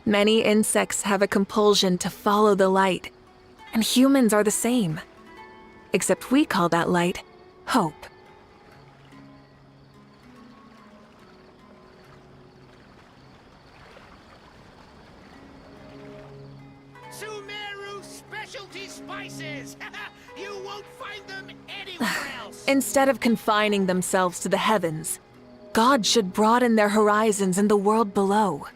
Many insects have a compulsion to follow the light, and humans are the same. Except we call that light hope. Sumeru specialty spices! You won't find them anywhere else! Instead of confining themselves to the heavens, God should broaden their horizons in the world below.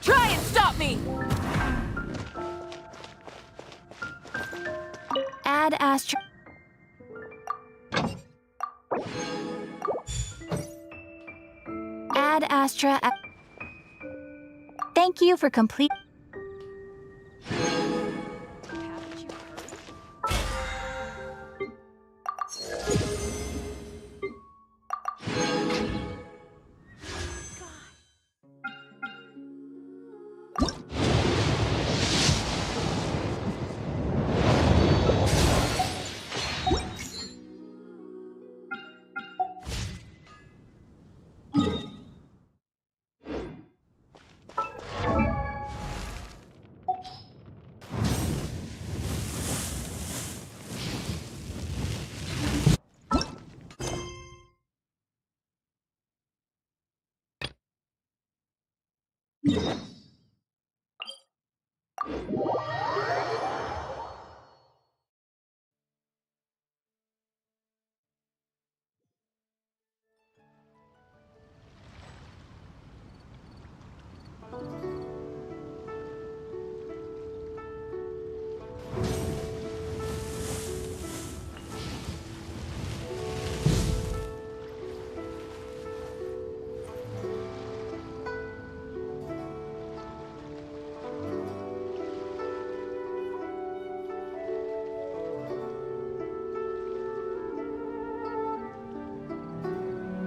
Try and stop me! Add Astra. Add Astra. Thank you for complete.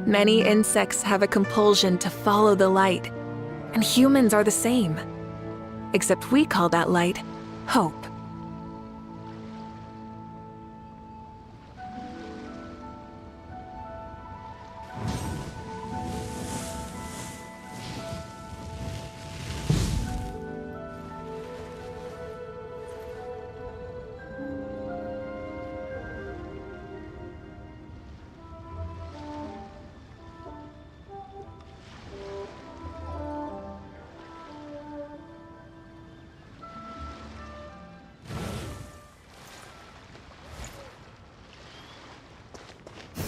Many insects have a compulsion to follow the light, and humans are the same. Except we call that light hope.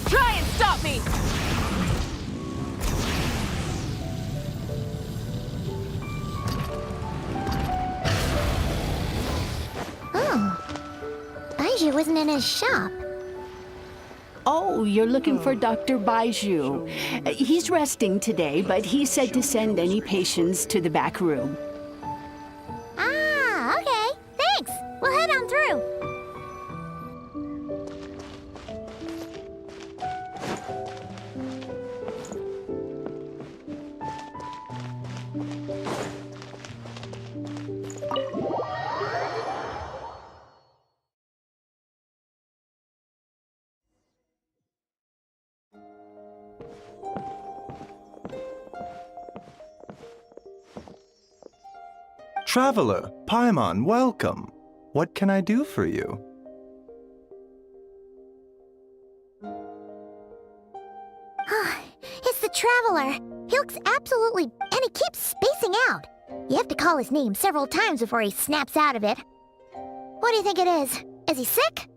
Try and stop me! Baiju isn't in his shop. Oh, you're looking for Dr. Baiju. He's resting today, but he said to send any patients to the back room. Ah, okay. Thanks. We'll head on through. Traveler, Paimon, welcome. What can I do for you? It's the Traveler. He looks absolutely... and he keeps spacing out. You have to call his name several times before he snaps out of it. What do you think it is? Is he sick?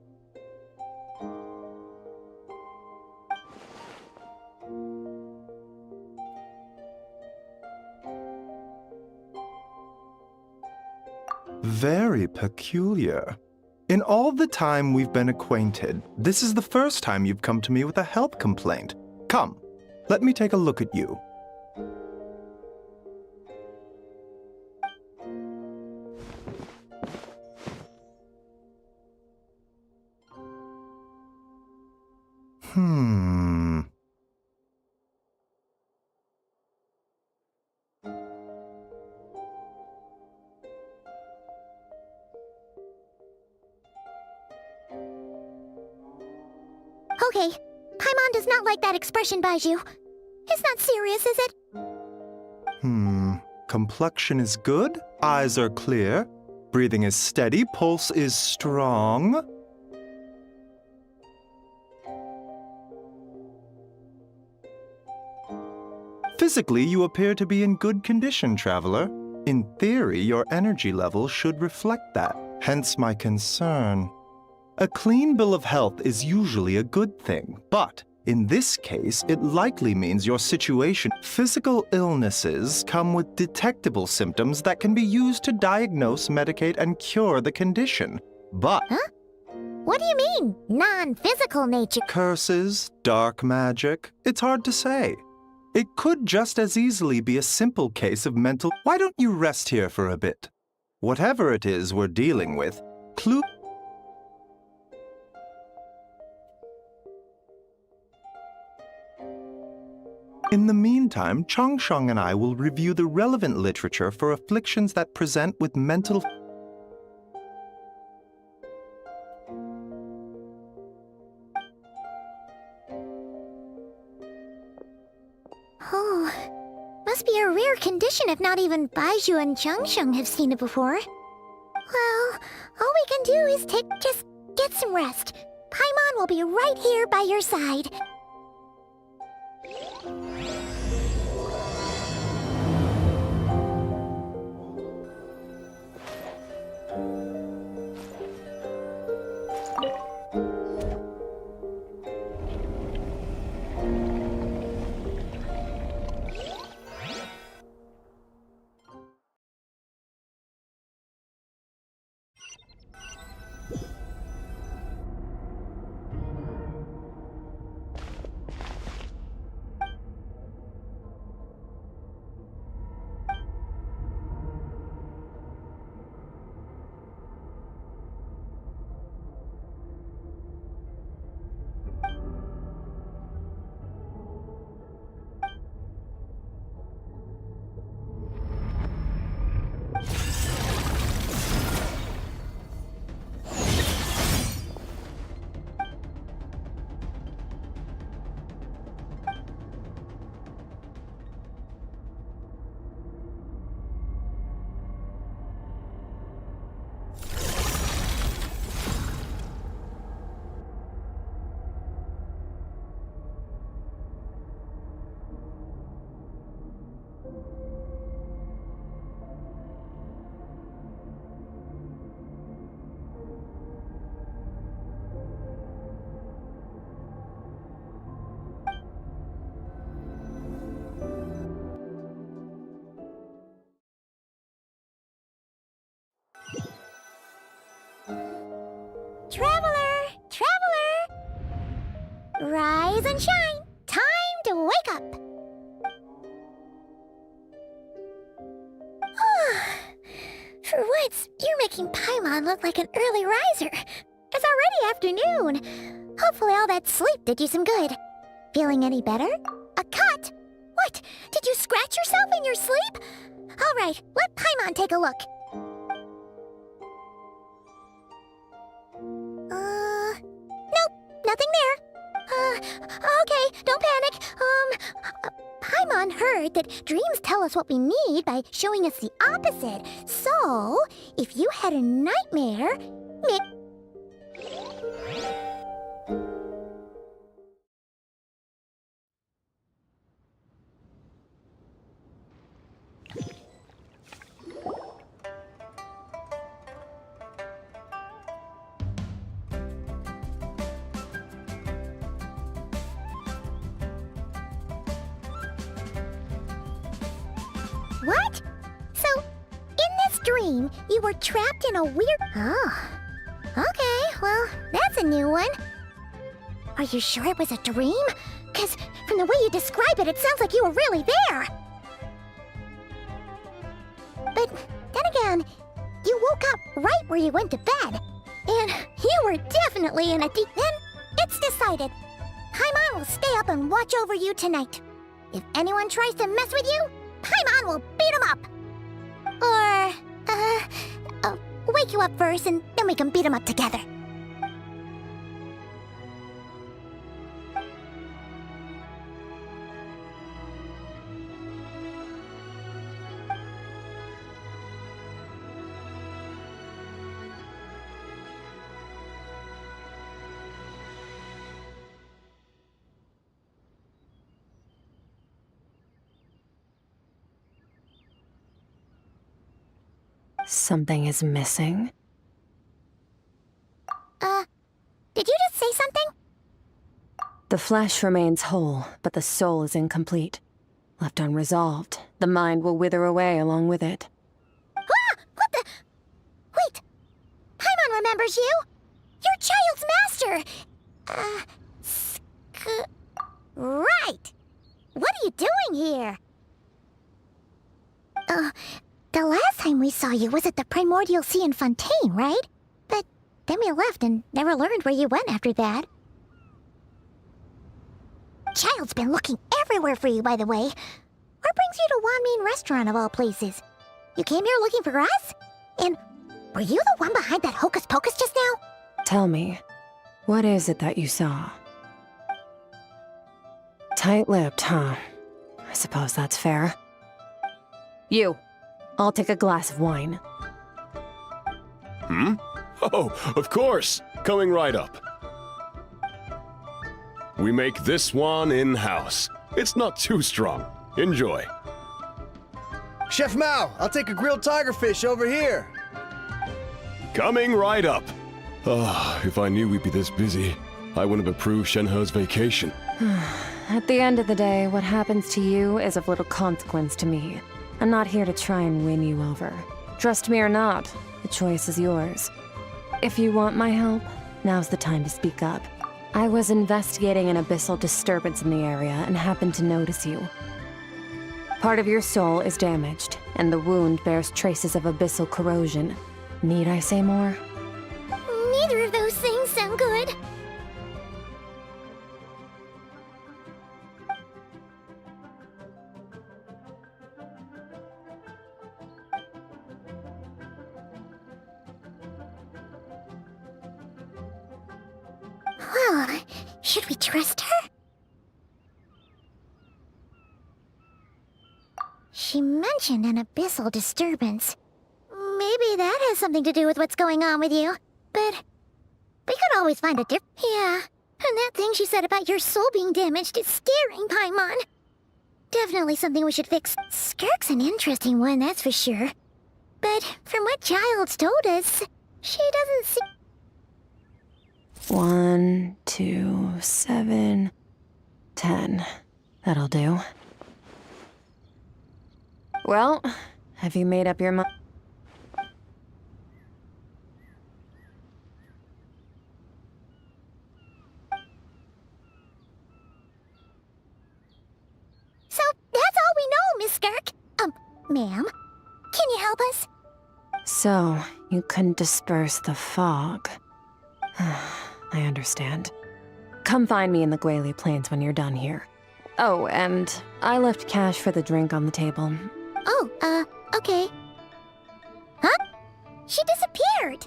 Very peculiar. In all the time we've been acquainted, this is the first time you've come to me with a health complaint. Come, let me take a look at you. Okay. Paimon does not like that expression, Baiju. It's not serious, is it? Complexion is good, eyes are clear, breathing is steady, pulse is strong. Physically, you appear to be in good condition, traveler. In theory, your energy level should reflect that, hence my concern. A clean bill of health is usually a good thing, but in this case, it likely means your situation. Physical illnesses come with detectable symptoms that can be used to diagnose, medicate, and cure the condition. But Huh? What do you mean, non-physical nature? curses, dark magic, it's hard to say. It could just as easily be a simple case of mental. Why don't you rest here for a bit? Whatever it is we're dealing with, clue. In the meantime, Changsheng and I will review the relevant literature for afflictions that present with mental. Oh, must be a rare condition if not even Baizhu and Changsheng have seen it before. Well, all we can do is just get some rest. Paimon will be right here by your side. Traveler! Traveler! Rise and shine! Time to wake up! For once, you're making Paimon look like an early riser. It's already afternoon. Hopefully all that sleep did you some good. Feeling any better? A cut? What? Did you scratch yourself in your sleep? All right, let Paimon take a look. Nope, nothing there. Okay, don't panic. Paimon heard that dreams tell us what we need by showing us the opposite. So, if you had a nightmare, What? So, in this dream, you were trapped in a weird... Oh. Okay, well, that's a new one. Are you sure it was a dream? Because from the way you describe it, it sounds like you were really there. But then again, you woke up right where you went to bed. And you were definitely in a deep... Then, it's decided. Paimon will stay up and watch over you tonight. If anyone tries to mess with you, Paimon will beat him up! Or, wake you up first and then we can beat him up together. Something is missing. Did you just say something? The flesh remains whole, but the soul is incomplete. Left unresolved, the mind will wither away along with it. Ah! What the? Wait! Paimon remembers you! You're Child's master! Right! What are you doing here? The last time we saw you was at the Primordial Sea in Fontaine, right? But then we left and never learned where you went after that. Child's been looking everywhere for you, by the way. What brings you to Wanmin Restaurant of all places? You came here looking for us? And were you the one behind that hocus pocus just now? Tell me, what is it that you saw? Tight-lipped, huh? I suppose that's fair. You, I'll take a glass of wine. Hmm? Oh, of course! Coming right up. We make this one in-house. It's not too strong. Enjoy. Chef Mao, I'll take a grilled tigerfish over here. Coming right up. Ah, if I knew we'd be this busy, I wouldn't have approved Shenhe's vacation. At the end of the day, what happens to you is of little consequence to me. I'm not here to try and win you over. Trust me or not, the choice is yours. If you want my help, now's the time to speak up. I was investigating an abyssal disturbance in the area and happened to notice you. Part of your soul is damaged, and the wound bears traces of abyssal corrosion. Need I say more? Neither of those things sound good. Well, should we trust her? She mentioned an abyssal disturbance. Maybe that has something to do with what's going on with you. But we could always find a Yeah, and that thing she said about your soul being damaged is scaring, Paimon. Definitely something we should fix. Skirk's an interesting one, that's for sure. But from what Child's told us, she doesn't seem... 1, 2, 7, 10. That'll do. Well, have you made up your mind? So, that's all we know, Miss Skirk. Ma'am, can you help us? So, you couldn't disperse the fog. I understand. Come find me in the Guili Plains when you're done here. Oh, and I left cash for the drink on the table. Oh, okay. Huh? She disappeared!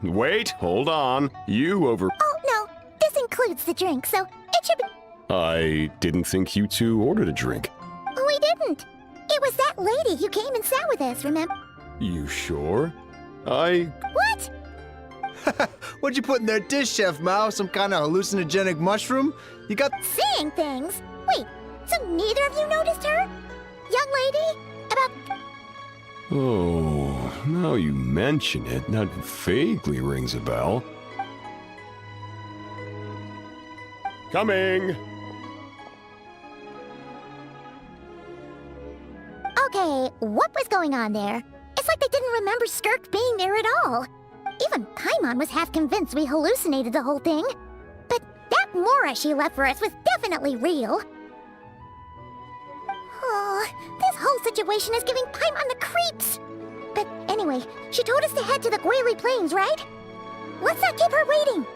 Wait, hold on. You over... Oh, no, this includes the drink, so it should be... I didn't think you two ordered a drink. We didn't. It was that lady who came and sat with us, remember? You sure? What? What'd you put in their dish, Chef Mao? Some kind of hallucinogenic mushroom? You got... Seeing things? Wait, so neither of you noticed her? Young lady? About... Oh, now you mention it, that vaguely rings a bell. Coming! Okay, what was going on there? It's like they didn't remember Skirk being there at all. Even Paimon was half convinced we hallucinated the whole thing. But that Mora she left for us was definitely real. Oh, this whole situation is giving Paimon the creeps. But anyway, she told us to head to the Guili Plains, right? Let's not keep her waiting.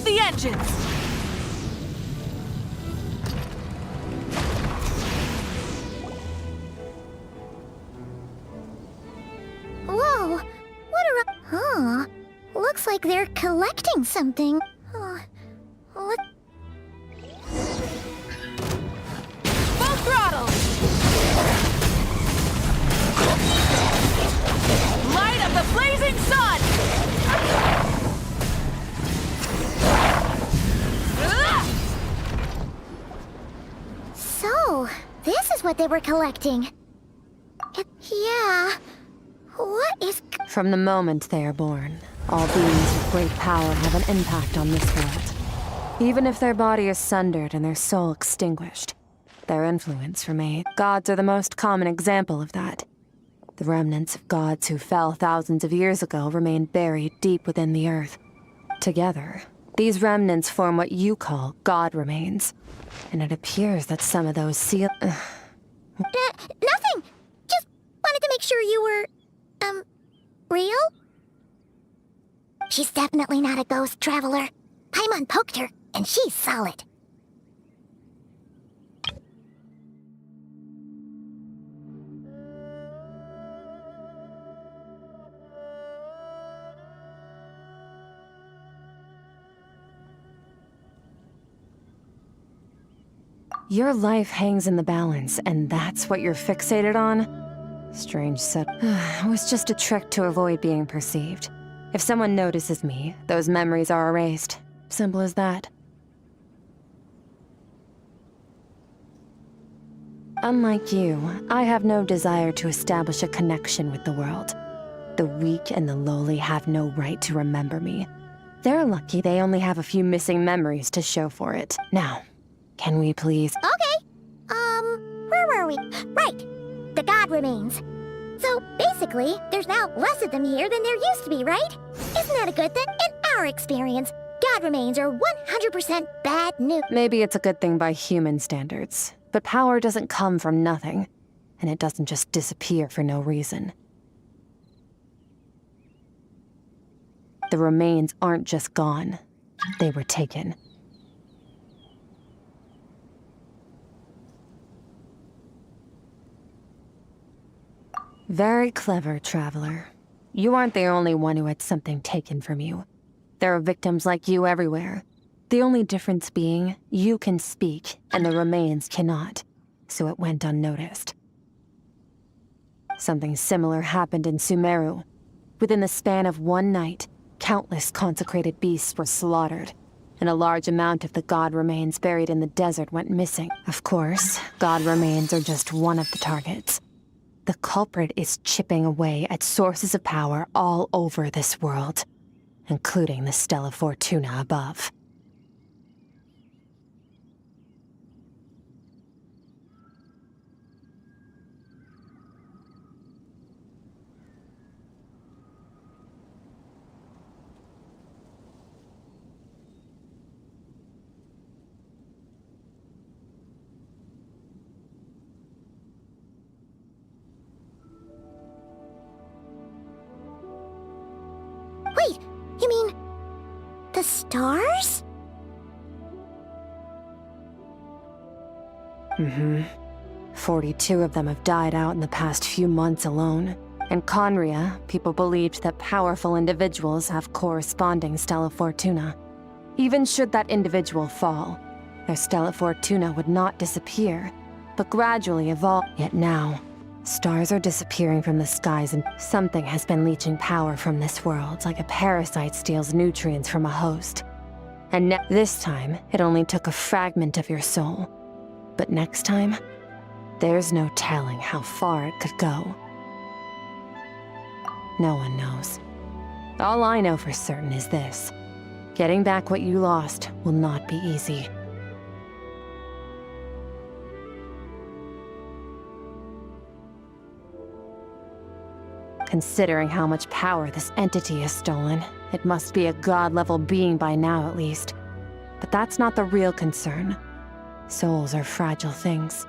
the engines! Whoa, what a huh. Looks like they're collecting something. What? Full throttle! Light of the blazing sun! So, this is what they were collecting. Yeah. What is... From the moment they are born, all beings with great power have an impact on this world. Even if their body is sundered and their soul extinguished, their influence remains. Gods are the most common example of that. The remnants of gods who fell thousands of years ago remain buried deep within the earth. Together, these remnants form what you call god remains. And it appears that some of those nothing! Just wanted to make sure you were... real? She's definitely not a ghost traveler. Paimon poked her, and she's solid. Your life hangs in the balance, and that's what you're fixated on? Strange set. It was just a trick to avoid being perceived. If someone notices me, those memories are erased. Simple as that. Unlike you, I have no desire to establish a connection with the world. The weak and the lowly have no right to remember me. They're lucky they only have a few missing memories to show for it. Now, can we please... Okay. Where were we? Right. The god remains. So, basically, there's now less of them here than there used to be, right? Isn't that a good thing? In our experience, god remains are 100% bad news. Maybe it's a good thing by human standards, but power doesn't come from nothing, and it doesn't just disappear for no reason. The remains aren't just gone. They were taken. Very clever, traveler. You aren't the only one who had something taken from you. There are victims like you everywhere. The only difference being, you can speak, and the remains cannot, so it went unnoticed. Something similar happened in Sumeru. Within the span of one night, countless consecrated beasts were slaughtered, and a large amount of the god remains buried in the desert went missing. Of course, god remains are just one of the targets. The culprit is chipping away at sources of power all over this world, including the Stella Fortuna above. Wait, you mean... the stars? Mm-hmm. 42 of them have died out in the past few months alone. In Conria, people believed that powerful individuals have corresponding Stella Fortuna. Even should that individual fall, their Stella Fortuna would not disappear, but gradually evolve. Yet now, stars are disappearing from the skies and something has been leeching power from this world like a parasite steals nutrients from a host. And this time, it only took a fragment of your soul. But next time, there's no telling how far it could go. No one knows. All I know for certain is this. Getting back what you lost will not be easy. Considering how much power this entity has stolen, it must be a god-level being by now at least. But that's not the real concern. Souls are fragile things,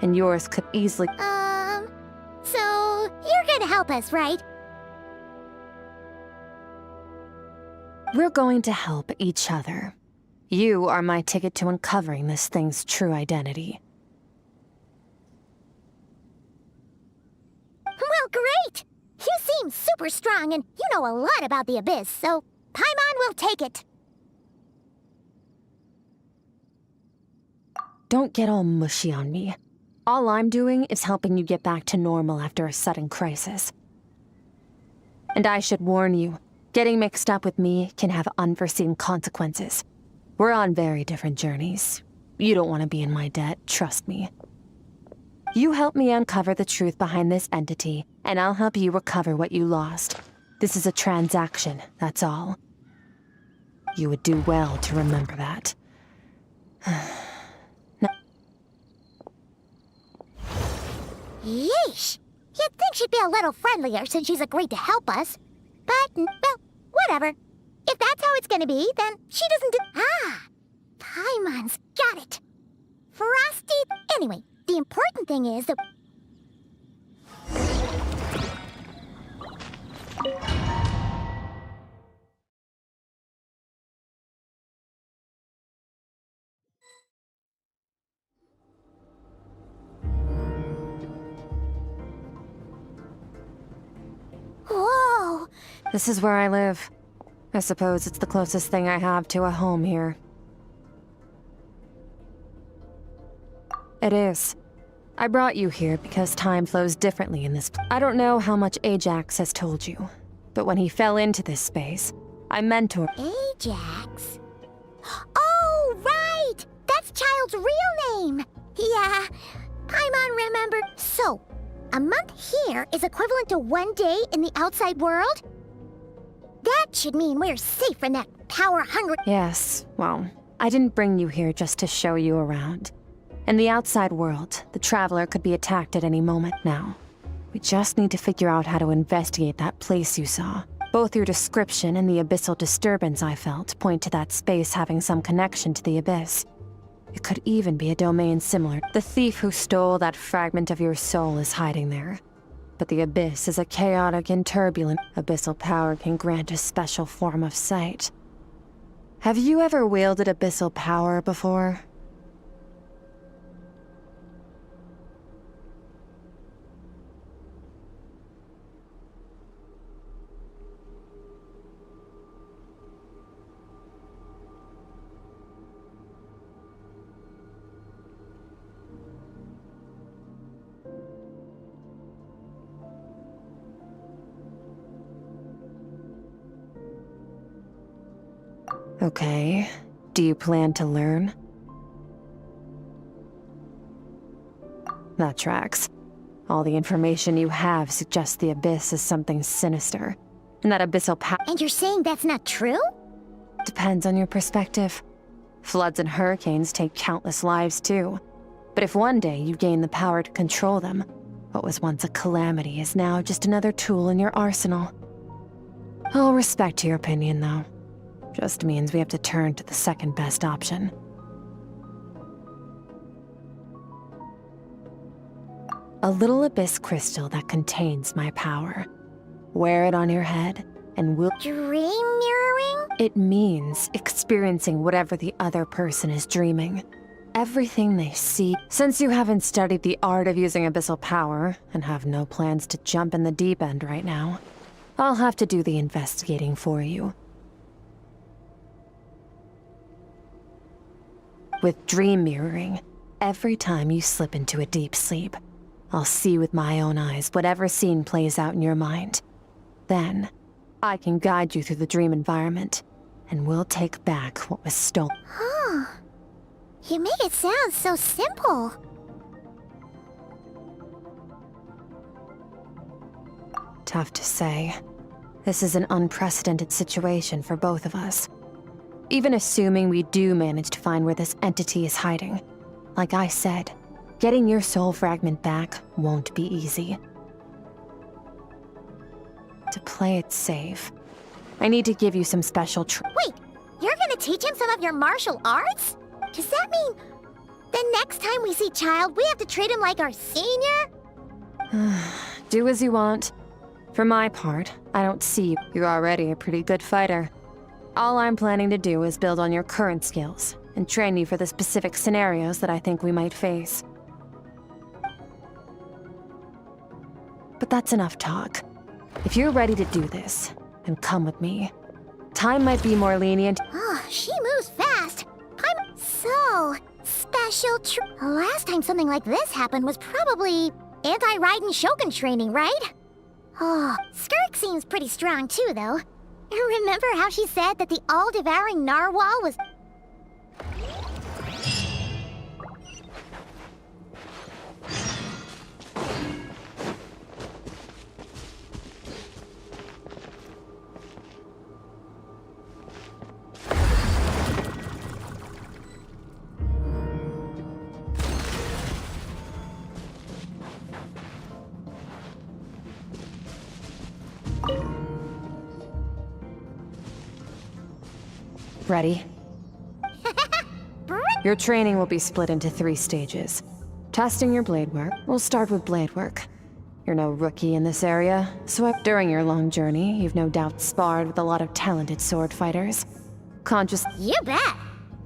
and yours could easily... So you're gonna help us, right? We're going to help each other. You are my ticket to uncovering this thing's true identity. Well, great! You seem super strong and you know a lot about the Abyss, so Paimon will take it. Don't get all mushy on me. All I'm doing is helping you get back to normal after a sudden crisis. And I should warn you, getting mixed up with me can have unforeseen consequences. We're on very different journeys. You don't want to be in my debt, trust me. You help me uncover the truth behind this entity, and I'll help you recover what you lost. This is a transaction, that's all. You would do well to remember that. Yeesh! You'd think she'd be a little friendlier since she's agreed to help us. But, well, whatever. If that's how it's gonna be, then she doesn't do— Ah! Paimon's got it! Frosty— Anyway, the important thing is that— Whoa! This is where I live. I suppose it's the closest thing I have to a home here. It is. I brought you here because time flows differently in this I don't know how much Ajax has told you, but when he fell into this space, I mentored— Ajax? Oh, right! That's Child's real name! Yeah, Paimon remembered. So, a month here is equivalent to 1 day in the outside world? That should mean we're safe from that power-hungry— Yes, well, I didn't bring you here just to show you around. In the outside world, the Traveler could be attacked at any moment now. We just need to figure out how to investigate that place you saw. Both your description and the abyssal disturbance I felt point to that space having some connection to the Abyss. It could even be a domain similar. The thief who stole that fragment of your soul is hiding there. But the Abyss is a chaotic and turbulent— Abyssal power can grant a special form of sight. Have you ever wielded abyssal power before? Okay. Do you plan to learn? That tracks. All the information you have suggests the Abyss is something sinister. And that abyssal power— And you're saying that's not true? Depends on your perspective. Floods and hurricanes take countless lives too. But if one day you gain the power to control them, what was once a calamity is now just another tool in your arsenal. I'll respect your opinion, though. Just means we have to turn to the second best option. A little abyss crystal that contains my power. Wear it on your head, and we'll— Dream mirroring? It means experiencing whatever the other person is dreaming. Everything they see. Since you haven't studied the art of using abyssal power, and have no plans to jump in the deep end right now, I'll have to do the investigating for you. With dream mirroring, every time you slip into a deep sleep, I'll see with my own eyes whatever scene plays out in your mind. Then, I can guide you through the dream environment, and we'll take back what was stolen. Huh. You make it sound so simple. Tough to say. This is an unprecedented situation for both of us. Even assuming we do manage to find where this entity is hiding, like I said, getting your soul fragment back won't be easy. To play it safe, I need to give you some special Wait, you're gonna teach him some of your martial arts? Does that mean the next time we see Child, we have to treat him like our senior? Do as you want. For my part, I don't see you. You're already a pretty good fighter. All I'm planning to do is build on your current skills and train you for the specific scenarios that I think we might face. But that's enough talk. If you're ready to do this, then come with me. Time might be more lenient. Oh, she moves fast. I'm so special. Last time something like this happened was probably anti-Raiden Shogun training, right? Oh, Skirk seems pretty strong too, though. Remember how she said that the all-devouring narwhal was... Ready? Your training will be split into 3 stages. Testing your blade work. We'll start with blade work. You're no rookie in this area, so during your long journey, you've no doubt sparred with a lot of talented sword fighters. You bet!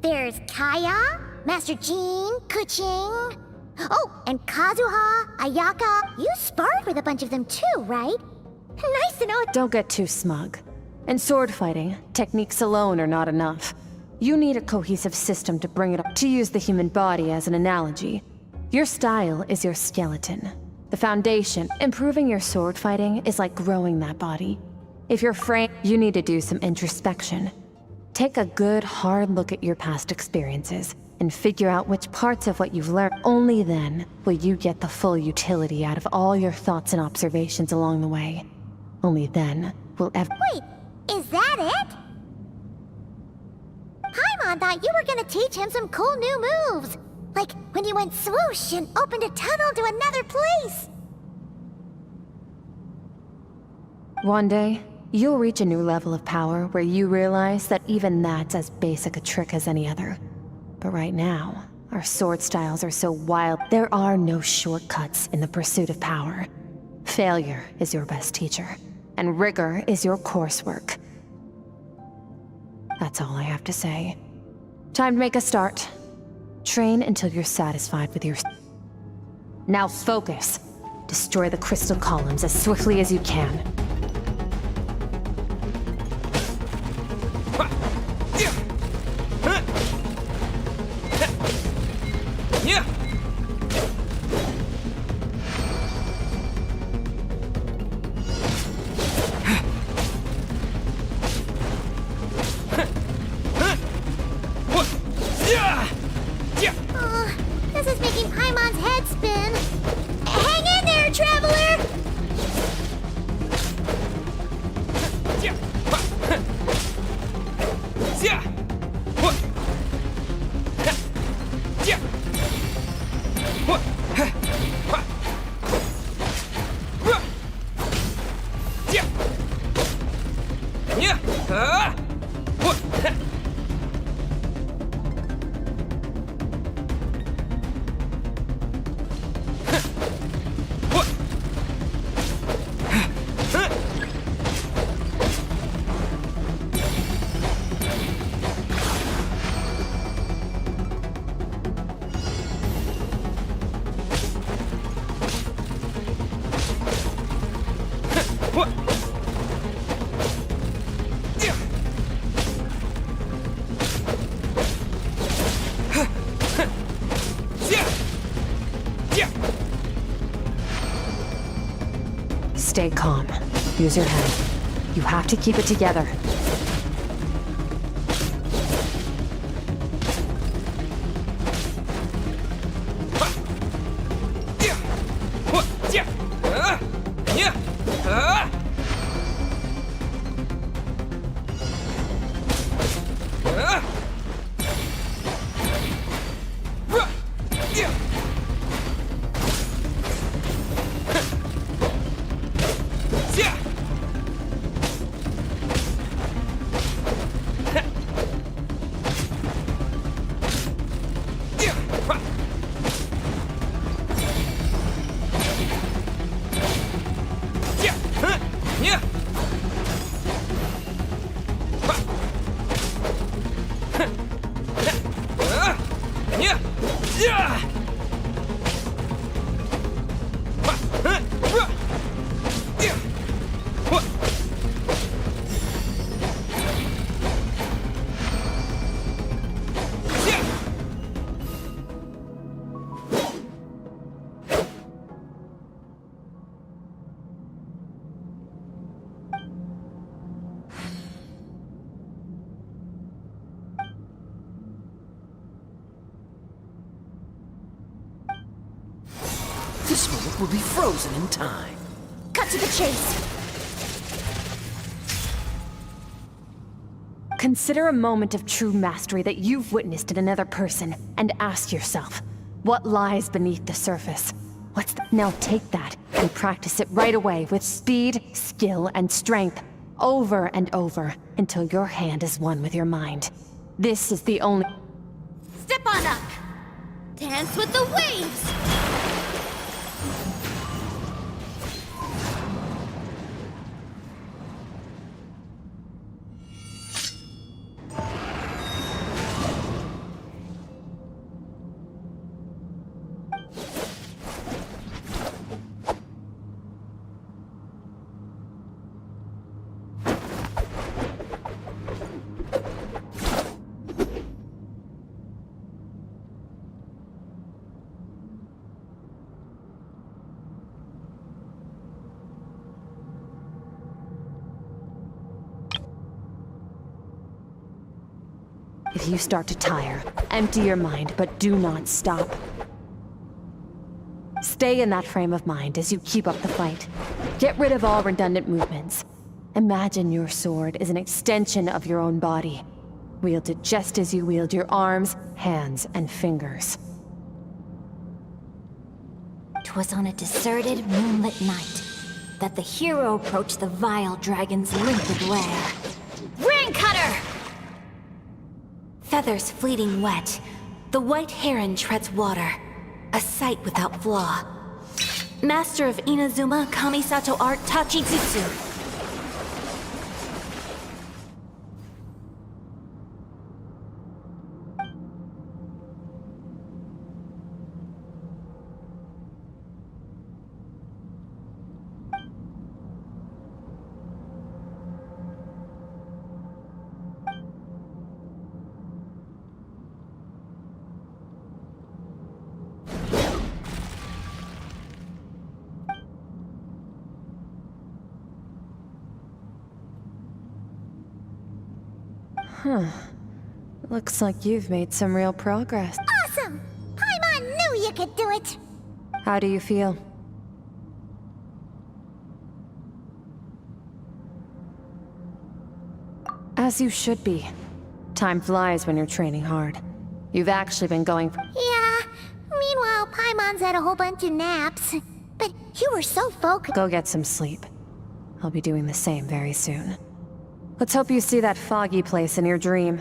There's Kaya, Master Jean, Kuching... Oh, and Kazuha, Ayaka. You sparred with a bunch of them too, right? Nice to know. Don't get too smug. In sword fighting, techniques alone are not enough. You need a cohesive system to bring it up. To use the human body as an analogy, your style is your skeleton. The foundation. Improving your sword fighting is like growing that body. If you're you need to do some introspection. Take a good, hard look at your past experiences and figure out which parts of what you've learned. Only then will you get the full utility out of all your thoughts and observations along the way. Only then will Wait, is that it? Paimon thought you were gonna teach him some cool new moves. Like when you went swoosh and opened a tunnel to another place. One day, you'll reach a new level of power where you realize that even that's as basic a trick as any other. But right now, our sword styles are so wild, there are no shortcuts in the pursuit of power. Failure is your best teacher, and rigor is your coursework. That's all I have to say. Time to make a start. Train until you're satisfied with your... Now focus. Destroy the crystal columns as swiftly as you can. This is making Paimon's head spin. Hang in there, traveler! Stay calm. Use your head. You have to keep it together. This moment will be frozen in time. Cut to the chase. Consider a moment of true mastery that you've witnessed in another person, and ask yourself, what lies beneath the surface? Now take that and practice it right away with speed, skill, and strength, over and over, until your hand is one with your mind. This is the only... Step on up. Dance with the waves. If you start to tire, empty your mind, but do not stop. Stay in that frame of mind as you keep up the fight. Get rid of all redundant movements. Imagine your sword is an extension of your own body. Wield it just as you wield your arms, hands, and fingers. 'Twas on a deserted, moonlit night that the hero approached the vile dragon's limpid lair. Ring cutter! Feathers fleeting wet, the white heron treads water, a sight without flaw. Master of Inazuma Kamisato art Tachijutsu. Looks like you've made some real progress. Awesome! Paimon knew you could do it! How do you feel? As you should be. Time flies when you're training hard. You've actually been going for... Yeah, meanwhile Paimon's had a whole bunch of naps. But you were so focused. Go get some sleep. I'll be doing the same very soon. Let's hope you see that foggy place in your dream.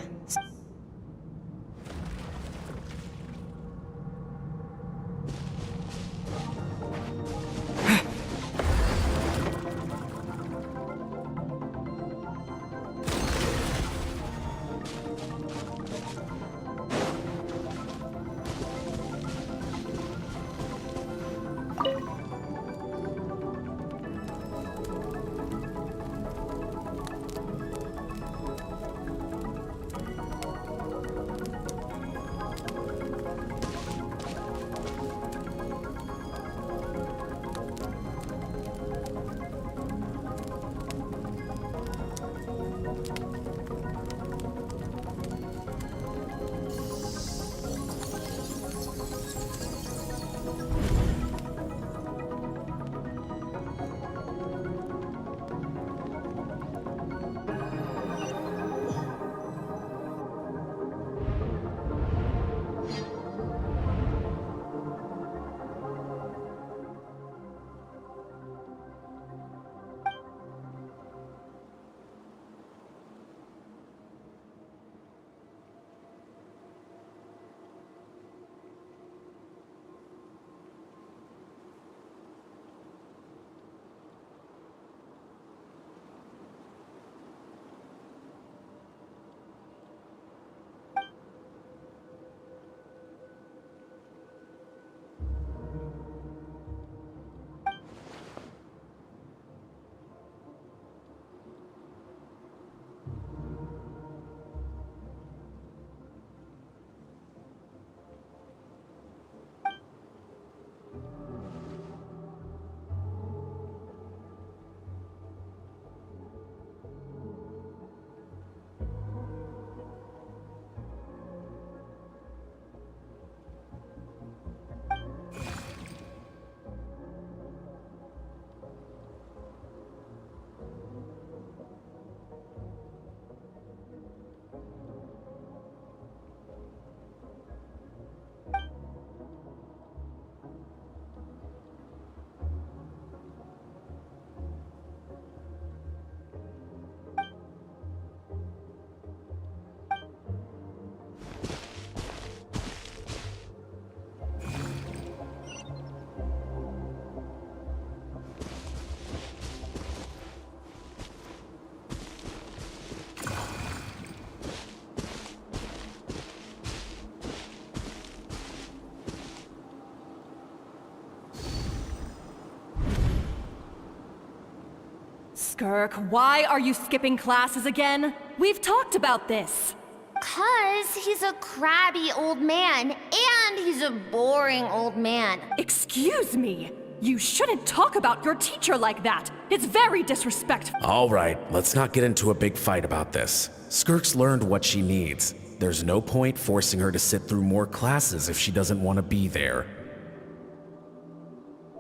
Skirk, why are you skipping classes again? We've talked about this. 'Cause he's a crabby old man, and he's a boring old man. Excuse me. You shouldn't talk about your teacher like that. It's very disrespectful. All right, let's not get into a big fight about this. Skirk's learned what she needs. There's no point forcing her to sit through more classes if she doesn't want to be there.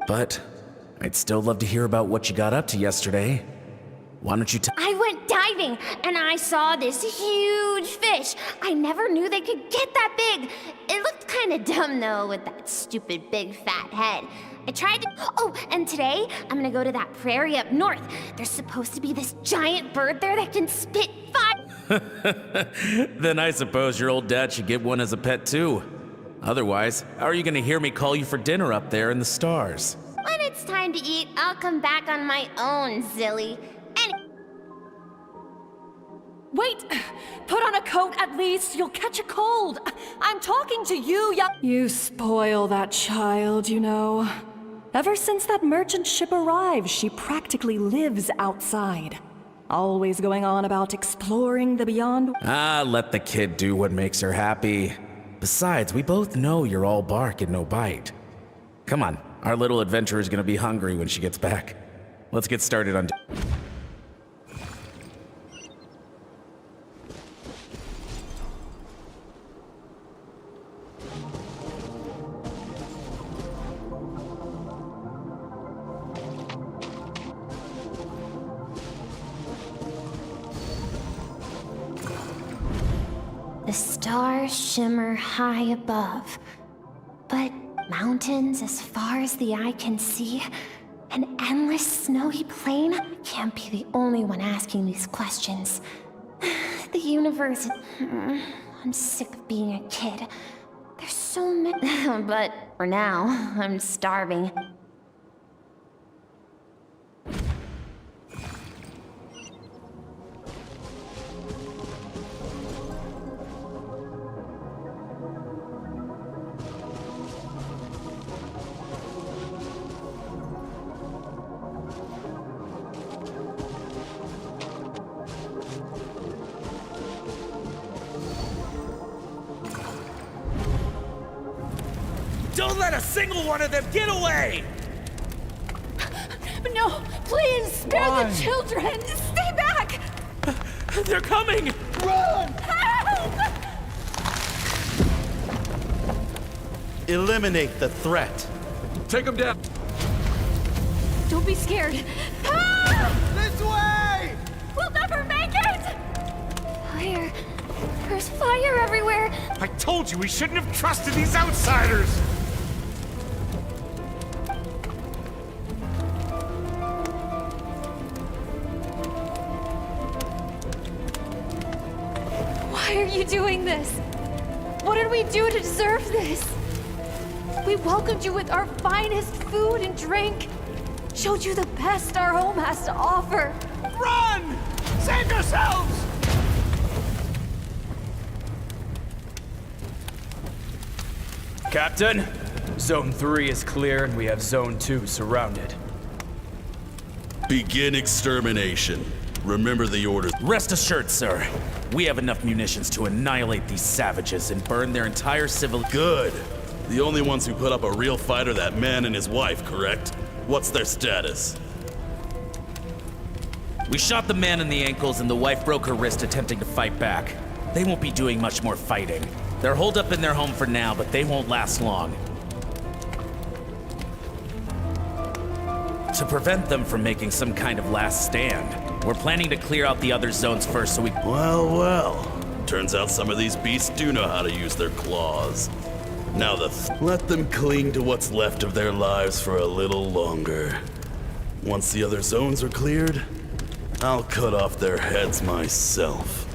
But I'd still love to hear about what you got up to yesterday. Why don't you tell— I went diving, and I saw this huge fish. I never knew they could get that big. It looked kind of dumb, though, with that stupid big fat head. I tried to— Oh, and today, I'm gonna go to that prairie up north. There's supposed to be this giant bird there that can spit fire. Then I suppose your old dad should get one as a pet too. Otherwise, how are you gonna hear me call you for dinner up there in the stars? When it's time to eat, I'll come back on my own, Zilly. Wait! Put on a coat at least. You'll catch a cold. I'm talking to you, young— You spoil that child, you know. Ever since that merchant ship arrived, she practically lives outside. Always going on about exploring the beyond. Ah, let the kid do what makes her happy. Besides, we both know you're all bark and no bite. Come on, our little adventurer's gonna be hungry when she gets back. Let's get started on— The stars shimmer high above, but mountains as far as the eye can see, an endless snowy plain. I can't be the only one asking these questions. The universe— I'm sick of being a kid. There's so many— But for now, I'm starving. Don't let a single one of them get away! No, please, spare the children! Stay back! They're coming! Run! Help! Eliminate the threat. Take him down. Don't be scared. Help! This way! We'll never make it! Fire. There's fire everywhere. I told you we shouldn't have trusted these outsiders! Why are you doing this? What did we do to deserve this? We welcomed you with our finest food and drink. Showed you the best our home has to offer. Run! Save yourselves! Captain, Zone 3 is clear and we have Zone 2 surrounded. Begin extermination. Remember the orders. Rest assured, sir. We have enough munitions to annihilate these savages and burn their entire civil— Good. The only ones who put up a real fight are that man and his wife, correct? What's their status? We shot the man in the ankles and the wife broke her wrist attempting to fight back. They won't be doing much more fighting. They're holed up in their home for now, but they won't last long. To prevent them from making some kind of last stand, we're planning to clear out the other zones first so we— Well, well. Turns out some of these beasts do know how to use their claws. Now let them cling to what's left of their lives for a little longer. Once the other zones are cleared, I'll cut off their heads myself.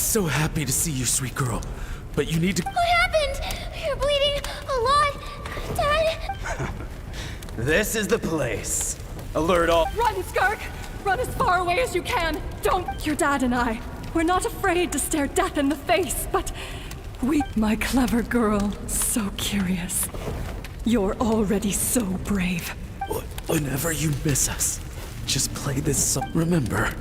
so happy to see you, sweet girl. But you need to... What happened? You're bleeding a lot, Dad. This is the place. Alert all. Run, Skirk! Run as far away as you can! Don't! Your dad and I, we're not afraid to stare death in the face, but we... My clever girl, so curious. You're already so brave. Whenever you miss us, just play this song. Remember,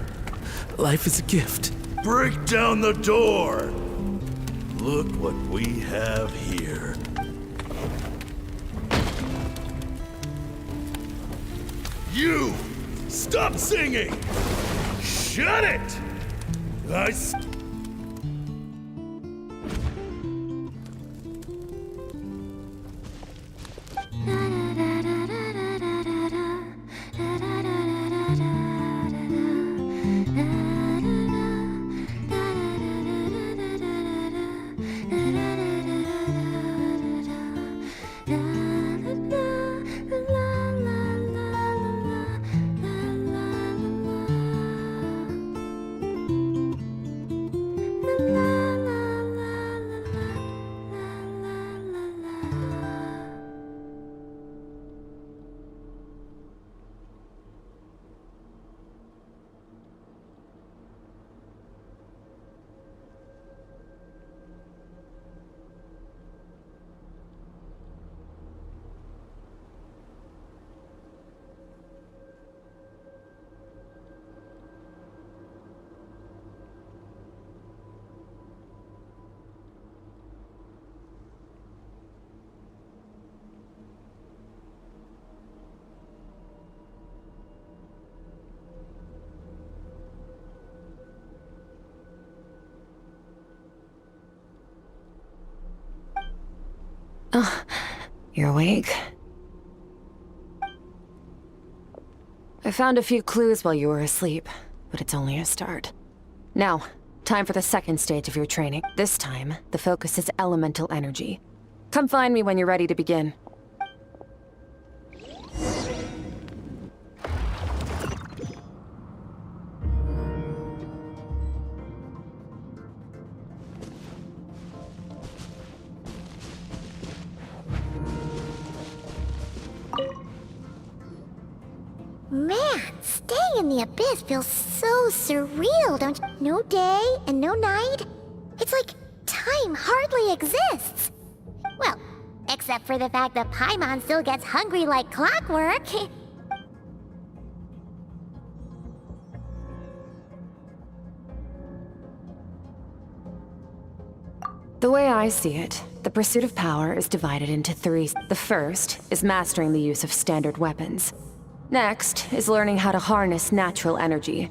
life is a gift. Break down the door! Look what we have here. You! Stop singing! Shut it! Oh, you're awake. I found a few clues while you were asleep, but it's only a start. Now, time for the second stage of your training. This time, the focus is elemental energy. Come find me when you're ready to begin. Man, staying in the abyss feels so surreal, don't you? No day and no night. It's like time hardly exists. Well, except for the fact that Paimon still gets hungry like clockwork. The way I see it, the pursuit of power is divided into three. The first is mastering the use of standard weapons. Next is learning how to harness natural energy.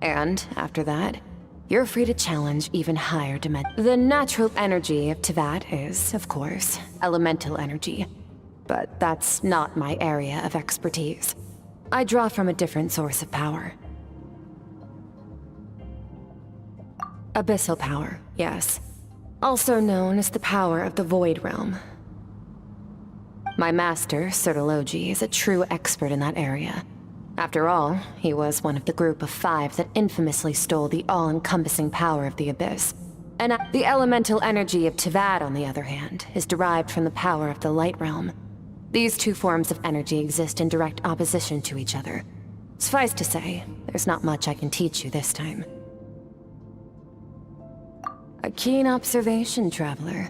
And after that, you're free to challenge even higher dimensions. The natural energy of Teyvat is, of course, elemental energy. But that's not my area of expertise. I draw from a different source of power. Abyssal power, yes. Also known as the power of the Void Realm. My master, Sertologi, is a true expert in that area. After all, he was one of the group of 5 that infamously stole the all-encompassing power of the Abyss. And the elemental energy of Teyvat, on the other hand, is derived from the power of the Light Realm. These two forms of energy exist in direct opposition to each other. Suffice to say, there's not much I can teach you this time. A keen observation, traveler.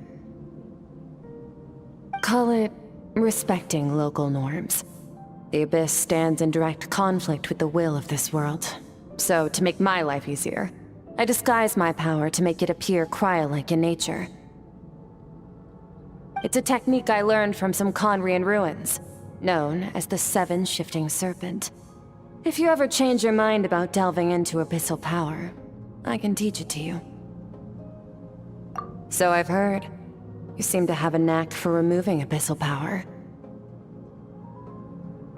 Call it respecting local norms. The Abyss stands in direct conflict with the will of this world. So, to make my life easier, I disguise my power to make it appear cryo-like in nature. It's a technique I learned from some Conrian ruins, known as the Seven Shifting Serpent. If you ever change your mind about delving into abyssal power, I can teach it to you. So I've heard. You seem to have a knack for removing abyssal power.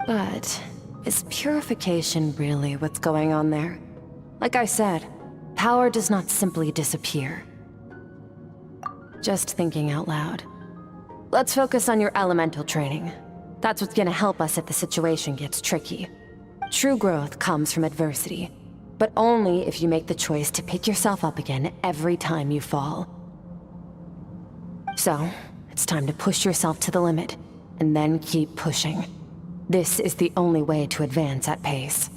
But is purification really what's going on there? Like I said, power does not simply disappear. Just thinking out loud. Let's focus on your elemental training. That's what's gonna help us if the situation gets tricky. True growth comes from adversity. but only if you make the choice to pick yourself up again every time you fall. So, it's time to push yourself to the limit, and then keep pushing. This is the only way to advance at pace.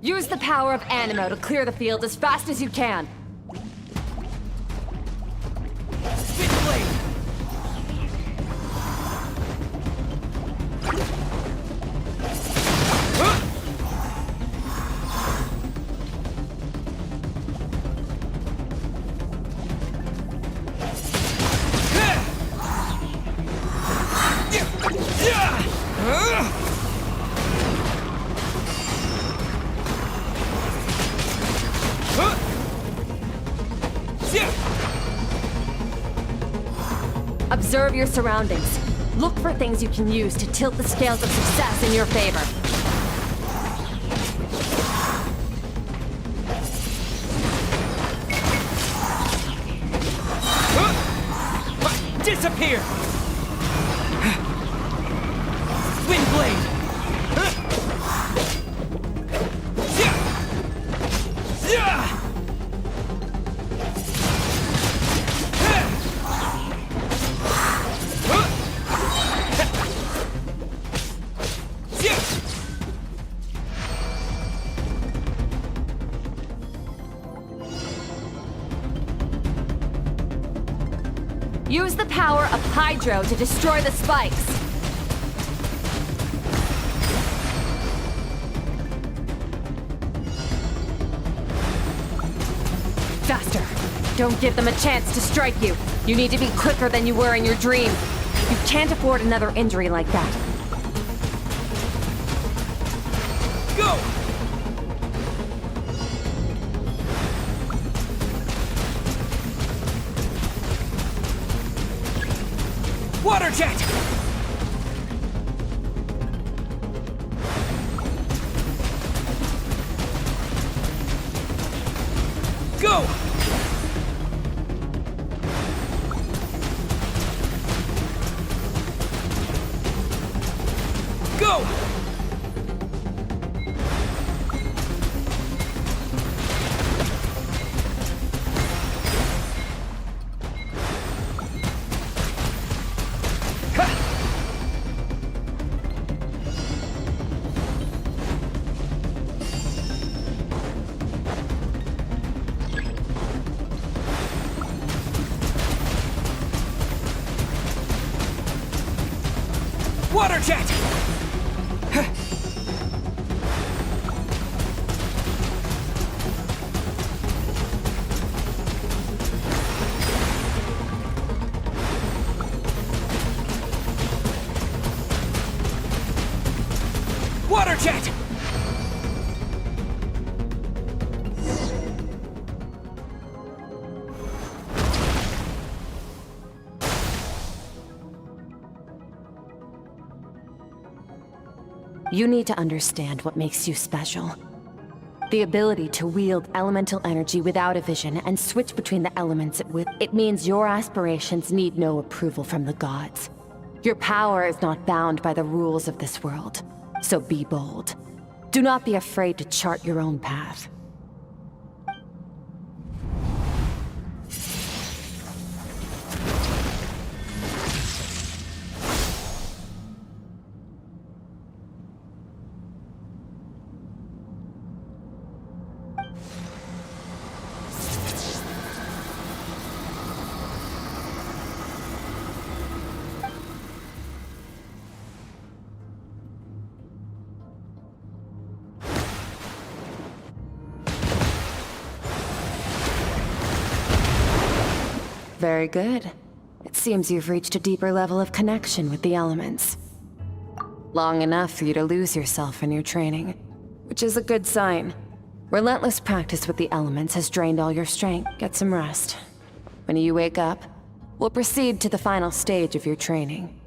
Use the power of Animo to clear the field as fast as you can. Observe your surroundings. Look for things you can use to tilt the scales of success in your favor. Disappear! Windblade! Use the power of Hydro to destroy the spikes. Faster. Don't give them a chance to strike you. You need to be quicker than you were in your dream. You can't afford another injury like that. Go! Water jet! Go! Go! Water jet! Water jet! You need to understand what makes you special. The ability to wield elemental energy without a vision and switch between the elements it means your aspirations need no approval from the gods. Your power is not bound by the rules of this world, so be bold. Do not be afraid to chart your own path. Very good. It seems you've reached a deeper level of connection with the elements. Long enough for you to lose yourself in your training, which is a good sign. Relentless practice with the elements has drained all your strength. Get some rest. When you wake up, we'll proceed to the final stage of your training.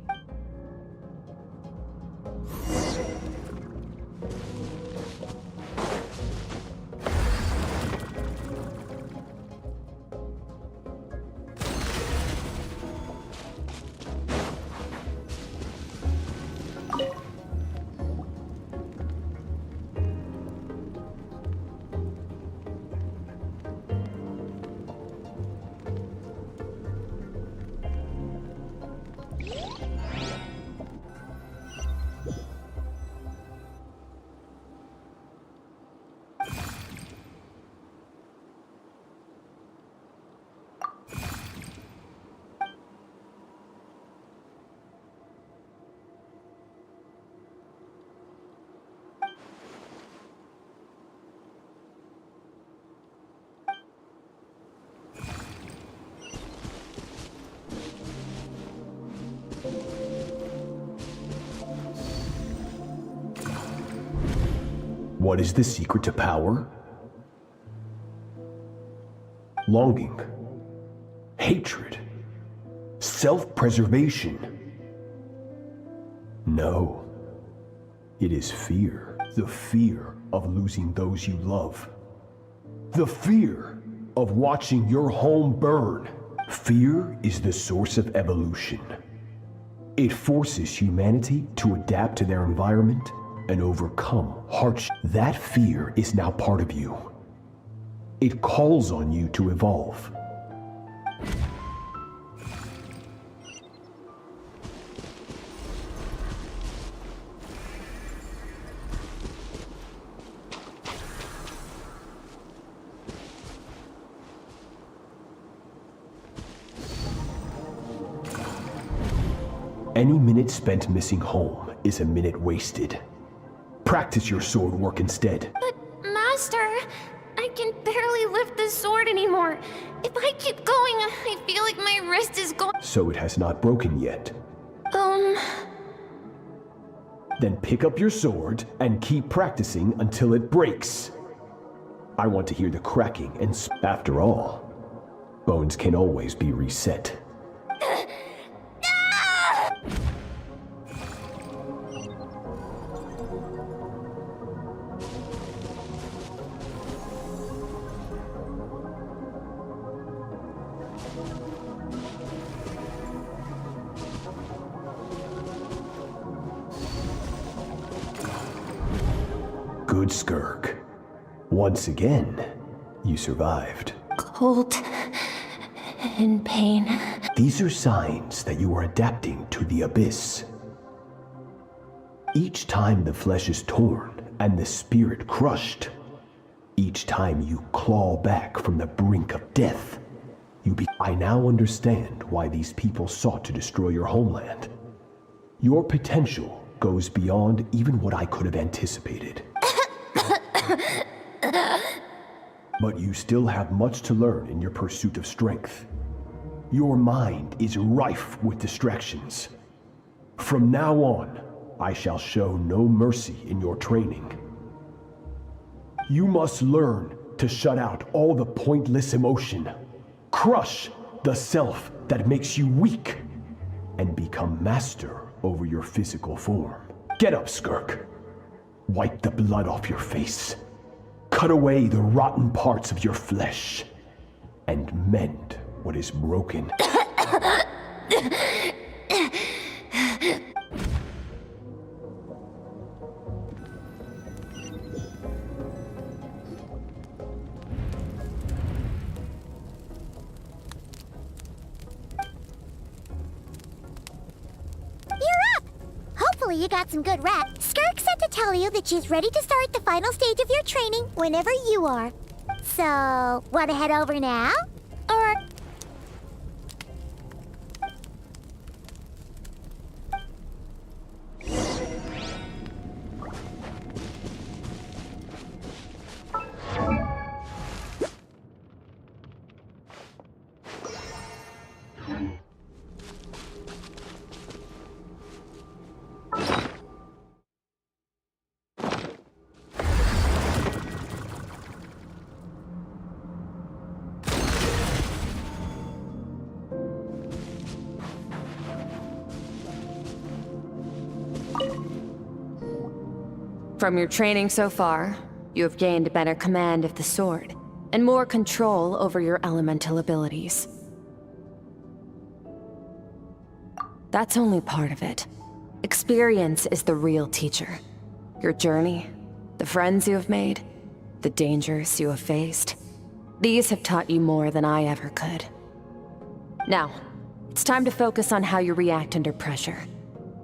What is the secret to power? Longing, hatred, self-preservation. No, it is fear. The fear of losing those you love. The fear of watching your home burn. Fear is the source of evolution. It forces humanity to adapt to their environment and overcome hardship. That fear is now part of you. It calls on you to evolve. Any minute spent missing home is a minute wasted. Practice your sword work instead. But, Master, I can barely lift the sword anymore. If I keep going, I feel like my wrist is going. So it has not broken yet. Then pick up your sword and keep practicing until it breaks. I want to hear the cracking and after all, bones can always be reset. Good, Skirk. Once again, you survived. Cold and pain. These are signs that you are adapting to the abyss. Each time the flesh is torn and the spirit crushed, each time you claw back from the brink of death, I now understand why these people sought to destroy your homeland. Your potential goes beyond even what I could have anticipated. But you still have much to learn in your pursuit of strength. Your mind is rife with distractions. From now on, I shall show no mercy in your training. You must learn to shut out all the pointless emotion, crush the self that makes you weak, and become master over your physical form. Get up, Skirk. Wipe the blood off your face. Cut away the rotten parts of your flesh, and mend what is broken. Hopefully you got some good rest. Skirk said to tell you that she's ready to start the final stage of your training whenever you are. So, wanna head over now? Or... From your training so far, you have gained a better command of the sword, and more control over your elemental abilities. That's only part of it. Experience is the real teacher. Your journey, the friends you have made, the dangers you have faced. These have taught you more than I ever could. Now, it's time to focus on how you react under pressure.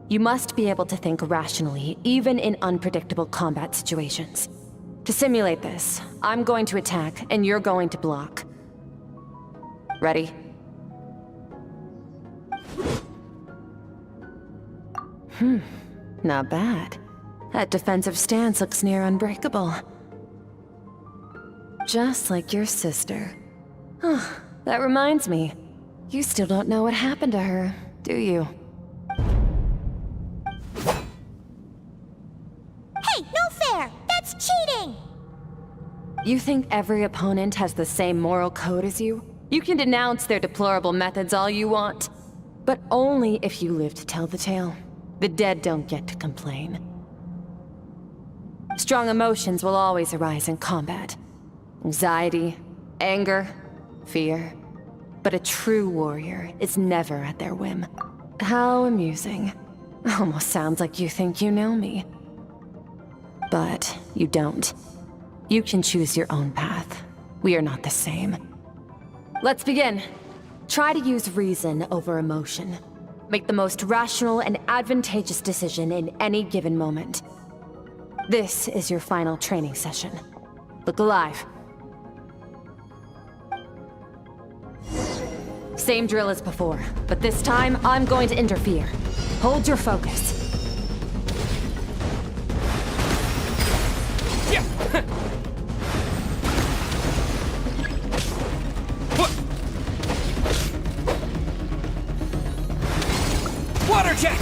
You must be able to think rationally, even in unpredictable combat situations. To simulate this, I'm going to attack, and you're going to block. Ready? Not bad. That defensive stance looks near unbreakable. Just like your sister. Oh, that reminds me. You still don't know what happened to her, do you? Hey, no fair! That's cheating! You think every opponent has the same moral code as you? You can denounce their deplorable methods all you want, but only if you live to tell the tale. The dead don't get to complain. Strong emotions will always arise in combat. Anxiety, anger, fear. But a true warrior is never at their whim. How amusing. Almost sounds like you think you know me. But you don't. You can choose your own path. We are not the same. Let's begin. Try to use reason over emotion. Make the most rational and advantageous decision in any given moment. This is your final training session. Look alive. Same drill as before, but this time I'm going to interfere. Hold your focus. Water jet!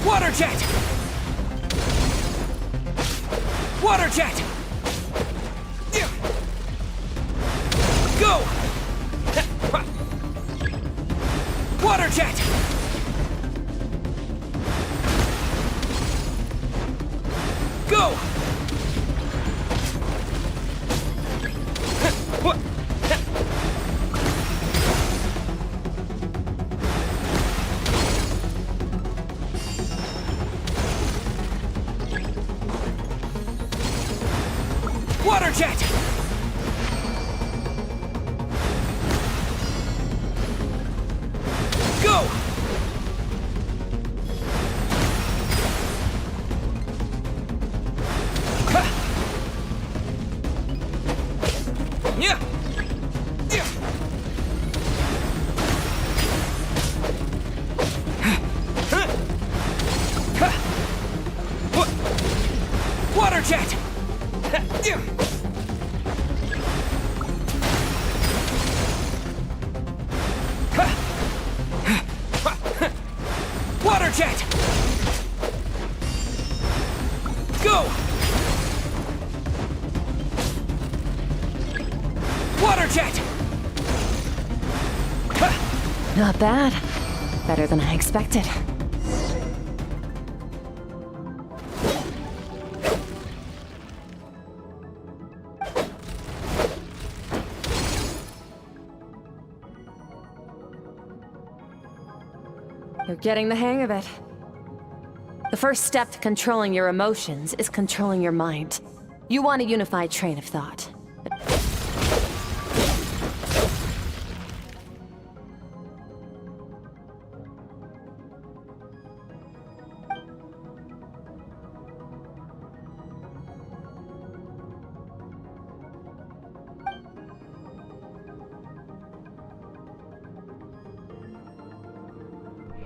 Water jet! Water jet! Go! Water jet! Go! Water jet! Go! Yeah! Water jet! Water jet! Go! Water jet! Not bad. Better than I expected. You're getting the hang of it. The first step to controlling your emotions is controlling your mind. You want a unified train of thought.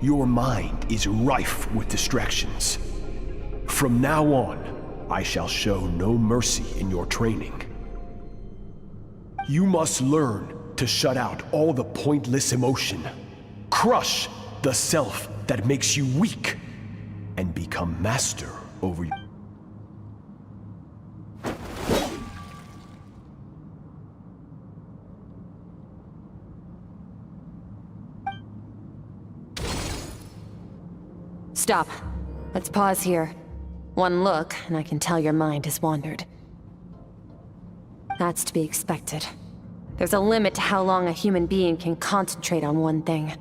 Your mind is rife with distractions. From now on, I shall show no mercy in your training. You must learn to shut out all the pointless emotion, crush the self that makes you weak, and become master over you. Stop. Let's pause here. One look, and I can tell your mind has wandered. That's to be expected. There's a limit to how long a human being can concentrate on one thing.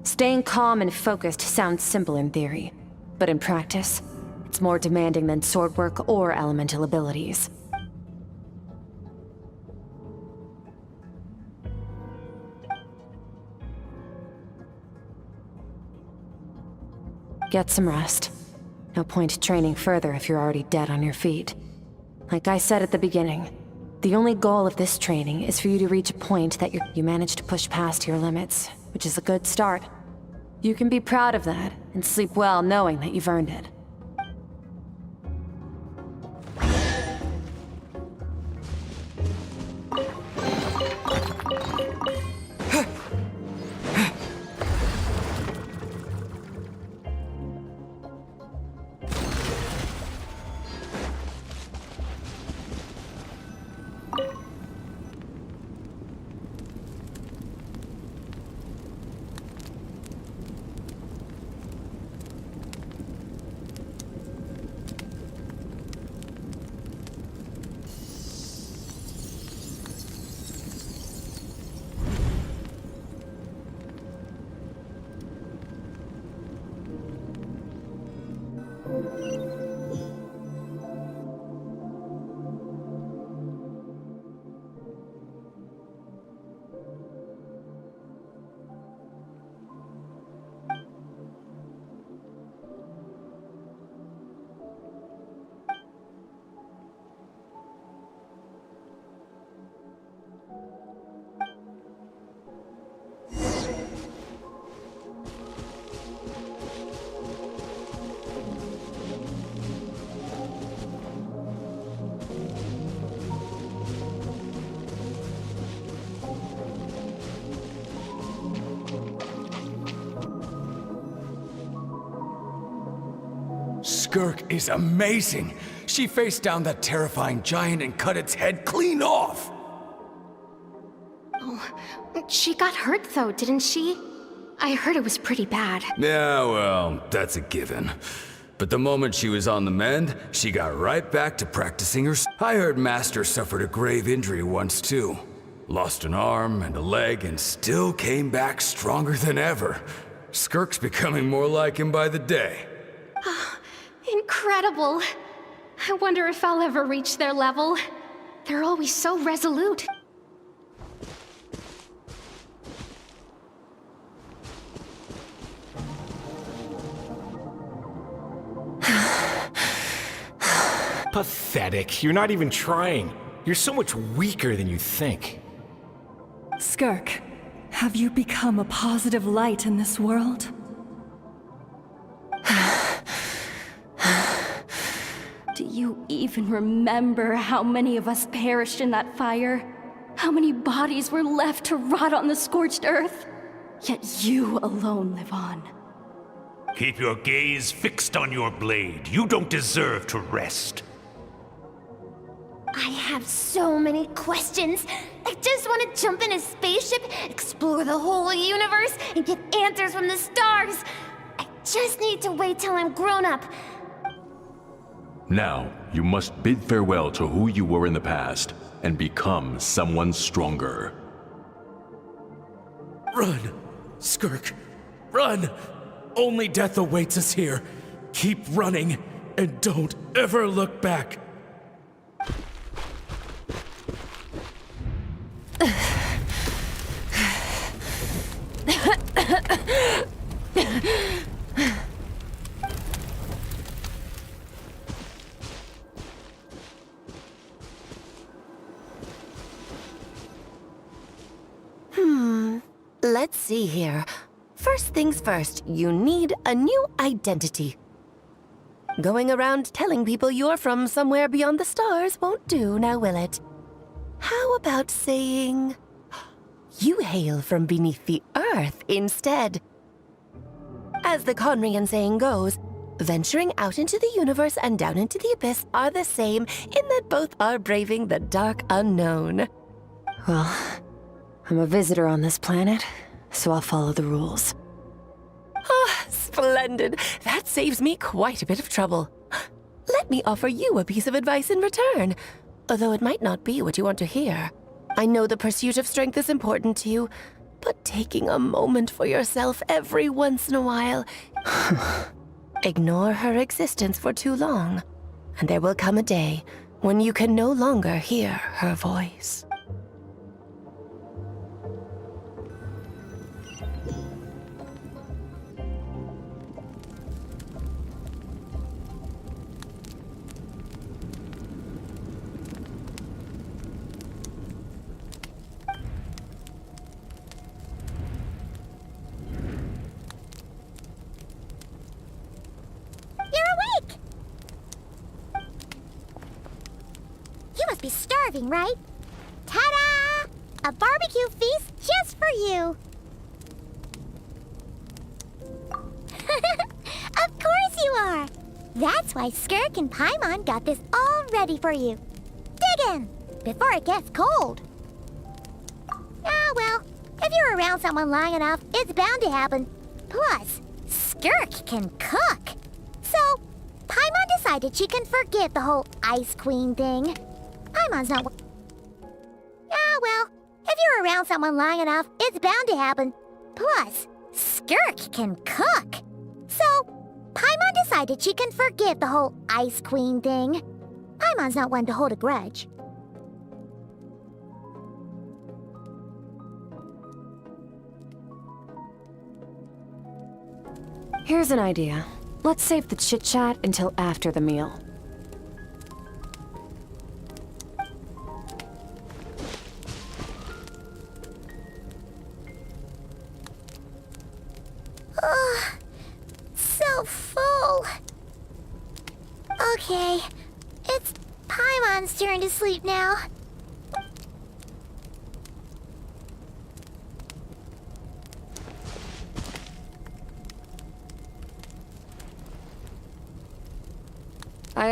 Staying calm and focused sounds simple in theory, but in practice, it's more demanding than sword work or elemental abilities. Get some rest. No point training further if you're already dead on your feet. Like I said at the beginning, the only goal of this training is for you to reach a point that you managed to push past your limits, which is a good start. You can be proud of that, and sleep well knowing that you've earned it. Skirk is amazing. She faced down that terrifying giant and cut its head clean off. Oh, she got hurt though, didn't she? I heard it was pretty bad. Yeah, well, that's a given. But the moment she was on the mend, she got right back to practicing her. I heard Master suffered a grave injury once too. Lost an arm and a leg and still came back stronger than ever. Skirk's becoming more like him by the day. Incredible. I wonder if I'll ever reach their level. They're always so resolute. Pathetic. You're not even trying. You're so much weaker than you think. Skirk, have you become a positive light in this world? Do you even remember how many of us perished in that fire? How many bodies were left to rot on the scorched earth? Yet you alone live on. Keep your gaze fixed on your blade. You don't deserve to rest. I have so many questions. I just want to jump in a spaceship, explore the whole universe, and get answers from the stars. I just need to wait till I'm grown up. Now, you must bid farewell to who you were in the past and become someone stronger. Run, Skirk, run! Only death awaits us here. Keep running, and don't ever look back. Let's see here. First things first, you need a new identity. Going around telling people you're from somewhere beyond the stars won't do, now will it? How about saying you hail from beneath the earth instead? As the Conrian saying goes, venturing out into the universe and down into the abyss are the same in that both are braving the dark unknown. Well, I'm a visitor on this planet, so I'll follow the rules. Ah, splendid. That saves me quite a bit of trouble. Let me offer you a piece of advice in return, although it might not be what you want to hear. I know the pursuit of strength is important to you, but taking a moment for yourself every once in a while... Ignore her existence for too long, and there will come a day when you can no longer hear her voice. You must be starving, right? Ta-da! A barbecue feast just for you! Of course you are! That's why Skirk and Paimon got this all ready for you. Dig in, before it gets cold. Ah, well, if you're around someone long enough, it's bound to happen. Plus, Skirk can cook. So, Paimon decided she can forget the whole Ice Queen thing. Paimon's not... Ah, well, if you're around someone long enough, it's bound to happen. Plus, Skirk can cook. So, Paimon decided she can forget the whole Ice Queen thing. Paimon's not one to hold a grudge. Here's an idea. Let's save the chit-chat until after the meal. Ugh, so full. Okay, it's Paimon's turn to sleep now.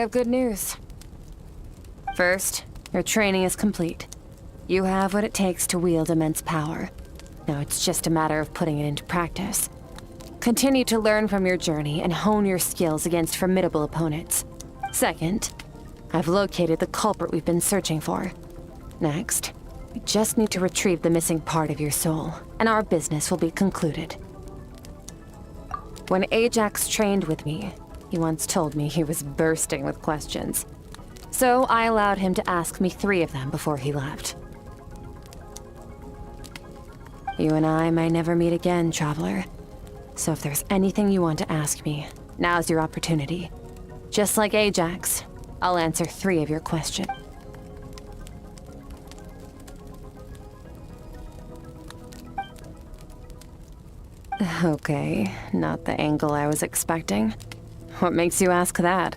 have good news. First, your training is complete. You have what it takes to wield immense power. Now it's just a matter of putting it into practice. Continue to learn from your journey and hone your skills against formidable opponents. Second, I've located the culprit we've been searching for. Next, we just need to retrieve the missing part of your soul, and our business will be concluded. When Ajax trained with me, he once told me he was bursting with questions. So I allowed him to ask me 3 of them before he left. You and I may never meet again, Traveler. So if there's anything you want to ask me, now's your opportunity. Just like Ajax, I'll answer 3 of your questions. Okay, not the angle I was expecting. What makes you ask that?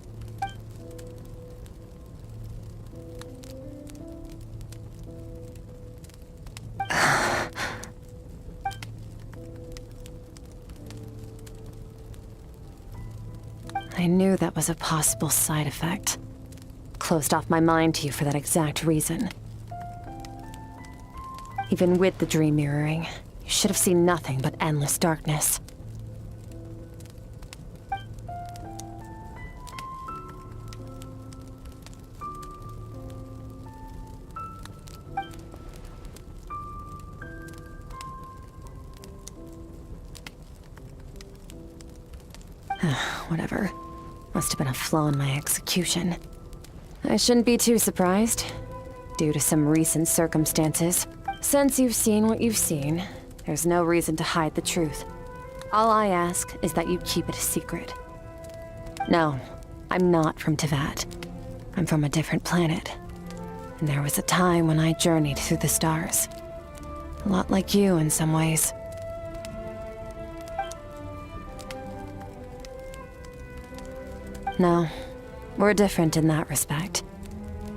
I knew that was a possible side effect. Closed off my mind to you for that exact reason. Even with the dream mirroring, you should have seen nothing but endless darkness. Whatever. Must have been a flaw in my execution. I shouldn't be too surprised, due to some recent circumstances. Since you've seen what you've seen, there's no reason to hide the truth. All I ask is that you keep it a secret. No, I'm not from Tevat. I'm from a different planet. And there was a time when I journeyed through the stars. A lot like you in some ways. No, we're different in that respect.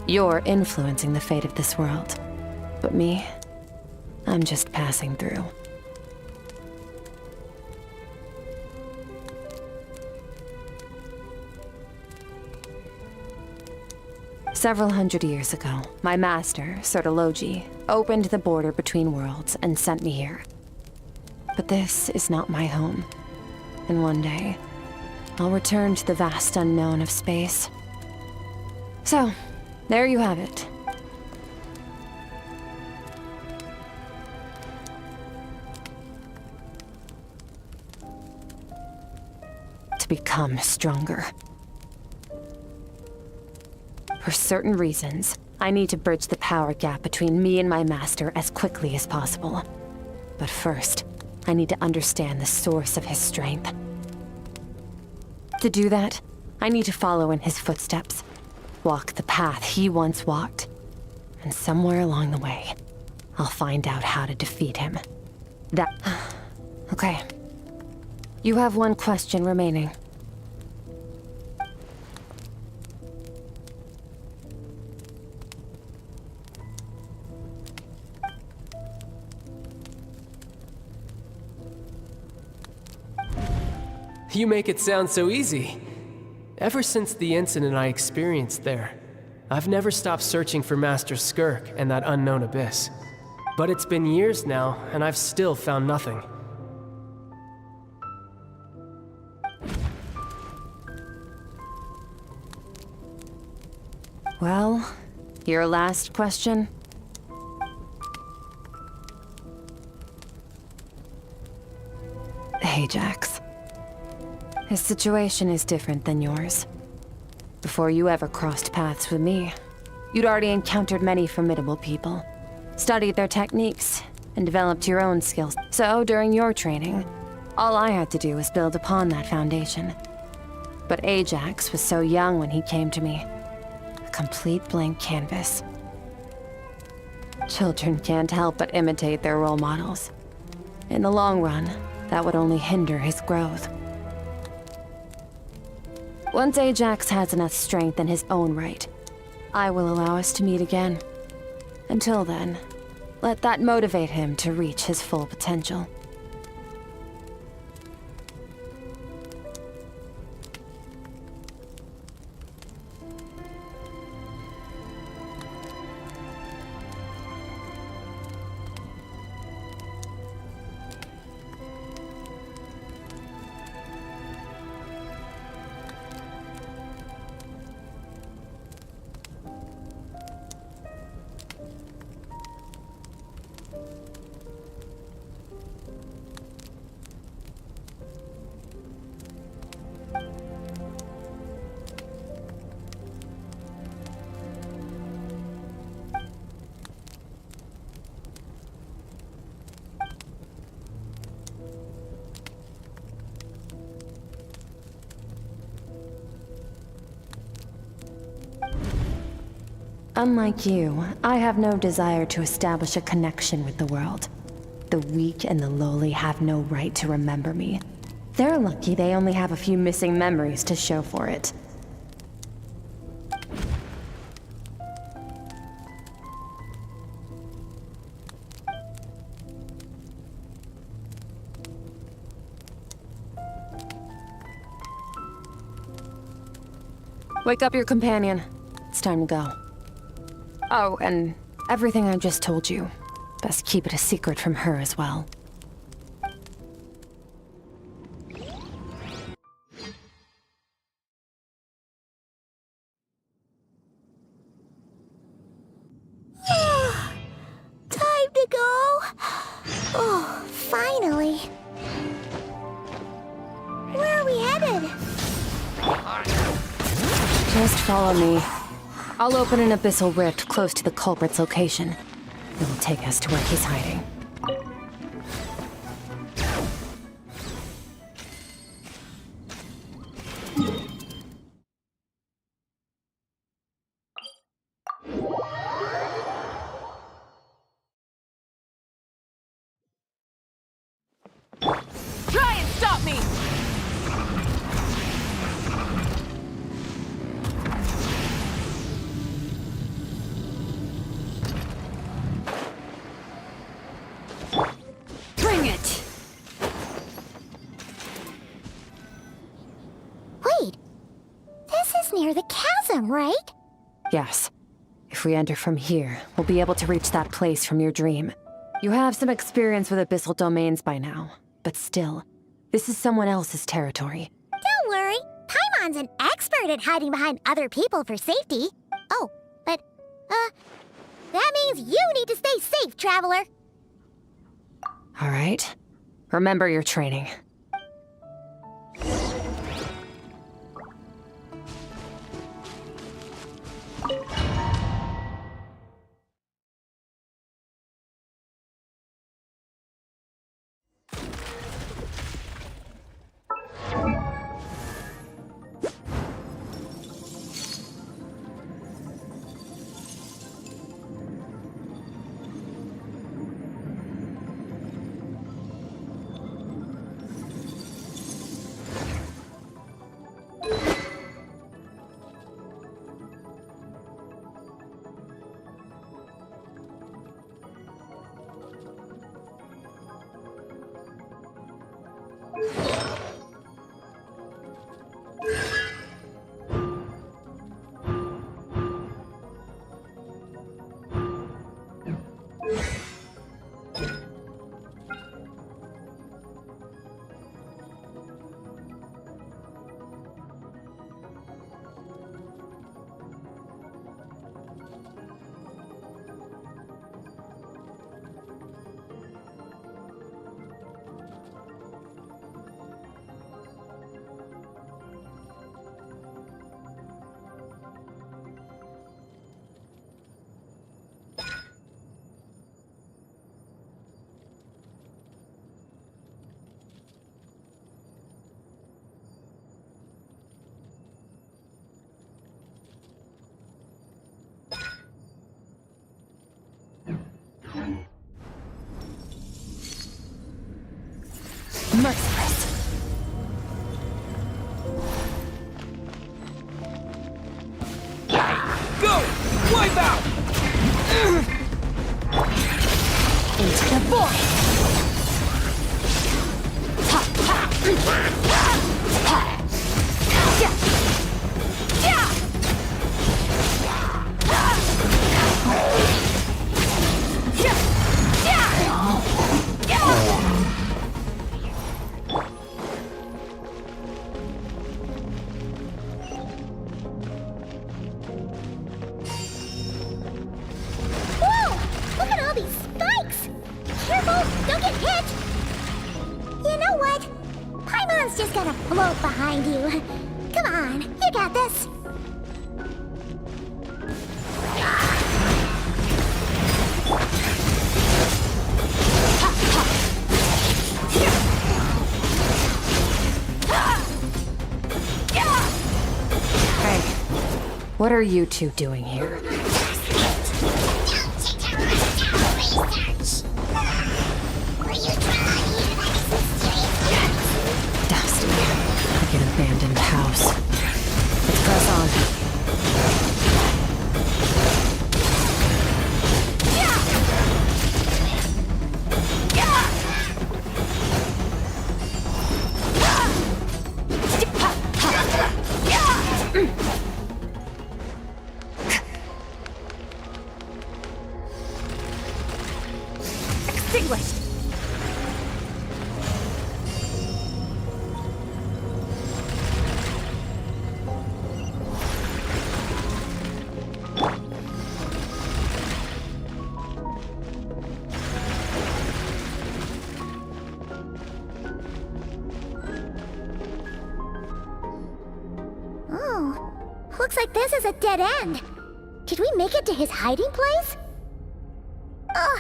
You're influencing the fate of this world. But me, I'm just passing through. Several hundred years ago, my master, Sertologi, opened the border between worlds and sent me here. But this is not my home. And one day, I'll return to the vast unknown of space. So, there you have it. To become stronger. For certain reasons, I need to bridge the power gap between me and my master as quickly as possible. But first, I need to understand the source of his strength. To do that, I need to follow in his footsteps, walk the path he once walked, and somewhere along the way, I'll find out how to defeat him. Okay. You have one question remaining. You make it sound so easy. Ever since the incident I experienced there, I've never stopped searching for Master Skirk and that unknown abyss. But it's been years now, and I've still found nothing. Well, your last question? Ajax. His situation is different than yours. Before you ever crossed paths with me, you'd already encountered many formidable people, studied their techniques, and developed your own skills. So, during your training, all I had to do was build upon that foundation. But Ajax was so young when he came to me. A complete blank canvas. Children can't help but imitate their role models. In the long run, that would only hinder his growth. Once Ajax has enough strength in his own right, I will allow us to meet again. Until then, let that motivate him to reach his full potential. Unlike you, I have no desire to establish a connection with the world. The weak and the lowly have no right to remember me. They're lucky they only have a few missing memories to show for it. Wake up your companion. It's time to go. Oh, and everything I just told you. Best keep it a secret from her as well. Time to go. Oh, finally. Where are we headed? Just follow me. I'll open an abyssal rift close to the culprit's location. It will take us to where he's hiding. Try and stop me! Bring it! Wait. This is near the chasm, right? Yes. If we enter from here, we'll be able to reach that place from your dream. You have some experience with abyssal domains by now, but still, this is someone else's territory. Don't worry. Paimon's an expert at hiding behind other people for safety. Oh, but, that means you need to stay safe, traveler. All right. Remember your training. Merciless. Go! Wipe out! Into the void! Just gonna float behind you. Come on, you got this. Hey, what are you two doing here? distinguished. Oh, looks like this is a dead end. Did we make it to his hiding place? Ugh,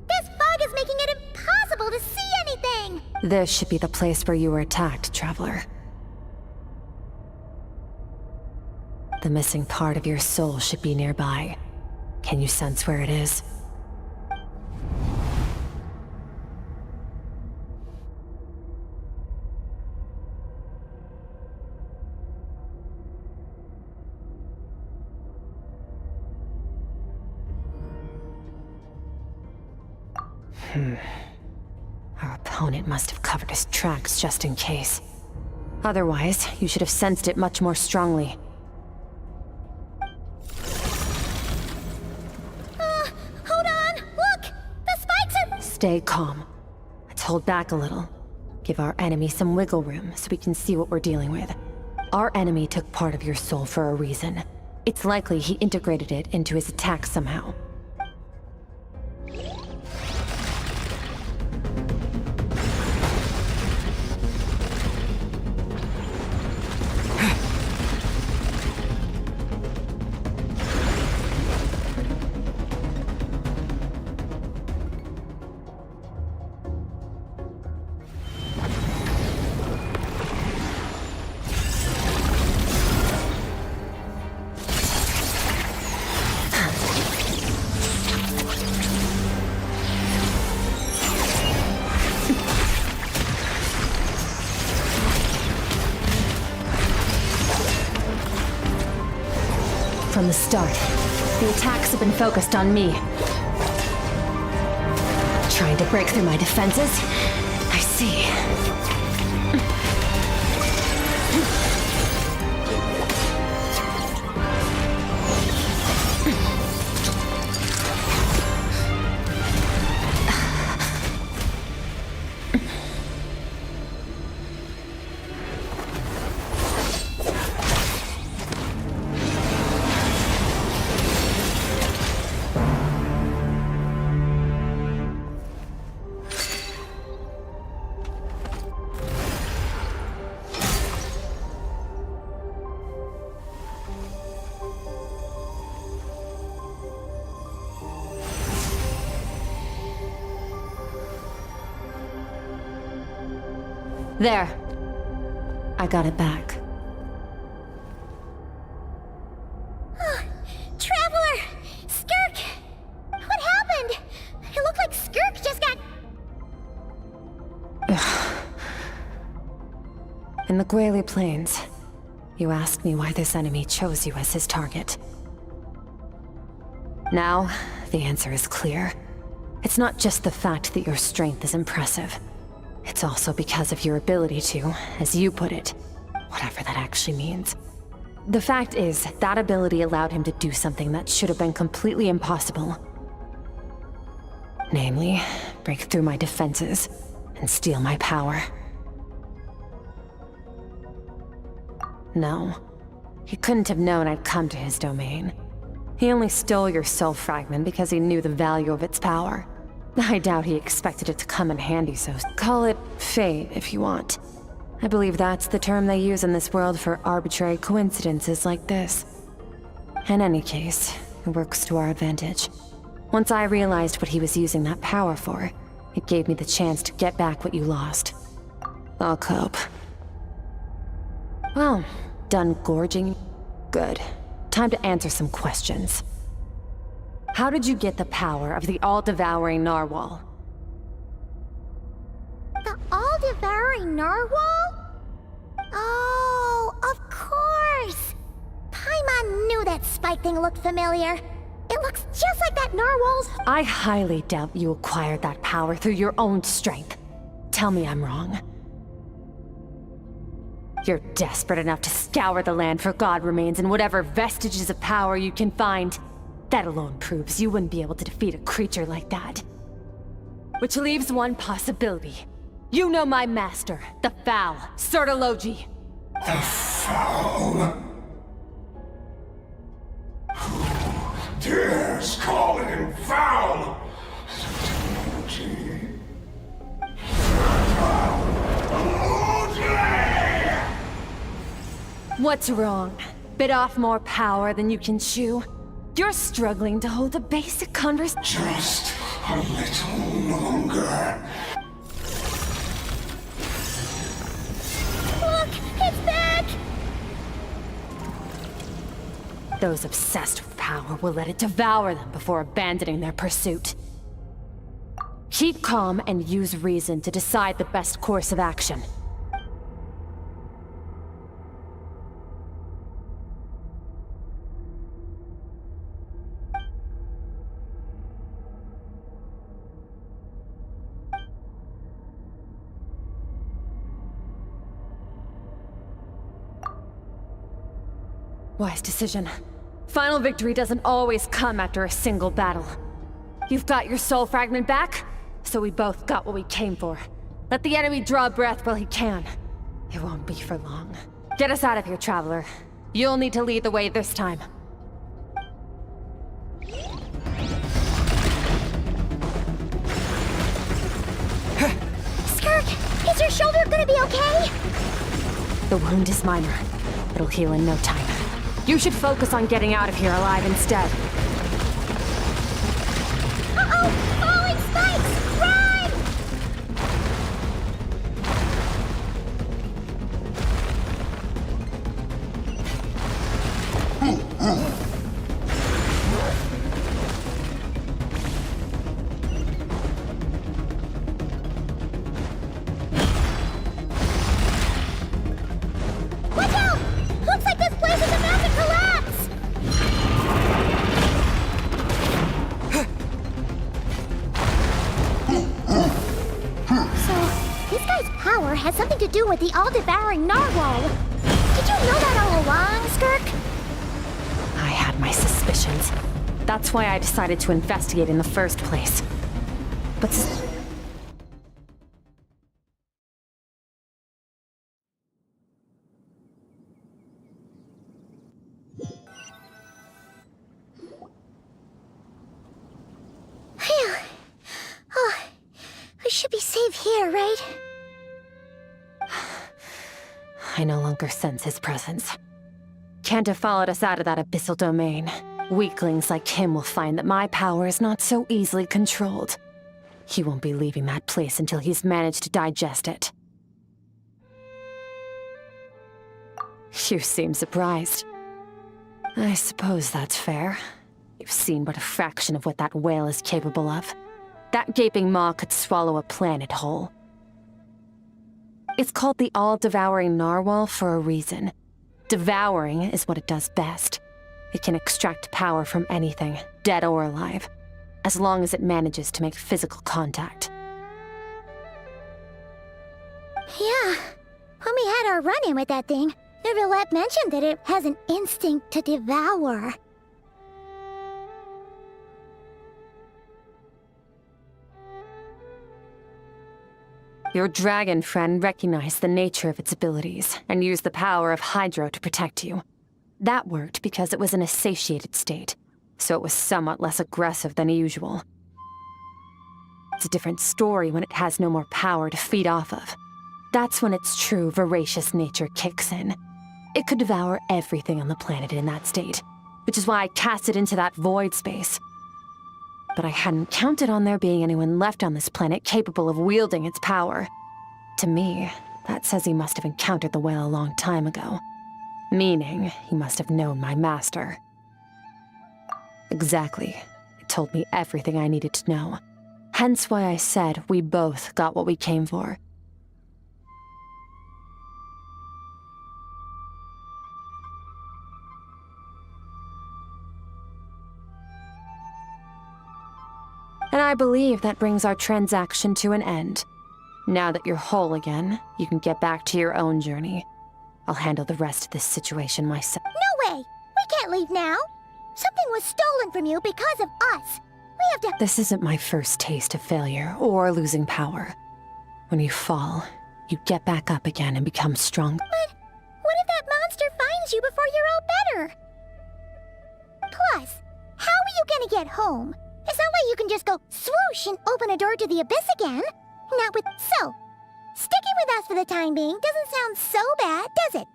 this fog is making it impossible to see anything! This should be the place where you were attacked, Traveler. The missing part of your soul should be nearby. Can you sense where it is? Our opponent must have covered his tracks just in case. Otherwise, you should have sensed it much more strongly. Hold on! Look! The spikes are— Stay calm. Let's hold back a little. Give our enemy some wiggle room so we can see what we're dealing with. Our enemy took part of your soul for a reason. It's likely he integrated it into his attack somehow. From the start, the attacks have been focused on me. Trying to break through my defenses? I see. There. I got it back. Traveler! Skirk! What happened? It looked like Skirk just got— In the Guili Plains, you asked me why this enemy chose you as his target. Now, the answer is clear. It's not just the fact that your strength is impressive. It's also because of your ability to, as you put it, whatever that actually means. The fact is, that ability allowed him to do something that should have been completely impossible. Namely, break through my defenses and steal my power. No, he couldn't have known I'd come to his domain. He only stole your soul fragment because he knew the value of its power. I doubt he expected it to come in handy, so call it fate if you want. I believe that's the term they use in this world for arbitrary coincidences like this. In any case, it works to our advantage. Once I realized what he was using that power for, it gave me the chance to get back what you lost. I'll cope. Well, done gorging? Good. Time to answer some questions. How did you get the power of the all-devouring narwhal? The all-devouring narwhal? Oh, of course! Paimon knew that spike thing looked familiar. It looks just like that narwhal's— I highly doubt you acquired that power through your own strength. Tell me I'm wrong. You're desperate enough to scour the land for god remains and whatever vestiges of power you can find. That alone proves you wouldn't be able to defeat a creature like that. Which leaves one possibility. You know my master, the Foul, Sertologi. The Foul? Who dares call him Foul? What's wrong? Bit off more power than you can chew? You're struggling to hold a basic conversation. Just a little longer. Look! It's back! Those obsessed with power will let it devour them before abandoning their pursuit. Keep calm and use reason to decide the best course of action. Wise decision. Final victory doesn't always come after a single battle. You've got your soul fragment back, so we both got what we came for. Let the enemy draw breath while he can. It won't be for long. Get us out of here, Traveler. You'll need to lead the way this time. Skirk, is your shoulder gonna be okay? The wound is minor. It'll heal in no time. You should focus on getting out of here alive instead. Uh-oh! Falling spikes! Run! Watch out! Looks like this place is about to collapse! So, this guy's power has something to do with the all-devouring narwhal. Did you know that all along, Skirk? I had my suspicions. That's why I decided to investigate in the first place. But Phew. Oh, we should be safe here, right? I no longer sense his presence. Can't have followed us out of that abyssal domain. Weaklings like him will find that my power is not so easily controlled. He won't be leaving that place until he's managed to digest it. You seem surprised. I suppose that's fair. You've seen but a fraction of what that whale is capable of. That gaping maw could swallow a planet whole. It's called the all-devouring narwhal for a reason. Devouring is what it does best. It can extract power from anything, dead or alive, as long as it manages to make physical contact. Yeah. When we had our run-in with that thing, Neverlet mentioned that it has an instinct to devour. Your dragon friend recognized the nature of its abilities and used the power of Hydro to protect you. That worked because it was in a satiated state, so it was somewhat less aggressive than usual. It's a different story when it has no more power to feed off of. That's when its true voracious nature kicks in. It could devour everything on the planet in that state, which is why I cast it into that void space. But I hadn't counted on there being anyone left on this planet capable of wielding its power. To me, that says he must have encountered the whale a long time ago. Meaning, he must have known my master. Exactly. It told me everything I needed to know. Hence why I said we both got what we came for. And I believe that brings our transaction to an end. Now that you're whole again, you can get back to your own journey. I'll handle the rest of this situation myself. No way! We can't leave now! Something was stolen from you because of us! We have to— This isn't my first taste of failure or losing power. When you fall, you get back up again and become stronger. But what if that monster finds you before you're all better? Plus, how are you gonna get home? It's not like you can just go swoosh and open a door to the abyss again. Not with— So, sticking with us for the time being doesn't sound so bad, does it?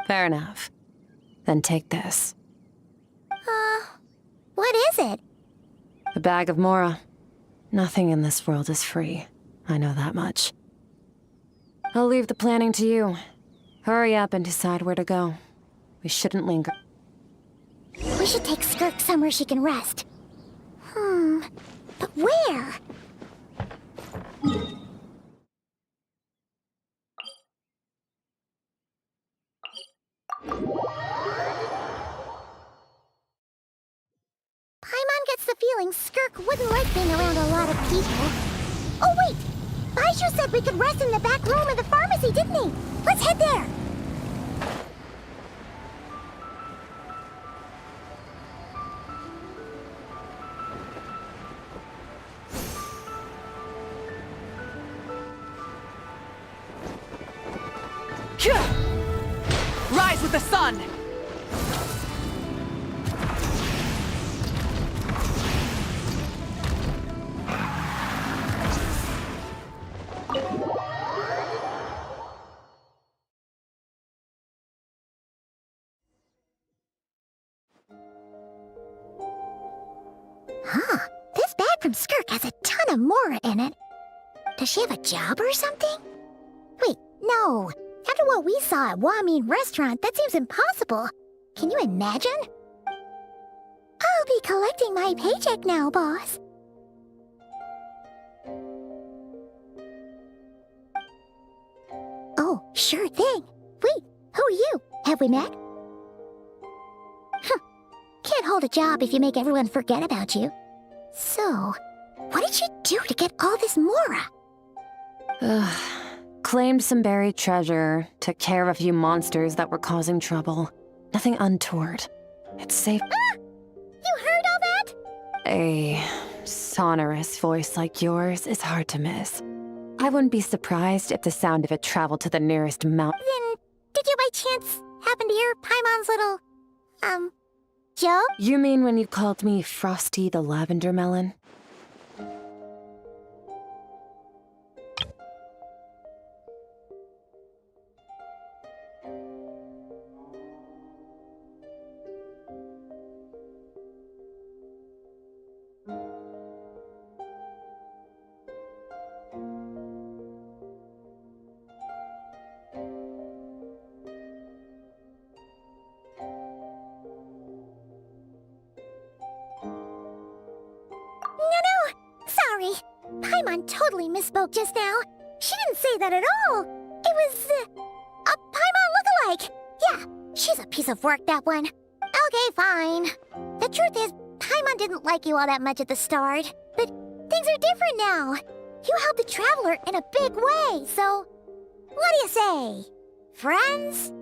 Fair enough. Then take this. What is it? A bag of Mora. Nothing in this world is free. I know that much. I'll leave the planning to you. Hurry up and decide where to go. We shouldn't linger. We should take Skirk somewhere she can rest. But where? Paimon gets the feeling Skirk wouldn't like being around a lot of people. Oh wait! Baizhu said we could rest in the back room of the pharmacy, didn't he? Let's head there! Rise with the sun! This bag from Skirk has a ton of Mora in it. Does she have a job or something? Wait, no. After what we saw at Wamin Restaurant, that seems impossible. Can you imagine? I'll be collecting my paycheck now, boss. Oh, sure thing. Wait, who are you? Have we met? Can't hold a job if you make everyone forget about you. So, what did she do to get all this Mora? Claimed some buried treasure, took care of a few monsters that were causing trouble. Nothing untoward. It's safe. You heard all that? A sonorous voice like yours is hard to miss. I wouldn't be surprised if the sound of it traveled to the nearest mountain. Then, did you by chance happen to hear Paimon's little, joke? You mean when you called me Frosty the Lavender Melon? No, sorry. Paimon totally misspoke just now. She didn't say that at all. It was, a Paimon lookalike. Yeah, she's a piece of work, that one. Okay, fine. The truth is, Paimon didn't like you all that much at the start. But things are different now. You helped the Traveler in a big way, so... What do you say? Friends?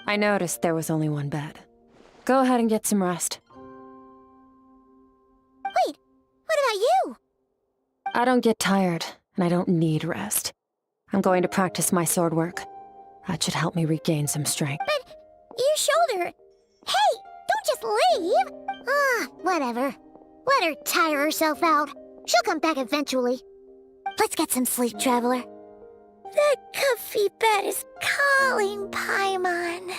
I noticed there was only one bed. Go ahead and get some rest. Wait, what about you? I don't get tired, and I don't need rest. I'm going to practice my sword work. That should help me regain some strength. But your shoulder... Hey, don't just leave! Whatever. Let her tire herself out. She'll come back eventually. Let's get some sleep, Traveler. That comfy bed is calling, Paimon.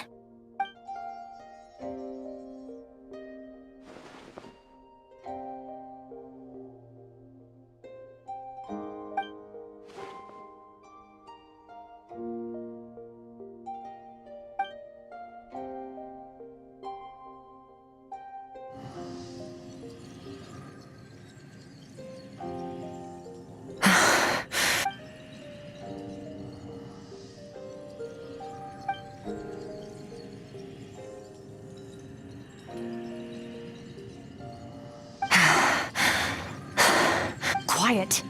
quiet.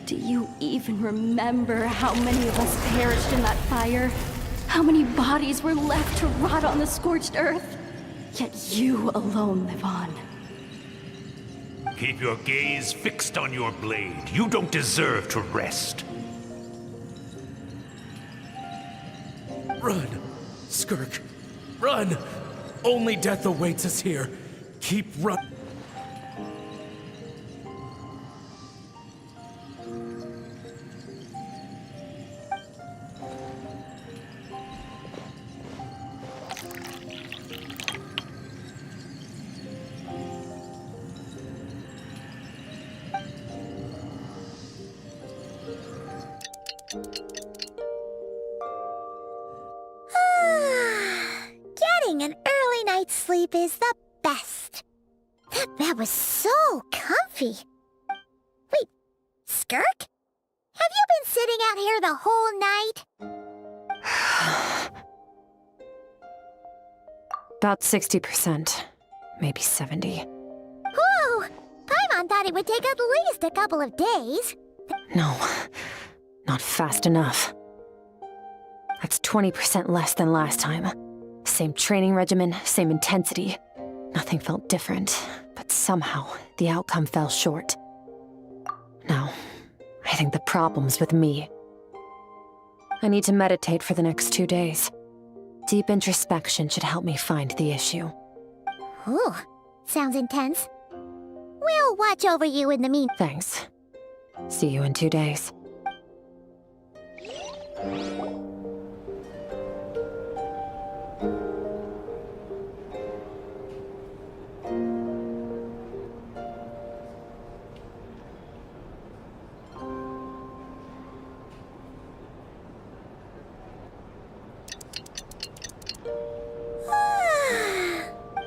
Do you even remember how many of us perished in that fire? How many bodies were left to rot on the scorched earth? Yet you alone live on. Keep your gaze fixed on your blade. You don't deserve to rest. Run, Skirk. Run! Only death awaits us here. Keep running. Getting an early night's sleep is the best. That bed was so comfy. Wait, Skirk? Have you been sitting out here the whole night? About 60%, maybe 70. Whew! Paimon thought it would take at least a couple of days. No, not fast enough. That's 20% less than last time. Same training regimen, same intensity. Nothing felt different, but somehow the outcome fell short. Now, I think the problem's with me. I need to meditate for the next 2 days. Deep introspection should help me find the issue. Ooh, sounds intense. We'll watch over you in the meantime. Thanks. See you in 2 days.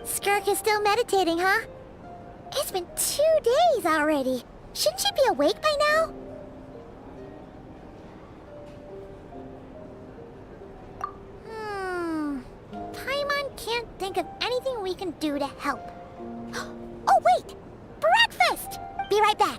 Skirk is still meditating, huh? It's been 2 days already. Shouldn't she be awake by now? Paimon can't think of anything we can do to help. Oh, wait! Breakfast! Be right back.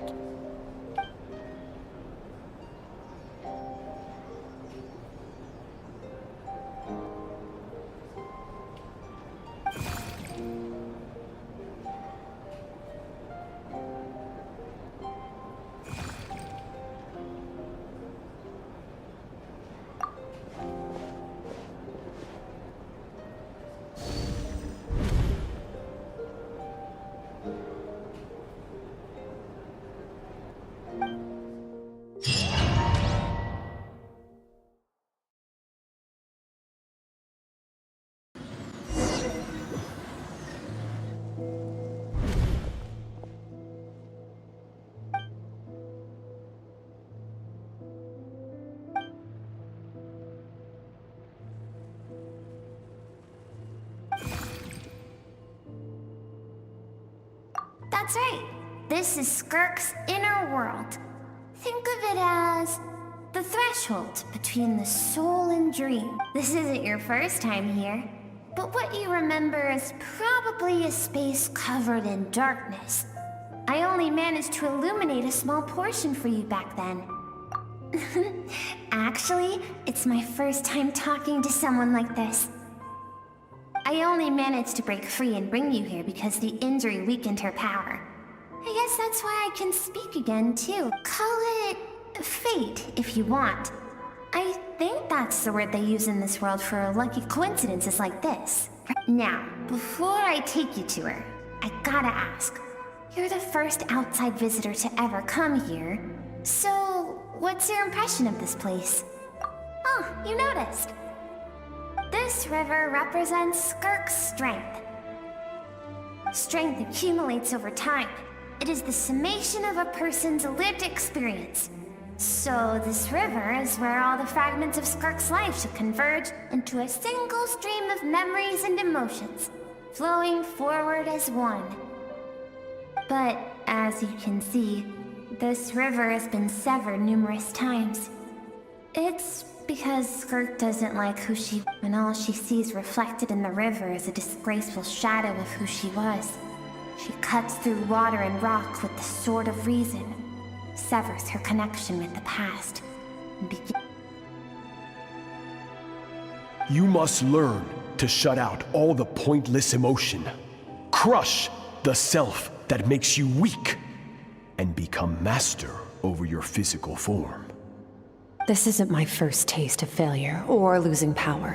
That's right. This is Skirk's inner world. Think of it as the threshold between the soul and dream. This isn't your first time here, but what you remember is probably a space covered in darkness. I only managed to illuminate a small portion for you back then. Actually, it's my first time talking to someone like this. I only managed to break free and bring you here because the injury weakened her power. I guess that's why I can speak again, too. Call it fate, if you want. I think that's the word they use in this world for lucky coincidences like this. Now, before I take you to her, I gotta ask. You're the first outside visitor to ever come here, so what's your impression of this place? Oh, you noticed. This river represents Skirk's strength. Strength accumulates over time. It is the summation of a person's lived experience. So this river is where all the fragments of Skirk's life should converge into a single stream of memories and emotions, flowing forward as one. But as you can see, this river has been severed numerous times. It's because Skirk doesn't like who she... and all she sees reflected in the river is a disgraceful shadow of who she was. She cuts through water and rock with the sword of reason, severs her connection with the past, and begins... You must learn to shut out all the pointless emotion. Crush the self that makes you weak, and become master over your physical form. This isn't my first taste of failure or losing power.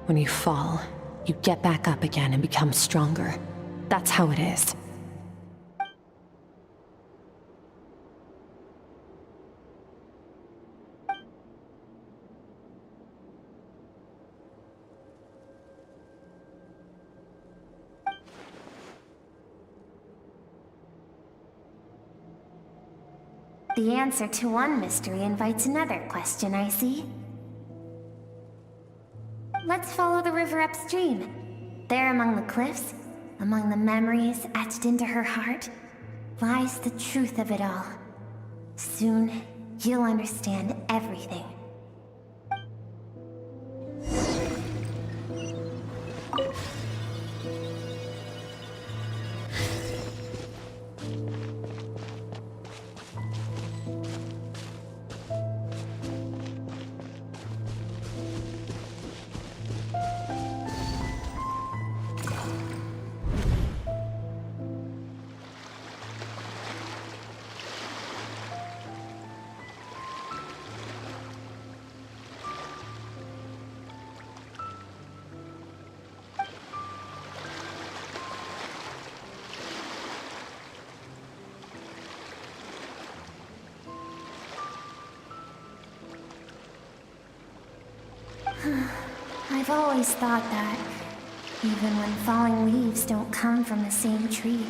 When you fall, you get back up again and become stronger. That's how it is. The answer to one mystery invites another question, I see. Let's follow the river upstream. There among the cliffs, among the memories etched into her heart, lies the truth of it all. Soon, you'll understand everything. I've always thought that, even when falling leaves don't come from the same tree,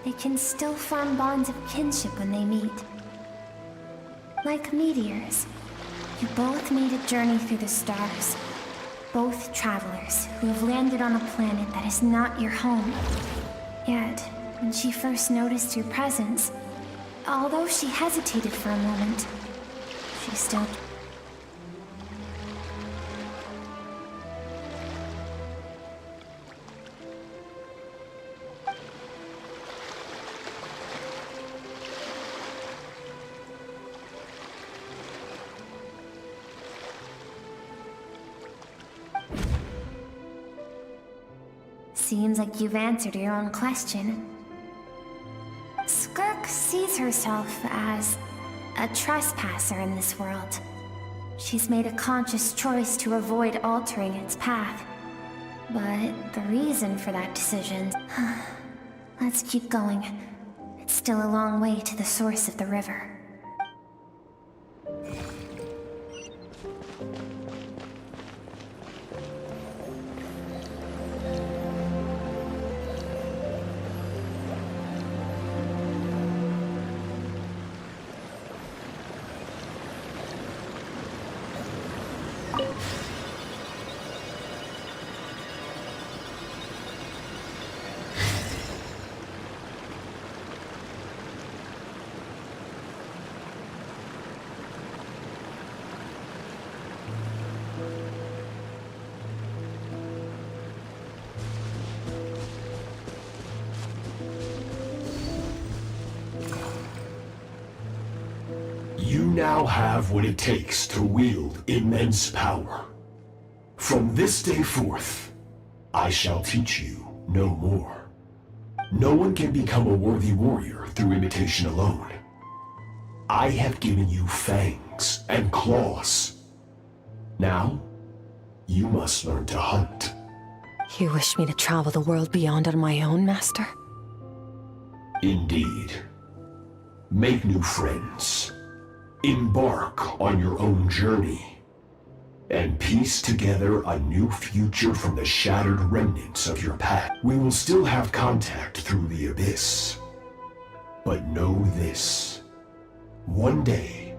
they can still form bonds of kinship when they meet. Like meteors, you both made a journey through the stars. Both travelers who have landed on a planet that is not your home. Yet, when she first noticed your presence, although she hesitated for a moment, she still... Seems like you've answered your own question. Skirk sees herself as a trespasser in this world. She's made a conscious choice to avoid altering its path. But the reason for that decision... Let's keep going. It's still a long way to the source of the river. You now have what it takes to wield immense power. From this day forth, I shall teach you no more. No one can become a worthy warrior through imitation alone. I have given you fangs and claws. Now, you must learn to hunt. You wish me to travel the world beyond on my own, Master? Indeed. Make new friends. Embark on your own journey. And piece together a new future from the shattered remnants of your past. We will still have contact through the abyss. But know this. One day,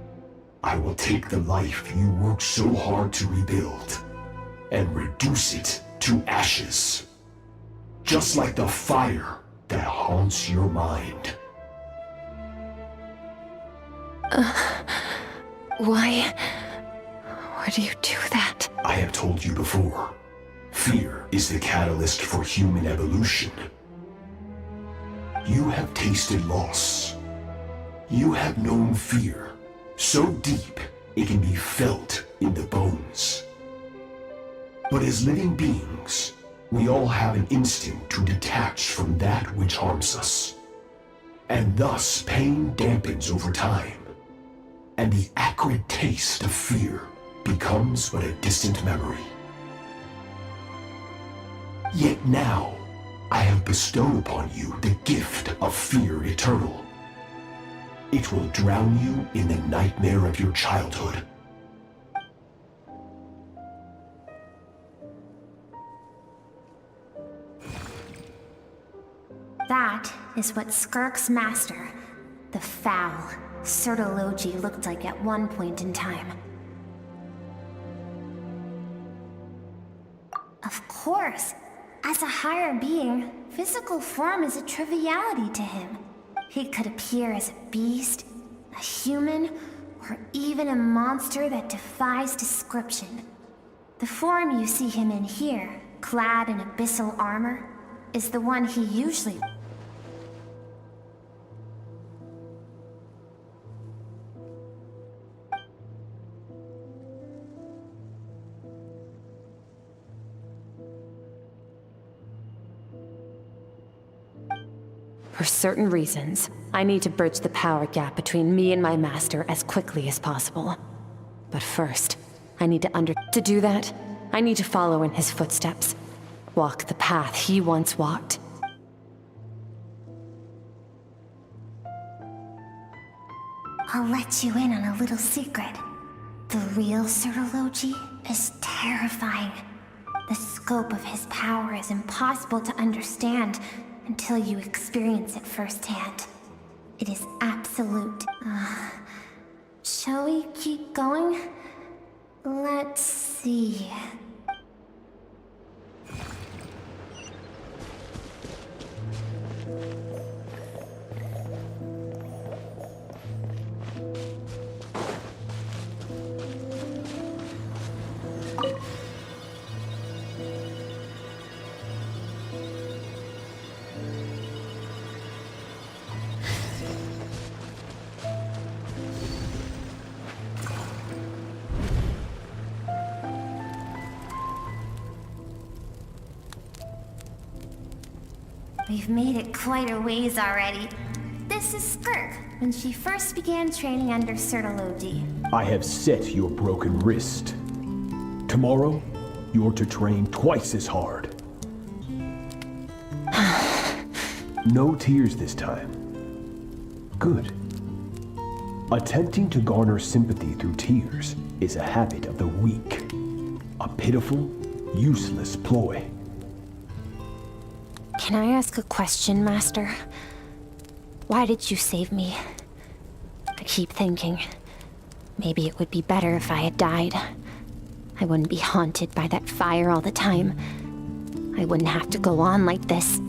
I will take the life you worked so hard to rebuild and reduce it to ashes. Just like the fire that haunts your mind. Why would you do that? I have told you before. Fear is the catalyst for human evolution. You have tasted loss. You have known fear so deep it can be felt in the bones. But as living beings, we all have an instinct to detach from that which harms us. And thus pain dampens over time, and the acrid taste of fear becomes but a distant memory. Yet now, I have bestowed upon you the gift of fear eternal. It will drown you in the nightmare of your childhood. That is what Skirk's master, the foul Sertology, looked like at one point in time. Of course, as a higher being, physical form is a triviality to him. He could appear as a beast, a human, or even a monster that defies description. The form you see him in here, clad in abyssal armor, is the one he usually... For certain reasons, I need to bridge the power gap between me and my master as quickly as possible. But first, I need to do that, I need to follow in his footsteps. Walk the path he once walked. I'll let you in on a little secret. The real Sertology is terrifying. The scope of his power is impossible to understand until you experience it firsthand. It is absolute. Shall we keep going? Let's see. We've made it quite a ways already. This is Skirk, when she first began training under Sertology. I have set your broken wrist. Tomorrow, you're to train twice as hard. No tears this time. Good. Attempting to garner sympathy through tears is a habit of the weak. A pitiful, useless ploy. Can I ask a question, Master? Why did you save me? I keep thinking, maybe it would be better if I had died. I wouldn't be haunted by that fire all the time. I wouldn't have to go on like this.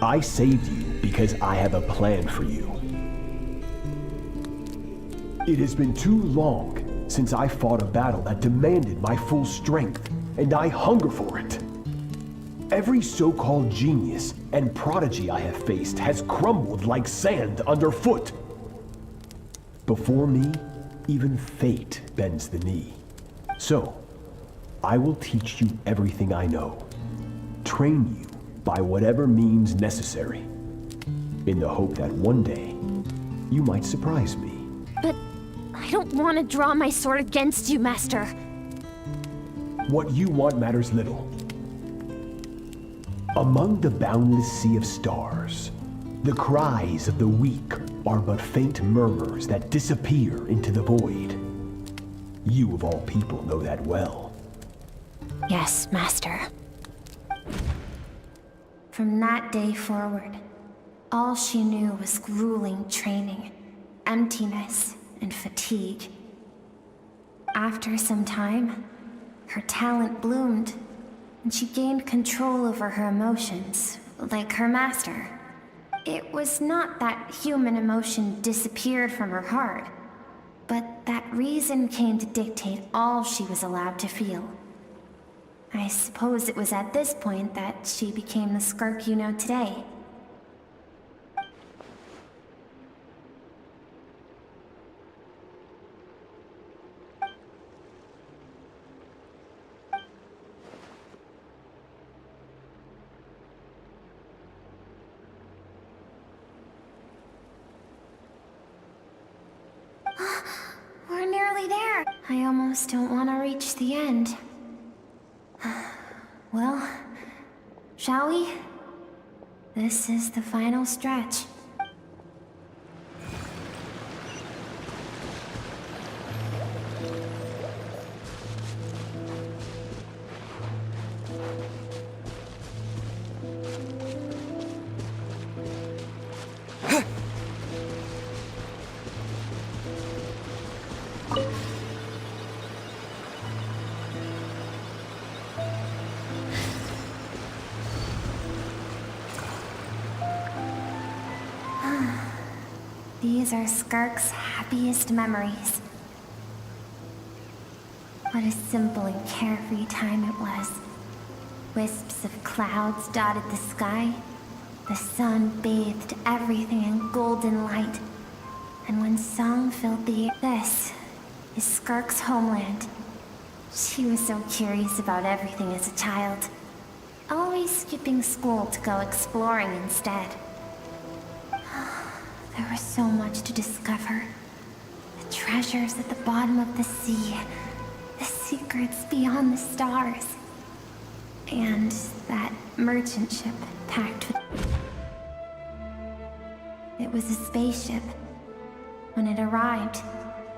I saved you because I have a plan for you. It has been too long since I fought a battle that demanded my full strength, and I hunger for it. Every so-called genius and prodigy I have faced has crumbled like sand underfoot. Before me, even fate bends the knee. So, I will teach you everything I know. Train you by whatever means necessary, in the hope that one day, you might surprise me. But I don't want to draw my sword against you, Master. What you want matters little. Among the boundless sea of stars, the cries of the weak are but faint murmurs that disappear into the void. You of all people know that well. Yes, Master. From that day forward, all she knew was grueling training, emptiness, and fatigue. After some time, her talent bloomed, and she gained control over her emotions, like her master. It was not that human emotion disappeared from her heart, but that reason came to dictate all she was allowed to feel. I suppose it was at this point that she became the Skirk you know today. We're nearly there. I almost don't want to reach the end. Well, shall we? This is the final stretch. These are Skirk's happiest memories. What a simple and carefree time it was. Wisps of clouds dotted the sky. The sun bathed everything in golden light. And when song filled the air, this is Skirk's homeland. She was so curious about everything as a child, always skipping school to go exploring instead. There was so much to discover. The treasures at the bottom of the sea, the secrets beyond the stars, and that merchant ship packed with... It was a spaceship. When it arrived,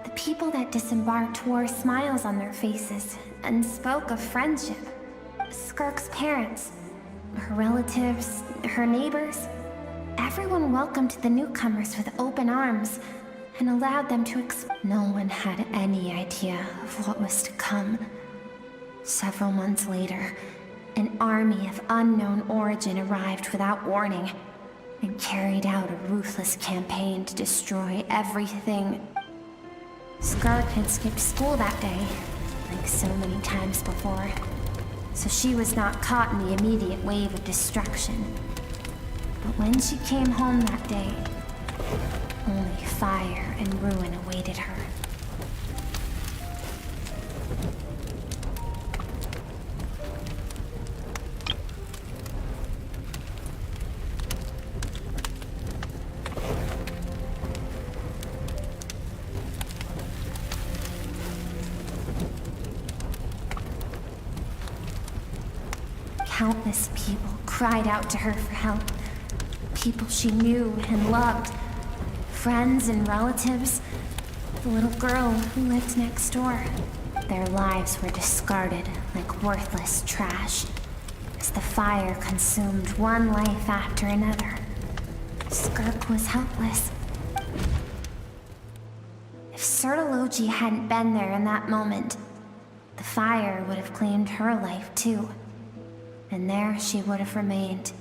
the people that disembarked wore smiles on their faces and spoke of friendship. Skirk's parents, her relatives, her neighbors, everyone welcomed the newcomers with open arms and allowed them to No one had any idea of what was to come. Several months later, an army of unknown origin arrived without warning and carried out a ruthless campaign to destroy everything. Skirk had skipped school that day, like so many times before, so she was not caught in the immediate wave of destruction. But when she came home that day, only fire and ruin awaited her. Countless people cried out to her for help. People she knew and loved. Friends and relatives. The little girl who lived next door. Their lives were discarded like worthless trash as the fire consumed one life after another. Skirk was helpless. If Sertology hadn't been there in that moment, the fire would have claimed her life too. And there she would have remained,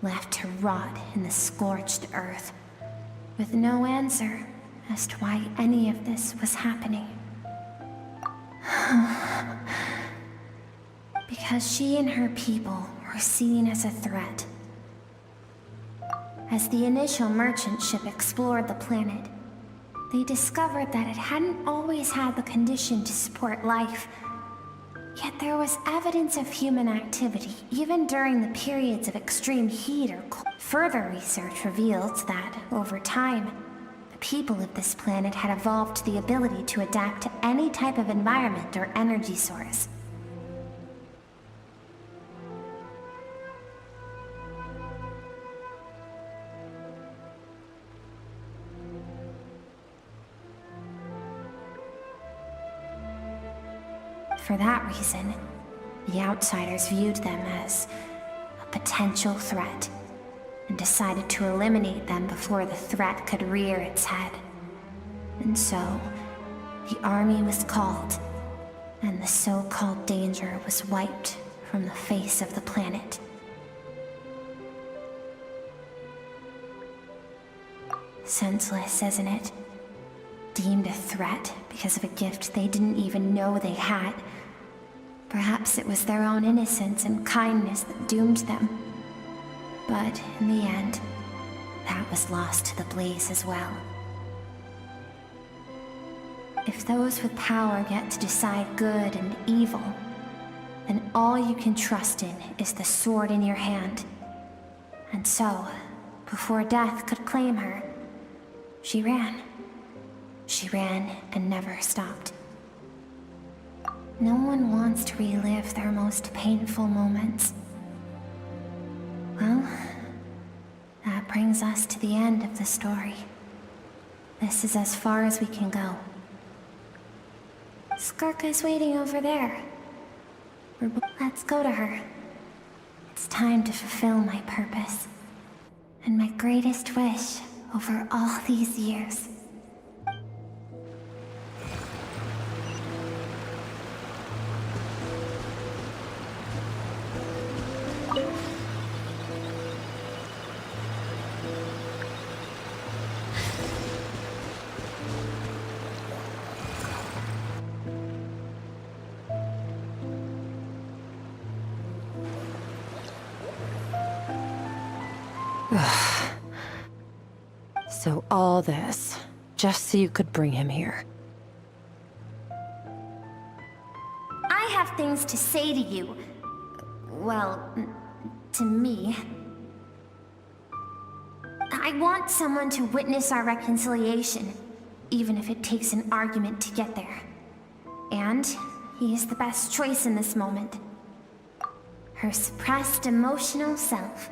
left to rot in the scorched earth, with no answer as to why any of this was happening. Because she and her people were seen as a threat. As the initial merchant ship explored the planet, they discovered that it hadn't always had the condition to support life. Yet there was evidence of human activity, even during the periods of extreme heat or cold. Further research revealed that, over time, the people of this planet had evolved the ability to adapt to any type of environment or energy source. For that reason, the outsiders viewed them as a potential threat and decided to eliminate them before the threat could rear its head. And so, the army was called, and the so-called danger was wiped from the face of the planet. Senseless, isn't it? deemed a threat because of a gift they didn't even know they had. Perhaps it was their own innocence and kindness that doomed them. But in the end, that was lost to the blaze as well. If those with power get to decide good and evil, then all you can trust in is the sword in your hand. And so, before death could claim her, she ran. She ran and never stopped. No one wants to relive their most painful moments. Well, that brings us to the end of the story. This is as far as we can go. Skirka's waiting over there. Let's go to her. It's time to fulfill my purpose. And my greatest wish over all these years. So all this, just so you could bring him here. I have things to say to you. Well, to me. I want someone to witness our reconciliation, even if it takes an argument to get there. And he is the best choice in this moment. Her suppressed emotional self.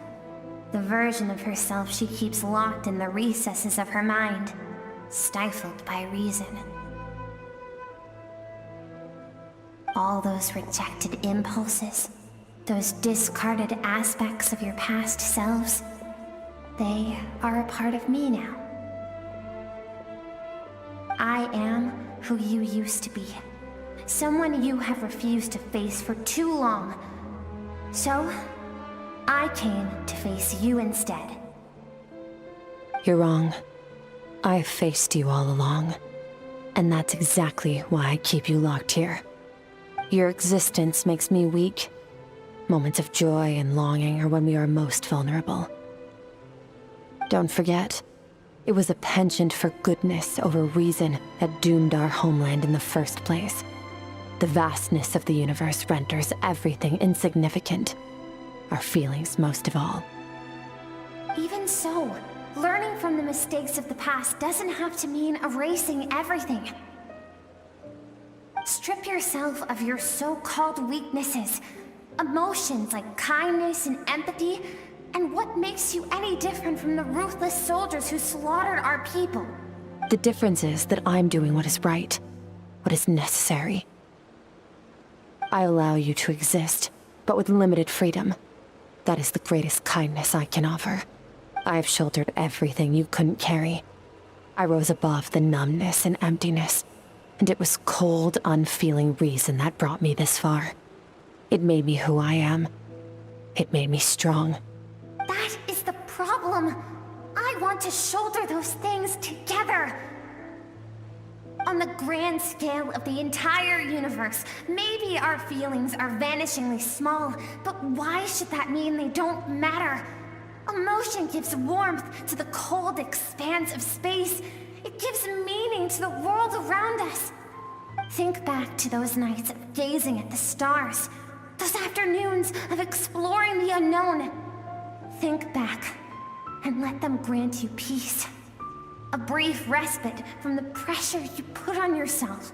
The version of herself she keeps locked in the recesses of her mind, stifled by reason. All those rejected impulses, those discarded aspects of your past selves, they are a part of me now. I am who you used to be, someone you have refused to face for too long. So, I came to face you instead. You're wrong. I've faced you all along. And that's exactly why I keep you locked here. Your existence makes me weak. Moments of joy and longing are when we are most vulnerable. Don't forget, it was a penchant for goodness over reason that doomed our homeland in the first place. The vastness of the universe renders everything insignificant. Our feelings most of all. Even so, learning from the mistakes of the past doesn't have to mean erasing everything. Strip yourself of your so-called weaknesses, emotions like kindness and empathy, and what makes you any different from the ruthless soldiers who slaughtered our people? The difference is that I'm doing what is right, what is necessary. I allow you to exist, but with limited freedom. That is the greatest kindness I can offer. I've shouldered everything you couldn't carry. I rose above the numbness and emptiness, and it was cold, unfeeling reason that brought me this far. It made me who I am. It made me strong. That is the problem. I want to shoulder those things together. On the grand scale of the entire universe, maybe our feelings are vanishingly small, but why should that mean they don't matter? Emotion gives warmth to the cold expanse of space. It gives meaning to the world around us. Think back to those nights of gazing at the stars, those afternoons of exploring the unknown. Think back, and let them grant you peace. A brief respite from the pressure you put on yourself.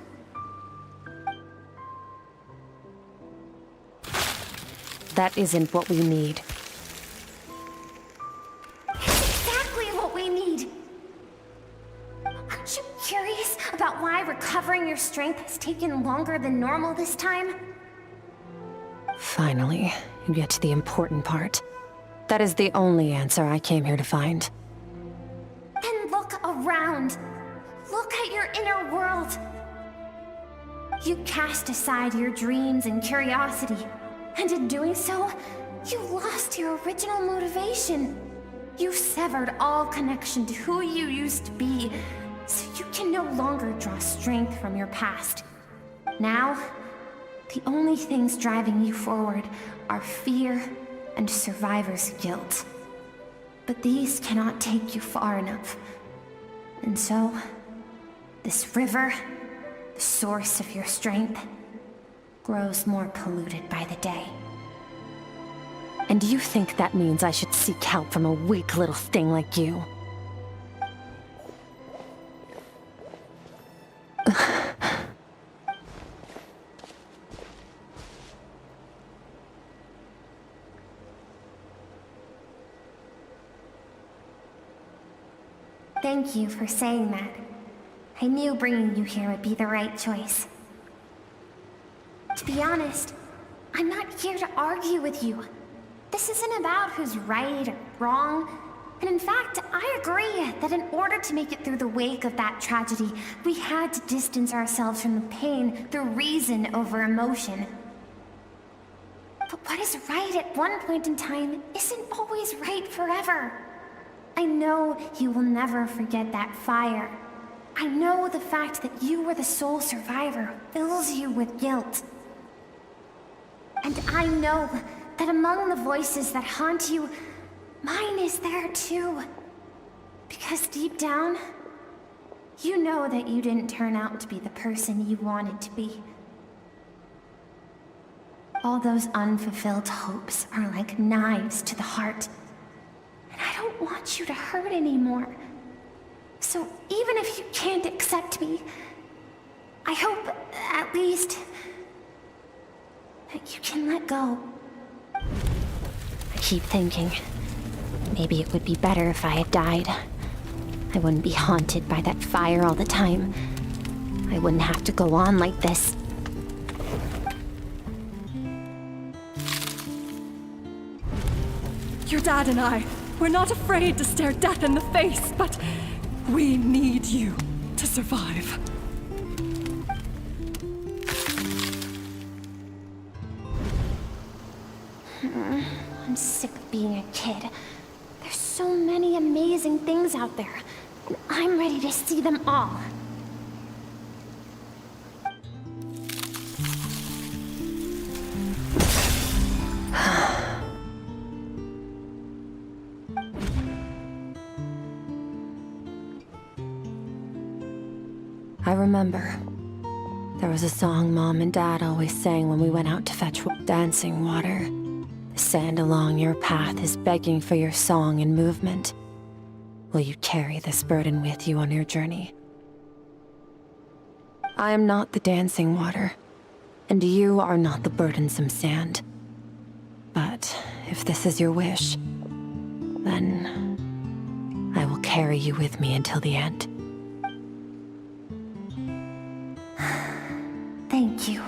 That isn't what we need. It's exactly what we need. Aren't you curious about why recovering your strength has taken longer than normal this time? Finally, you get to the important part. That is the only answer I came here to find. Then look around. Look at your inner world. You cast aside your dreams and curiosity, and in doing so, you lost your original motivation. You severed all connection to who you used to be, so you can no longer draw strength from your past. Now, the only things driving you forward are fear and survivor's guilt. But these cannot take you far enough. And so, this river, the source of your strength, grows more polluted by the day. And you think that means I should seek help from a weak little thing like you? Thank you for saying that. I knew bringing you here would be the right choice. To be honest, I'm not here to argue with you. This isn't about who's right or wrong. And in fact, I agree that in order to make it through the wake of that tragedy, we had to distance ourselves from the pain through reason over emotion. But what is right at one point in time isn't always right forever. I know you will never forget that fire. I know the fact that you were the sole survivor fills you with guilt. And I know that among the voices that haunt you, mine is there too. Because deep down, you know that you didn't turn out to be the person you wanted to be. All those unfulfilled hopes are like knives to the heart. And I don't want you to hurt anymore. So even if you can't accept me, I hope, at least, that you can let go. I keep thinking, maybe it would be better if I had died. I wouldn't be haunted by that fire all the time. I wouldn't have to go on like this. Your dad and I, we're not afraid to stare death in the face, but we need you to survive. I'm sick of being a kid. There's so many amazing things out there, and I'm ready to see them all. I remember. There was a song Mom and Dad always sang when we went out to fetch dancing water. The sand along your path is begging for your song and movement. Will you carry this burden with you on your journey? I am not the dancing water, and you are not the burdensome sand. But if this is your wish, then I will carry you with me until the end. Thank you.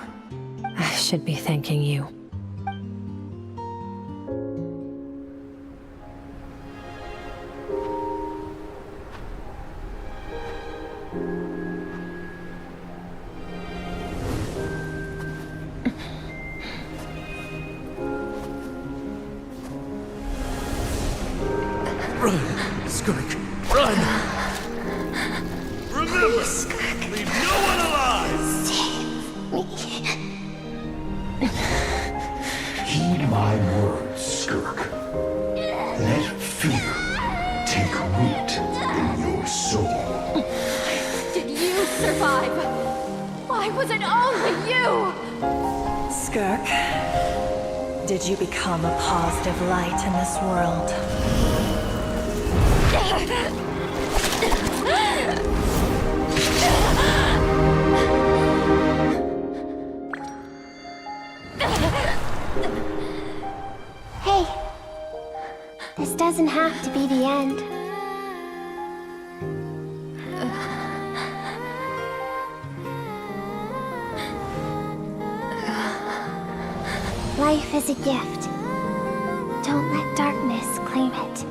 I should be thanking you. Run, Skirk, run! Remember, leave no one alive! Heed my words, Skirk. Let fear take root in your soul. Did you survive? Why was it only you? Skirk, did you become a positive light in this world? Hey, this doesn't have to be the end. Life is a gift. Don't let darkness claim it.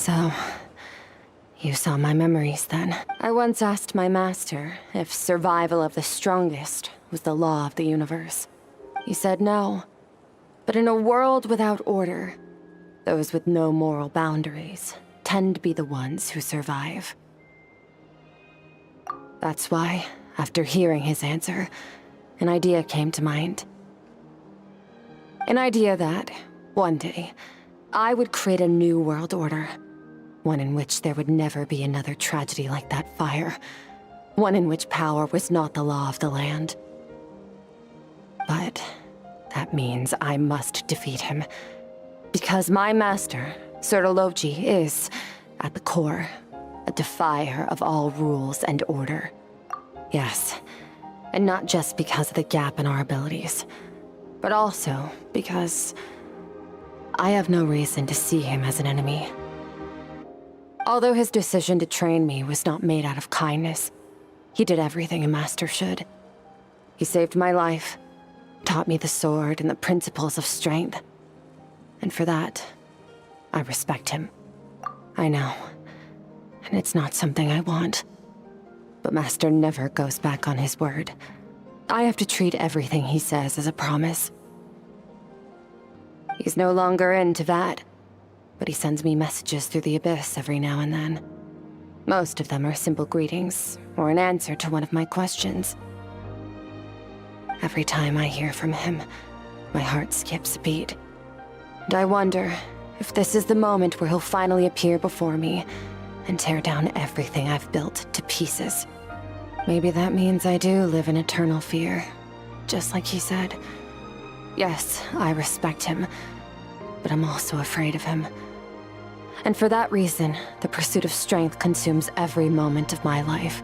So, you saw my memories then. I once asked my master if survival of the strongest was the law of the universe. He said no. But in a world without order, those with no moral boundaries tend to be the ones who survive. That's why, after hearing his answer, an idea came to mind. An idea that, one day, I would create a new world order. One in which there would never be another tragedy like that fire. One in which power was not the law of the land. But that means I must defeat him. Because my master, Sertologi, is, at the core, a defier of all rules and order. Yes, and not just because of the gap in our abilities, but also because I have no reason to see him as an enemy. Although his decision to train me was not made out of kindness, he did everything a master should. He saved my life, taught me the sword and the principles of strength. And for that, I respect him. I know, and it's not something I want. But Master never goes back on his word. I have to treat everything he says as a promise. He's no longer into that. But he sends me messages through the abyss every now and then. Most of them are simple greetings, or an answer to one of my questions. Every time I hear from him, my heart skips a beat. And I wonder if this is the moment where he'll finally appear before me and tear down everything I've built to pieces. Maybe that means I do live in eternal fear, just like he said. Yes, I respect him, but I'm also afraid of him. And for that reason, the pursuit of strength consumes every moment of my life.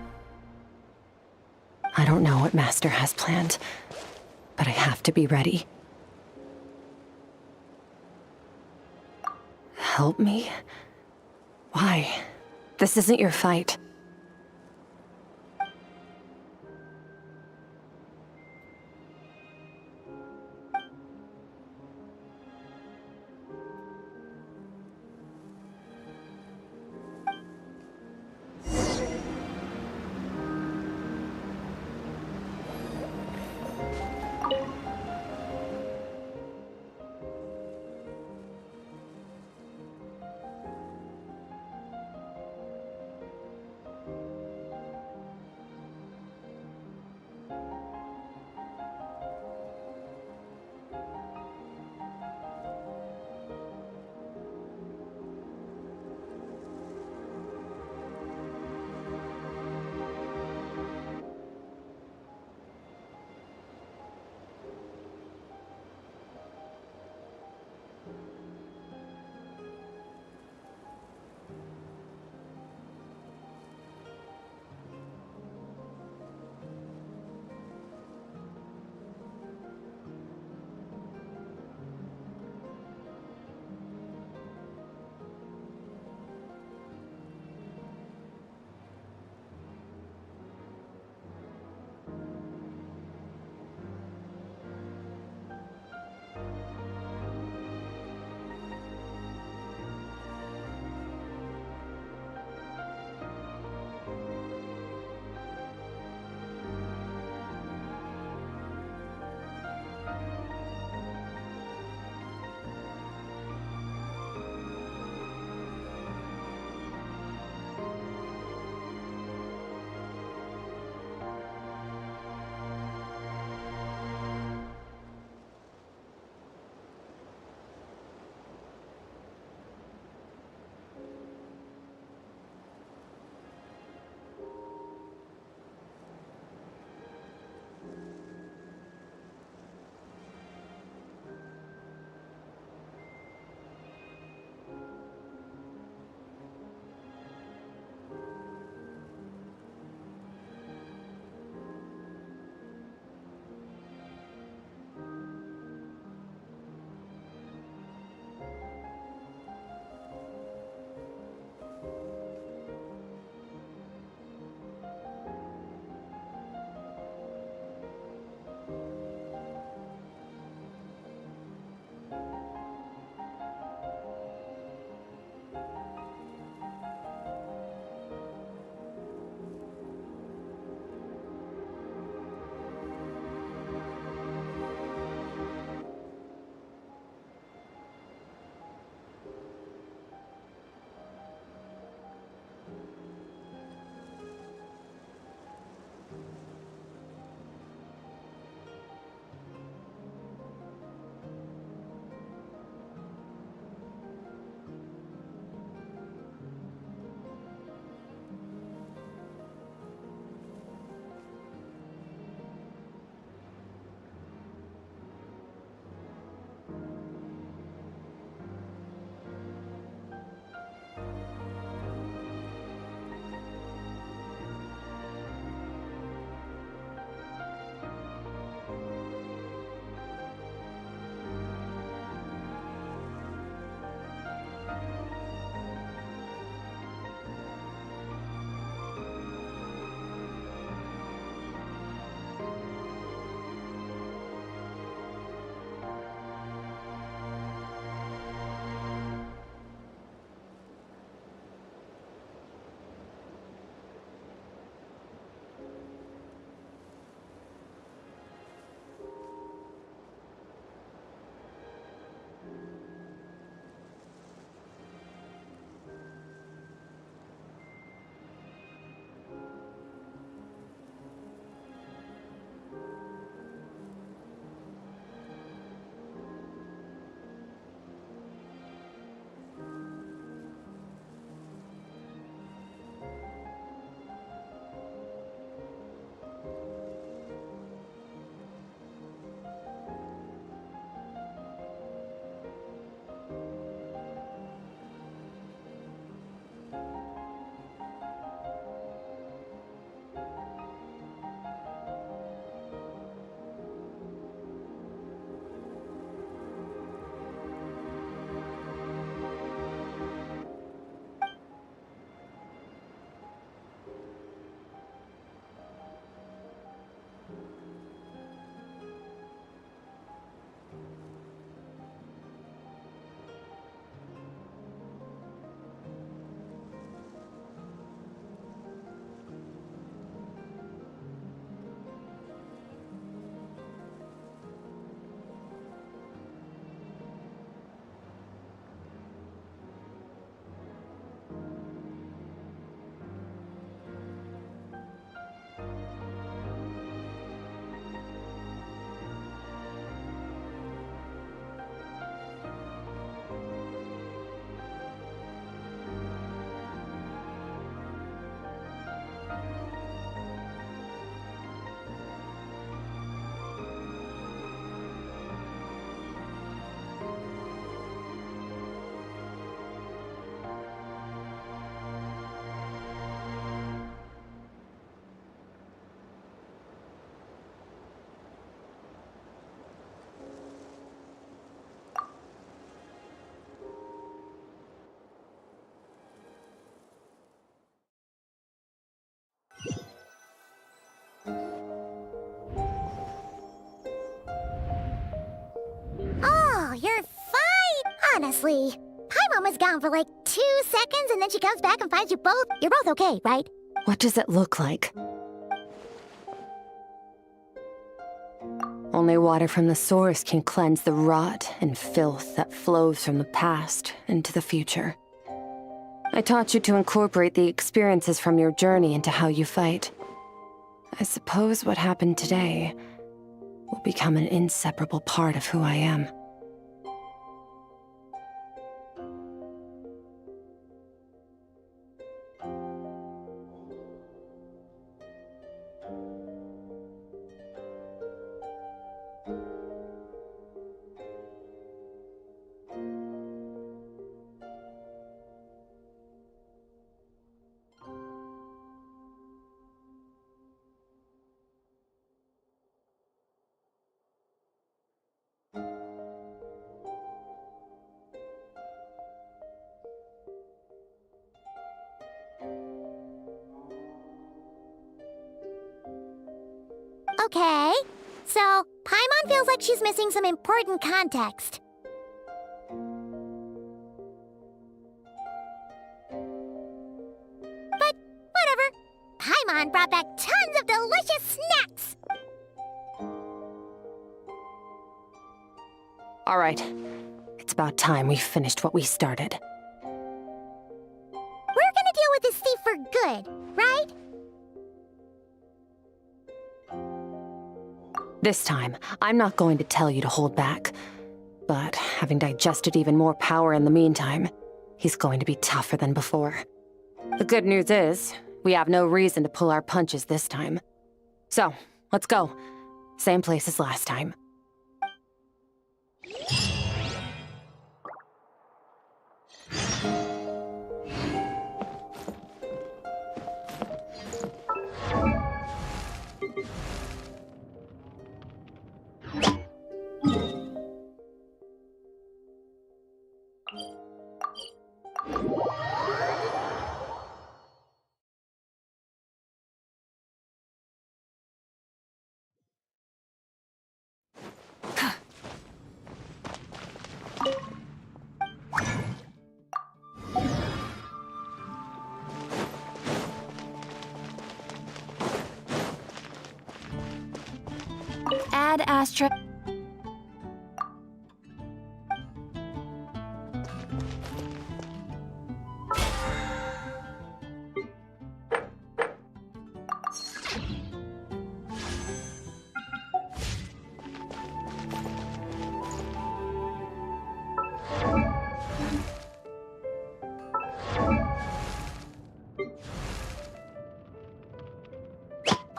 I don't know what Master has planned, but I have to be ready. Help me? Why? This isn't your fight. Honestly, Paimon was gone for like 2 seconds and then she comes back and finds you both. You're both okay, right? What does it look like? Only water from the source can cleanse the rot and filth that flows from the past into the future. I taught you to incorporate the experiences from your journey into how you fight. I suppose what happened today will become an inseparable part of who I am. Okay, so Paimon feels like she's missing some important context. But whatever. Paimon brought back tons of delicious snacks! All right. It's about time we finished what we started. We're gonna deal with this thief for good, right? This time, I'm not going to tell you to hold back. But having digested even more power in the meantime, he's going to be tougher than before. The good news is, we have no reason to pull our punches this time. So, let's go. Same place as last time. Add Astra.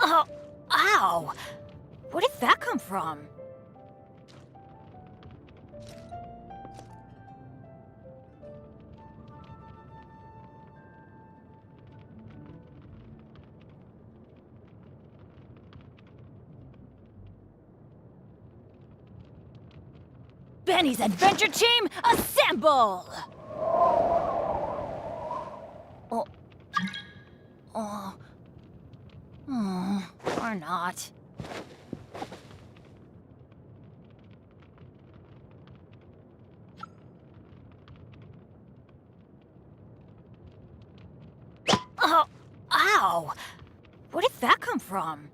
Oh, ow! Where did that come from? Benny's Adventure Team, assemble! Oh. Oh. Or not. Oh, ow! Where did that come from?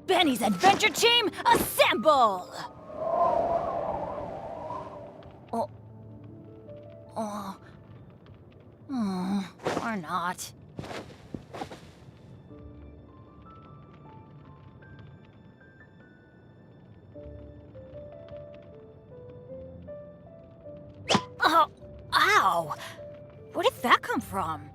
Benny's Adventure Team, assemble! Oh. Oh. Or not. Oh, ow! Where did that come from?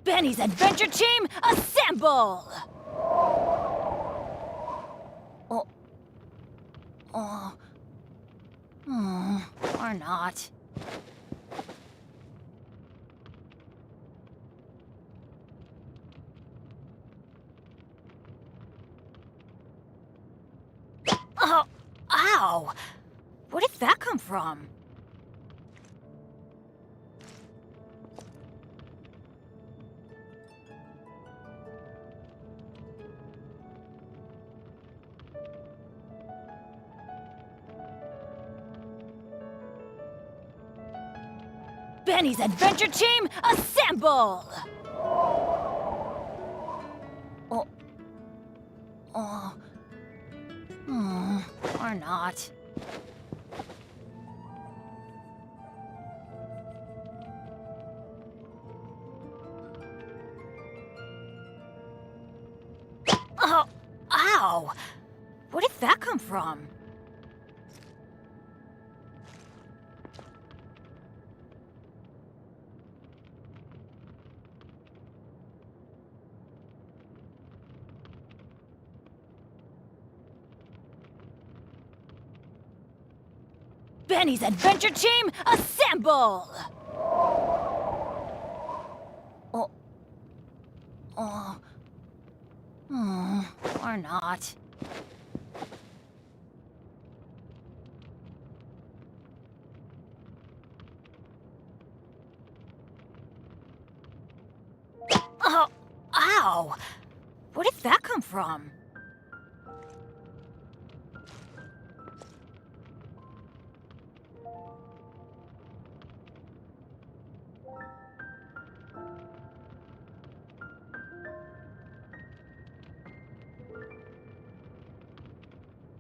Benny's Adventure Team, assemble! Oh. Oh. Or not. Oh, ow! Where did that come from? Benny's adventure team, assemble! Or not. Oh, ow! Where did that come from? Benny's adventure team, assemble! Or not. Oh, ow! Where did that come from?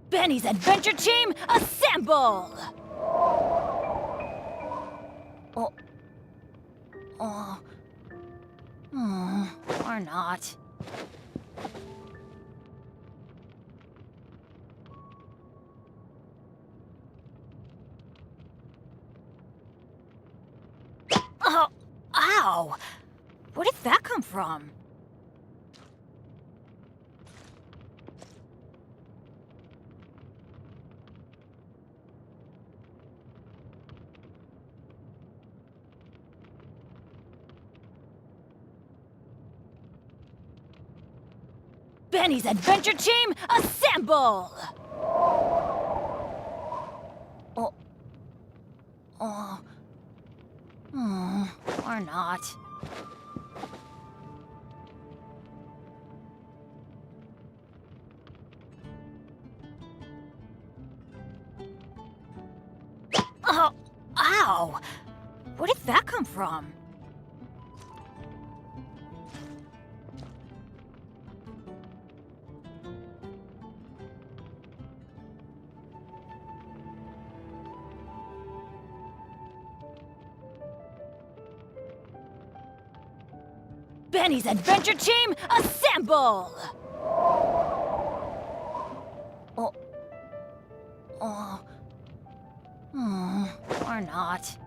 Benny's adventure team, assemble! Or not. Oh, ow! Where did that come from? Benny's adventure team, assemble! Or not. Oh, ow! Where did that come from? Benny's adventure team, assemble! Or not.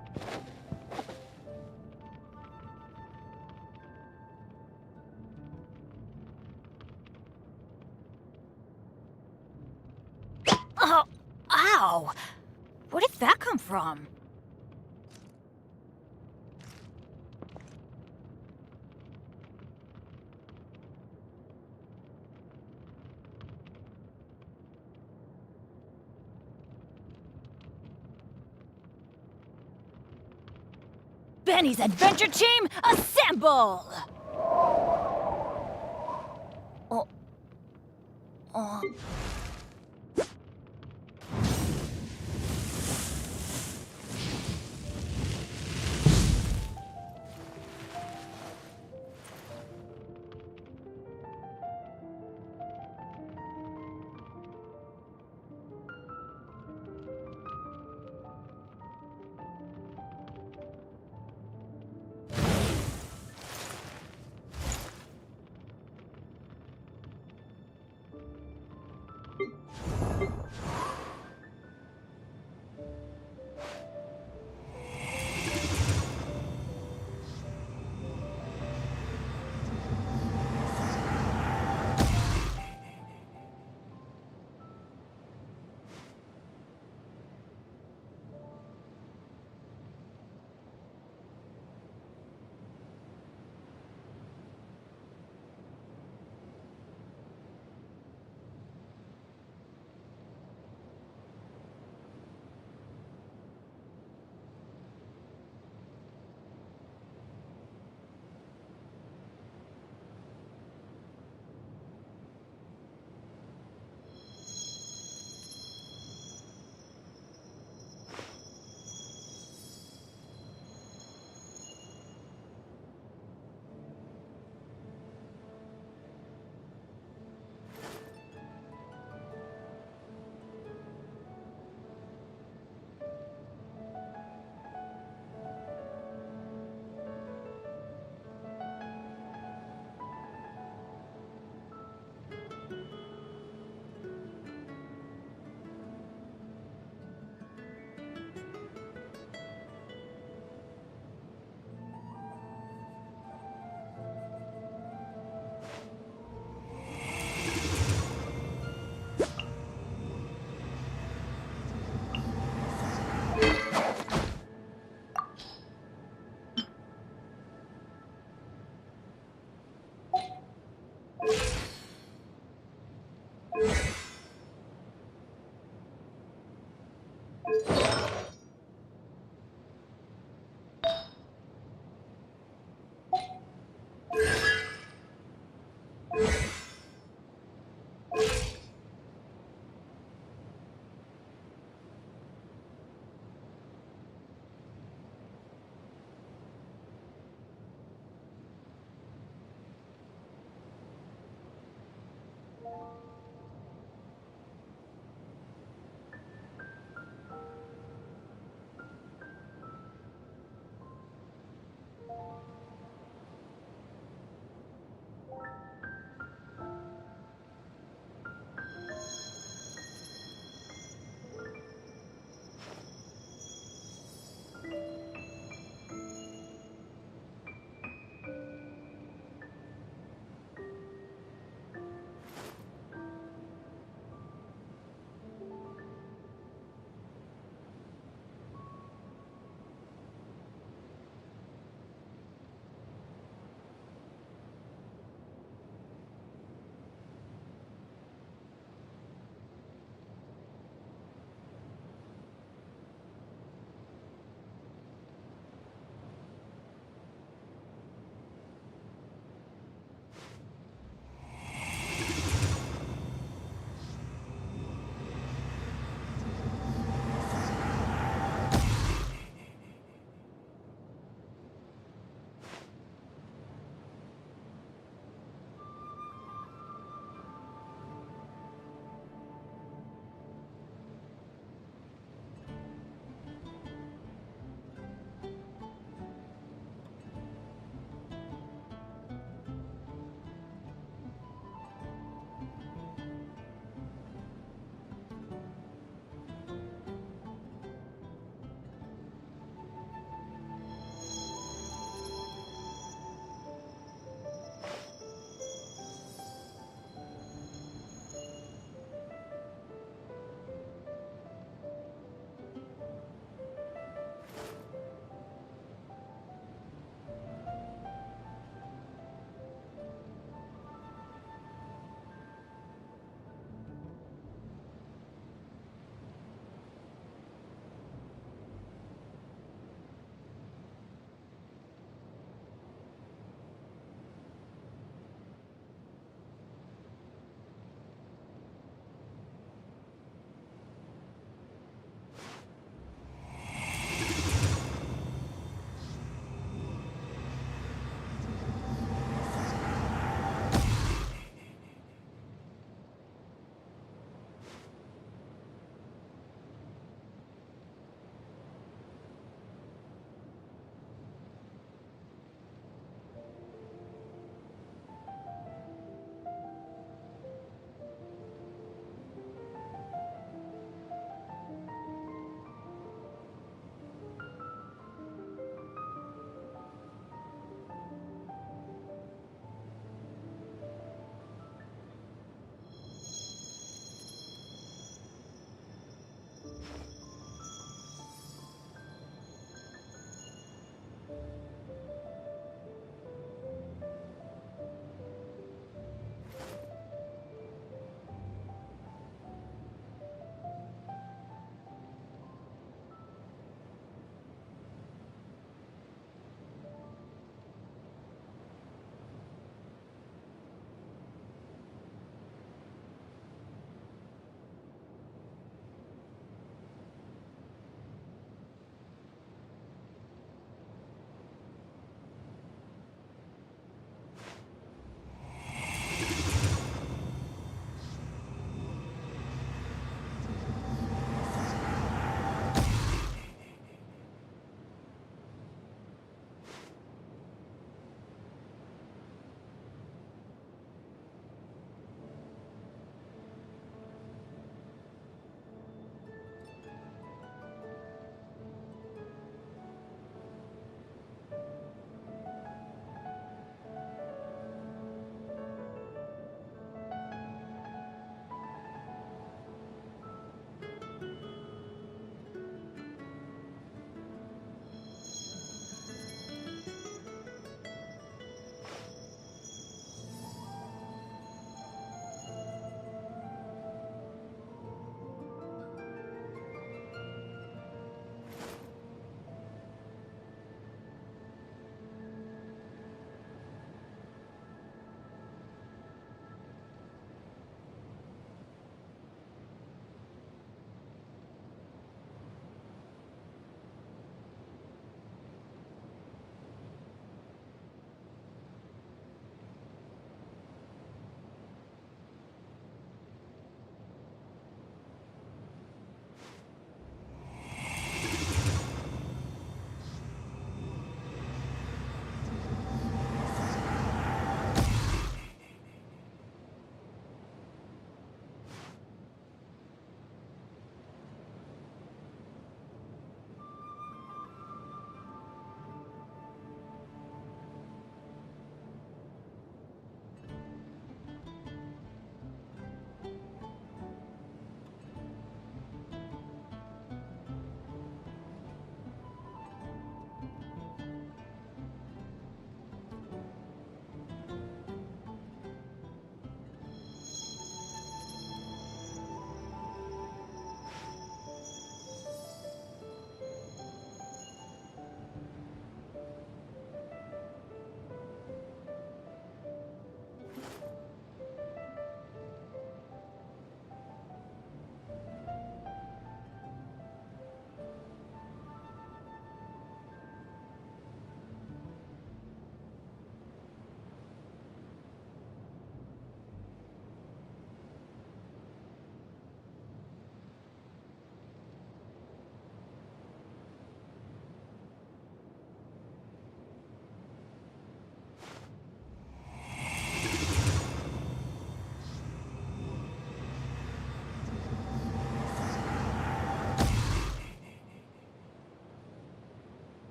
Oh, ow! Where did that come from? Benny's adventure team, assemble!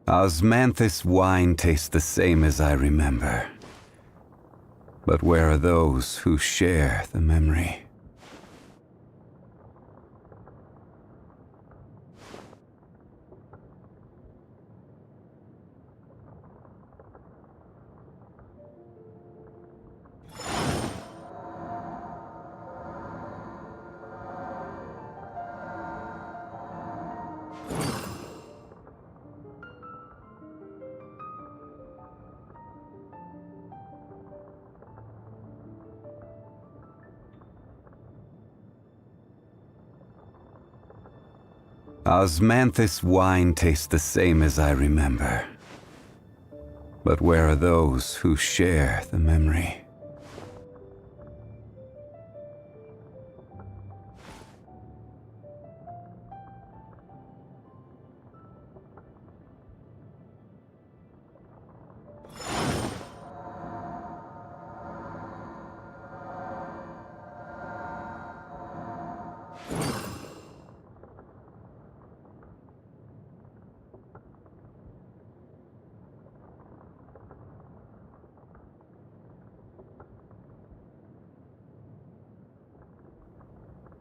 Osmanthus wine tastes the same as I remember. But where are those who share the memory? Osmanthus wine tastes the same as I remember. But where are those who share the memory?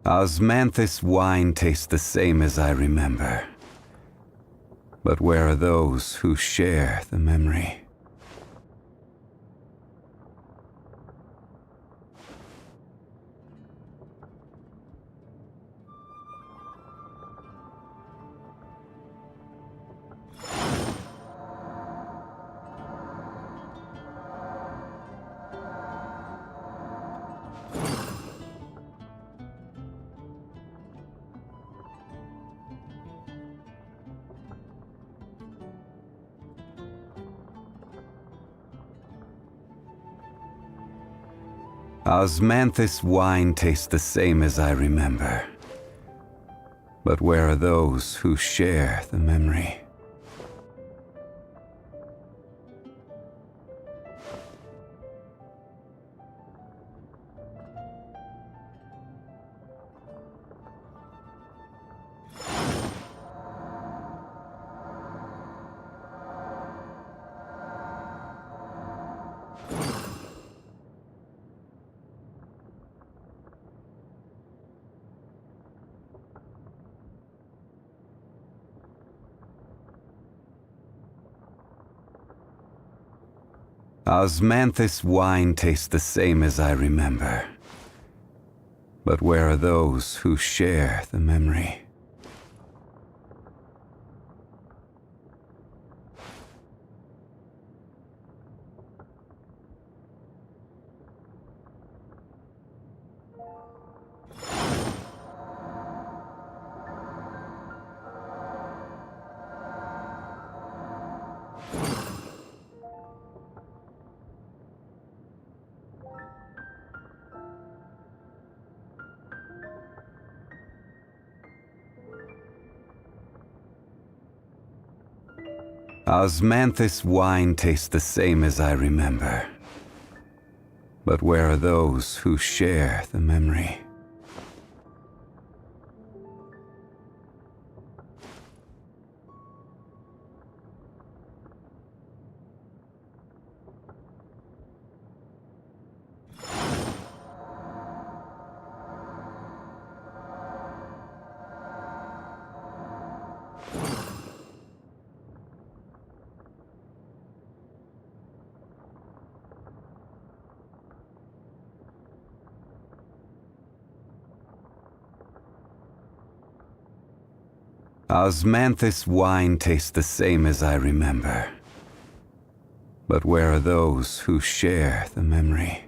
Osmanthus wine tastes the same as I remember. But where are those who share the memory? Osmanthus wine tastes the same as I remember. But where are those who share the memory? Osmanthus wine tastes the same as I remember. But where are those who share the memory? Osmanthus wine tastes the same as I remember. But where are those who share the memory? Osmanthus wine tastes the same as I remember. But where are those who share the memory?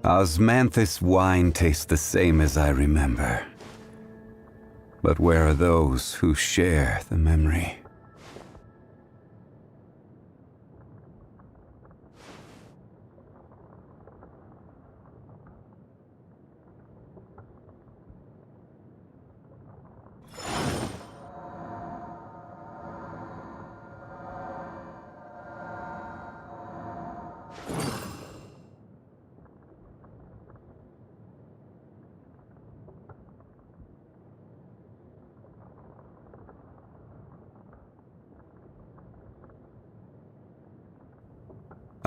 Osmanthus wine tastes the same as I remember. But where are those who share the memory?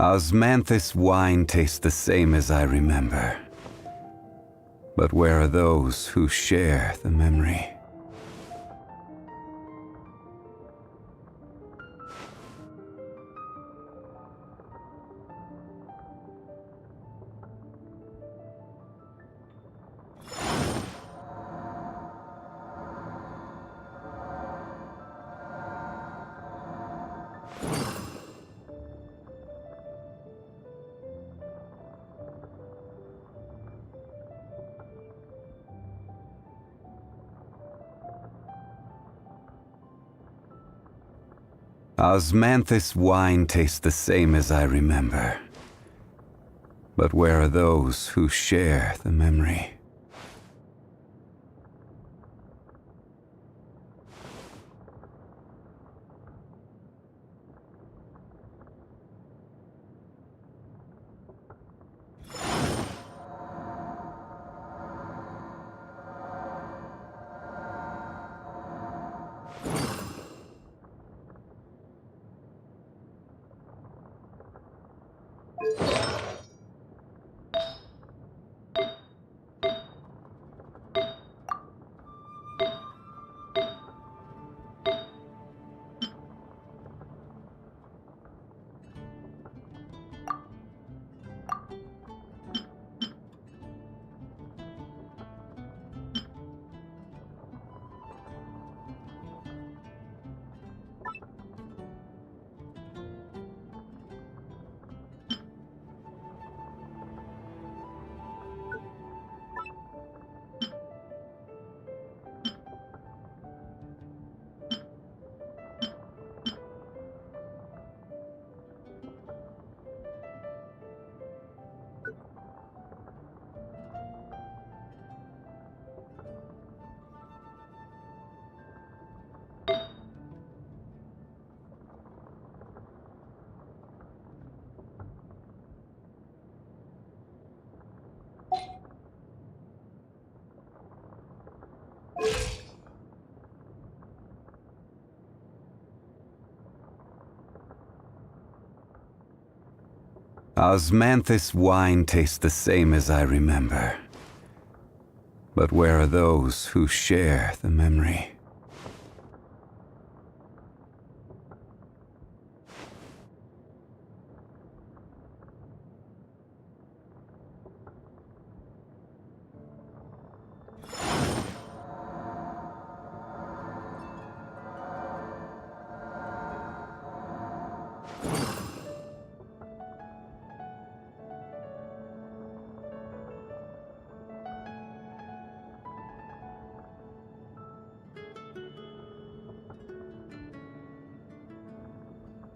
Osmanthus wine tastes the same as I remember. But where are those who share the memory? Osmanthus wine tastes the same as I remember. But where are those who share the memory? Osmanthus wine tastes the same as I remember. But where are those who share the memory?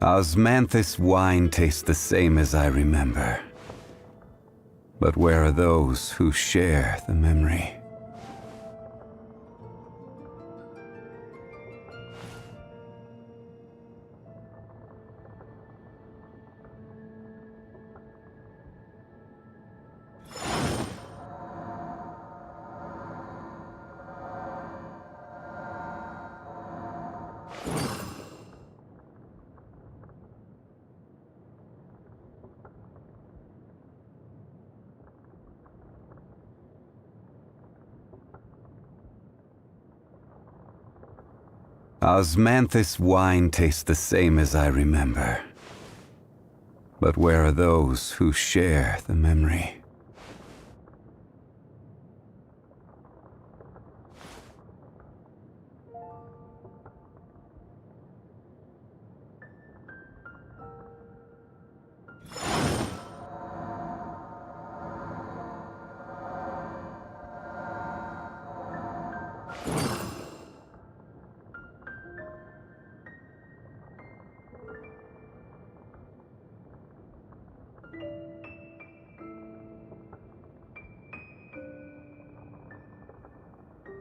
Osmanthus wine tastes the same as I remember. But where are those who share the memory? Osmanthus wine tastes the same as I remember. But where are those who share the memory?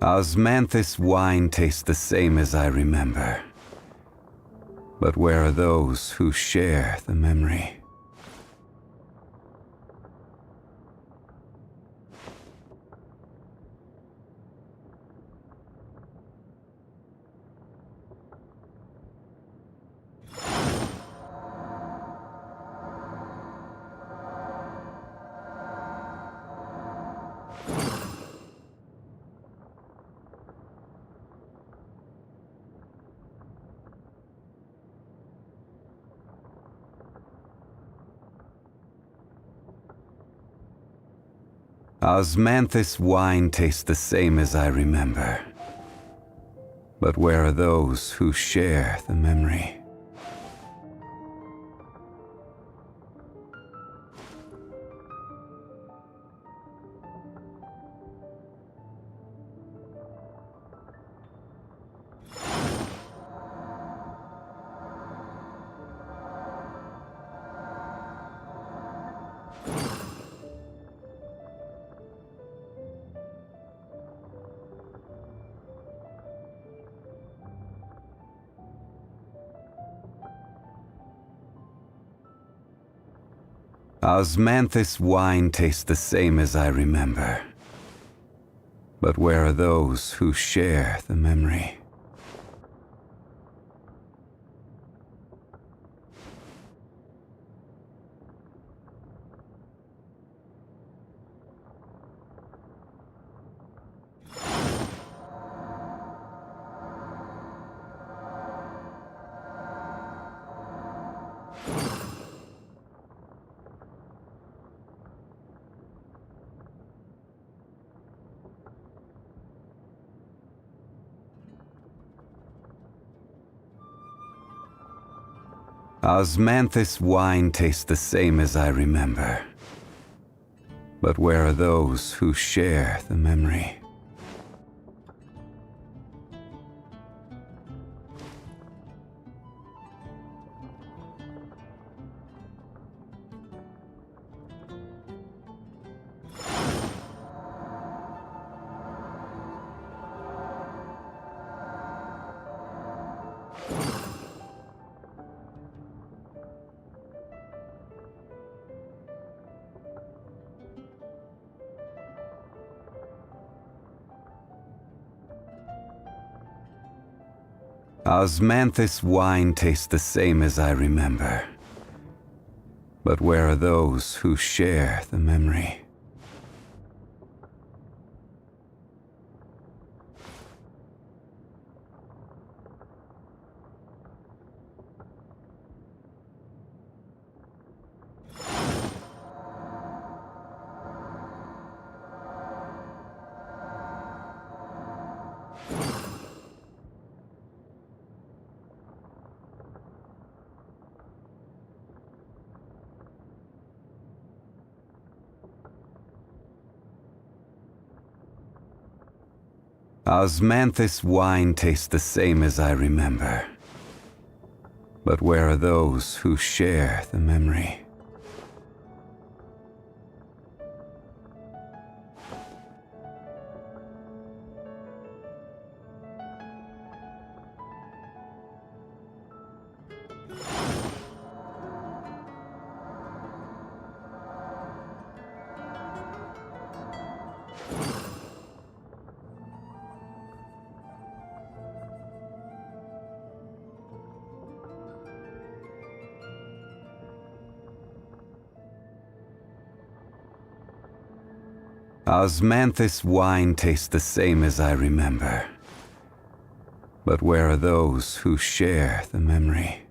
Osmanthus wine tastes the same as I remember. But where are those who share the memory? Osmanthus wine tastes the same as I remember. But where are those who share the memory? Osmanthus wine tastes the same as I remember. But where are those who share the memory? Osmanthus wine tastes the same as I remember. But where are those who share the memory? Osmanthus wine tastes the same as I remember. But where are those who share the memory? Osmanthus wine tastes the same as I remember. But where are those who share the memory? Osmanthus wine tastes the same as I remember. But where are those who share the memory?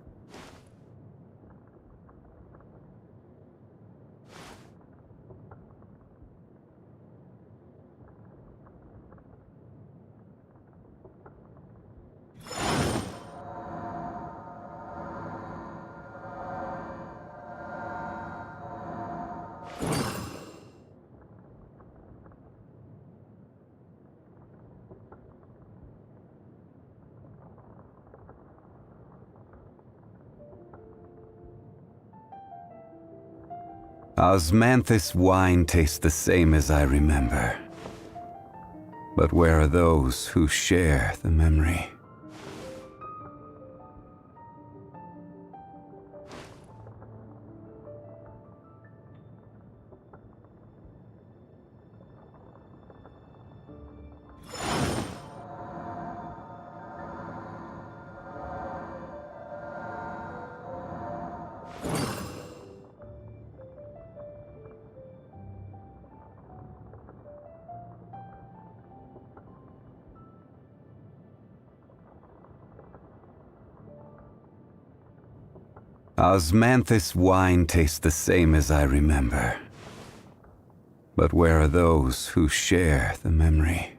Osmanthus wine tastes the same as I remember. But where are those who share the memory? Osmanthus wine tastes the same as I remember. But where are those who share the memory?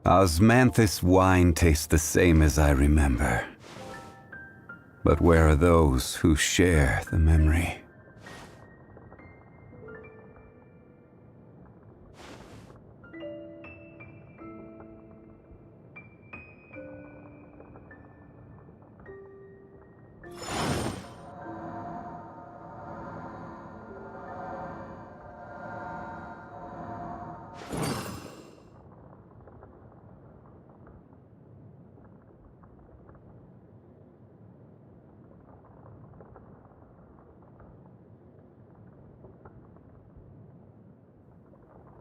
Osmanthus wine tastes the same as I remember. But where are those who share the memory?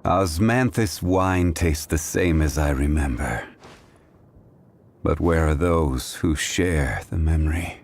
Osmanthus wine tastes the same as I remember. But where are those who share the memory?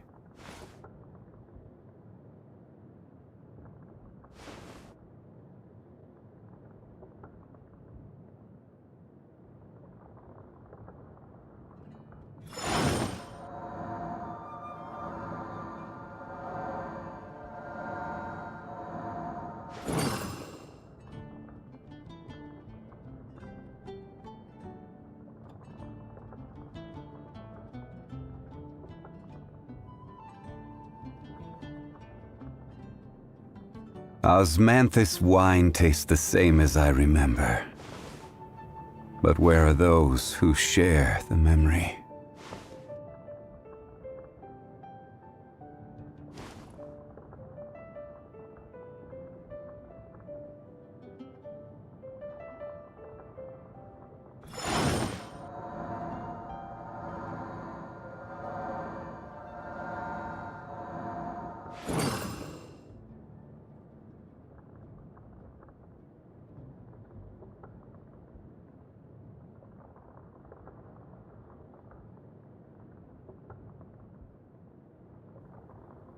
Osmanthus wine tastes the same as I remember. But where are those who share the memory?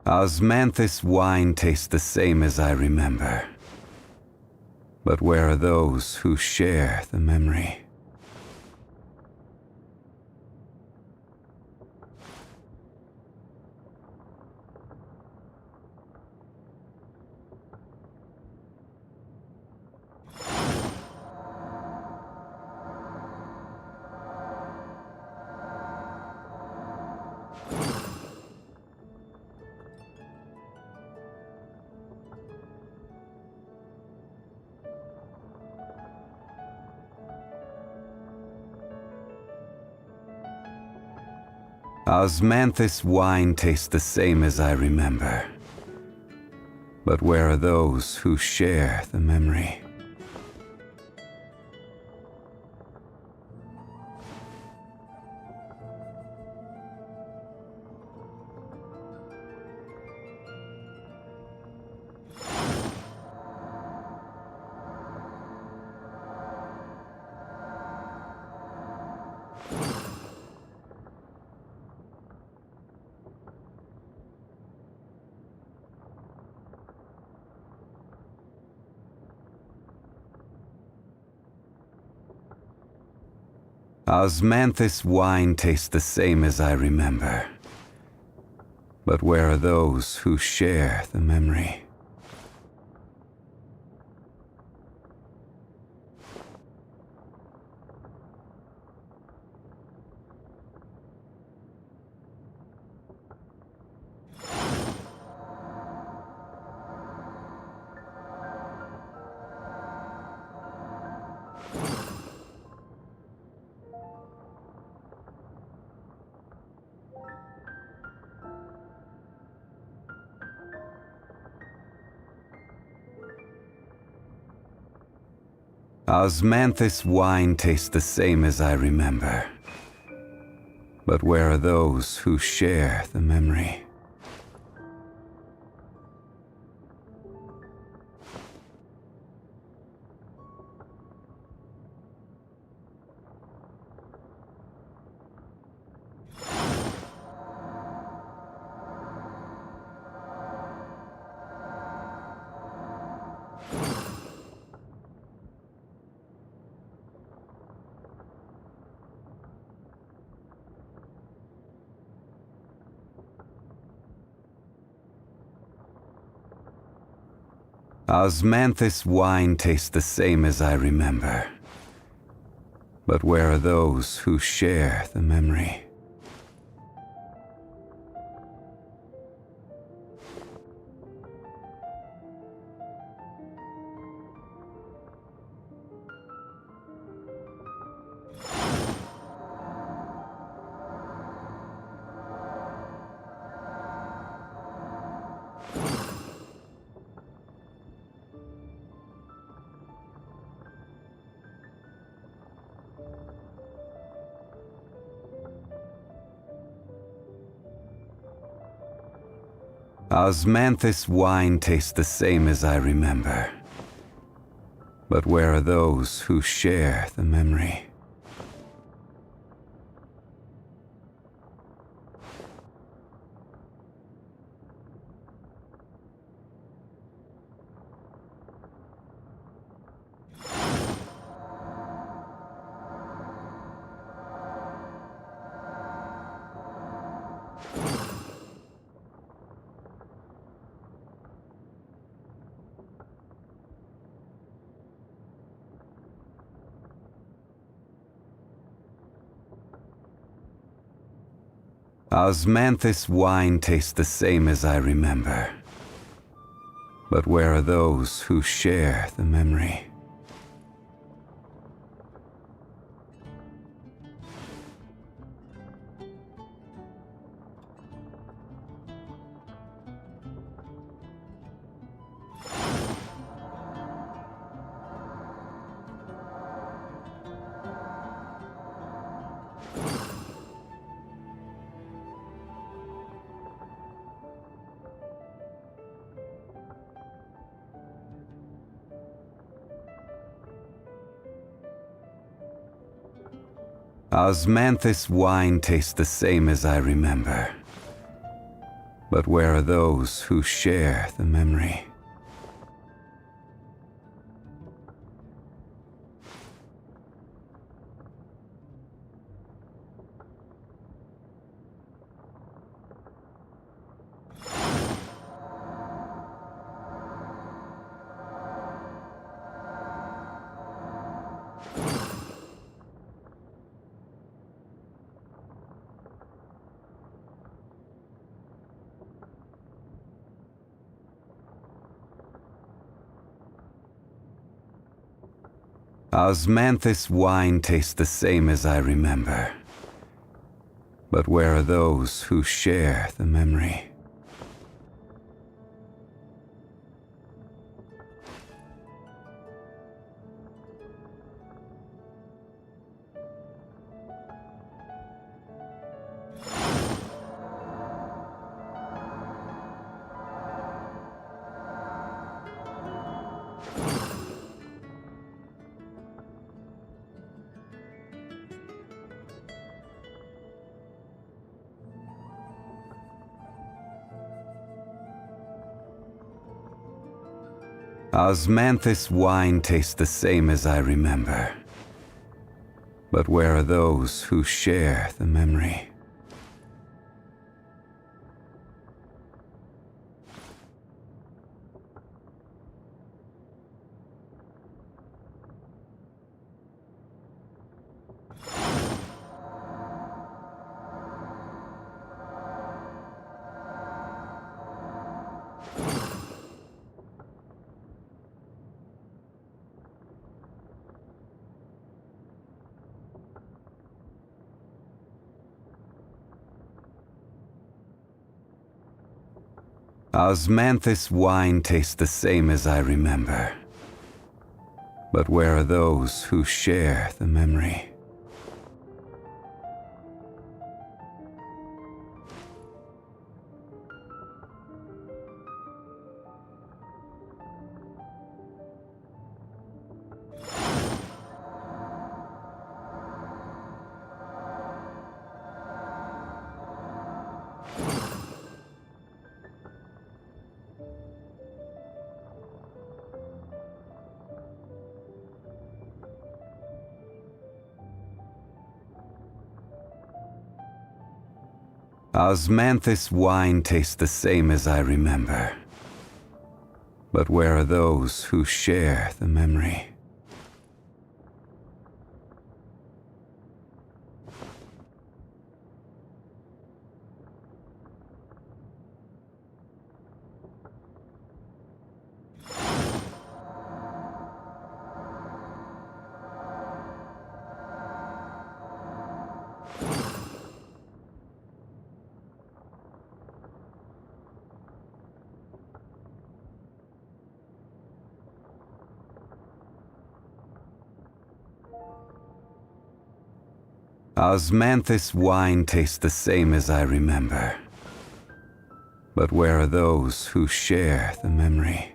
Osmanthus wine tastes the same as I remember. But where are those who share the memory? Osmanthus wine tastes the same as I remember. But where are those who share the memory? Osmanthus wine tastes the same as I remember. But where are those who share the memory? Osmanthus wine tastes the same as I remember. But where are those who share the memory? Osmanthus wine tastes the same as I remember. But where are those who share the memory? Osmanthus wine tastes the same as I remember. But where are those who share the memory? Osmanthus wine tastes the same as I remember. But where are those who share the memory? Osmanthus wine tastes the same as I remember. But where are those who share the memory? Osmanthus wine tastes the same as I remember. But where are those who share the memory? Osmanthus wine tastes the same as I remember. But where are those who share the memory? Osmanthus wine tastes the same as I remember. But where are those who share the memory? Osmanthus wine tastes the same as I remember. But where are those who share the memory? Osmanthus wine tastes the same as I remember. But where are those who share the memory?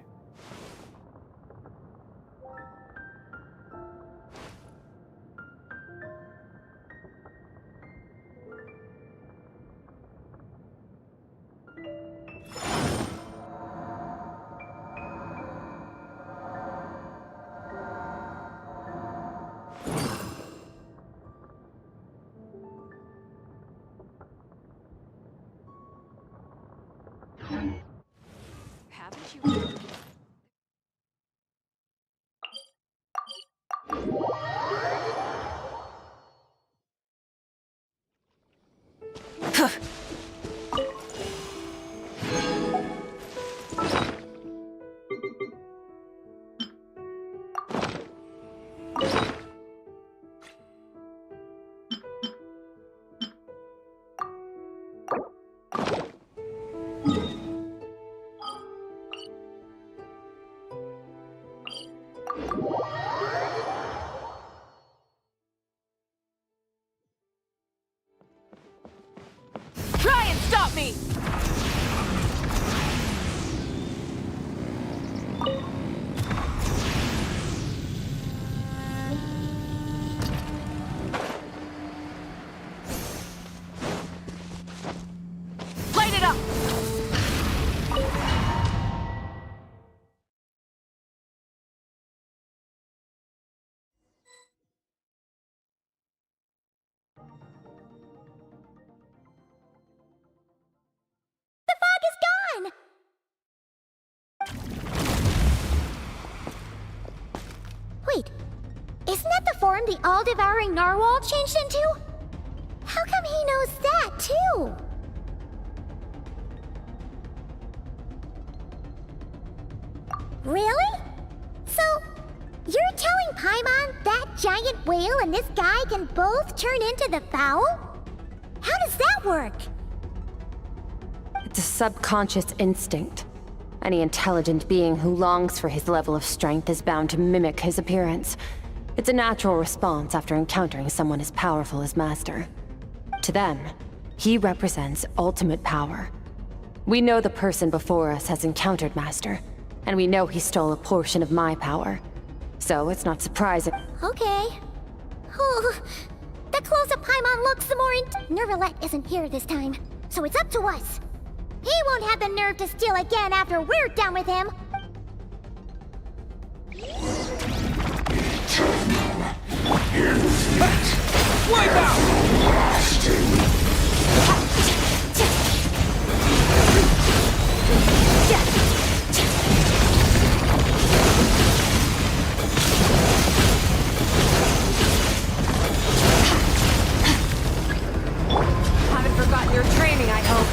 Try and stop me! Light it up! The fog is gone! Wait, isn't that the form the all-devouring narwhal changed into? How come he knows that, too? Really? So, you're telling Paimon that giant whale and this guy can both turn into the fowl? How does that work? It's a subconscious instinct. Any intelligent being who longs for his level of strength is bound to mimic his appearance. It's a natural response after encountering someone as powerful as Master. To them, he represents ultimate power. We know the person before us has encountered Master, and we know he stole a portion of my power. So it's not surprising. Okay. Oh, the closer Paimon looks, the more Nervalette isn't here this time, so it's up to us. He won't have the nerve to steal again after we're done with him. Wipe out! Haven't forgotten your training, I hope.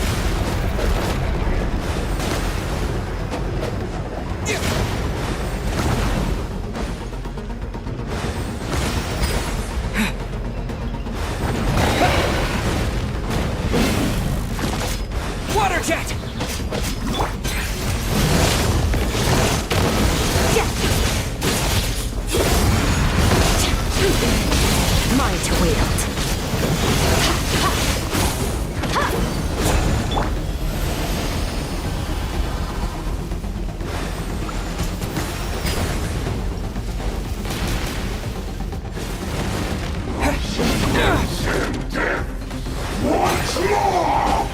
What's more?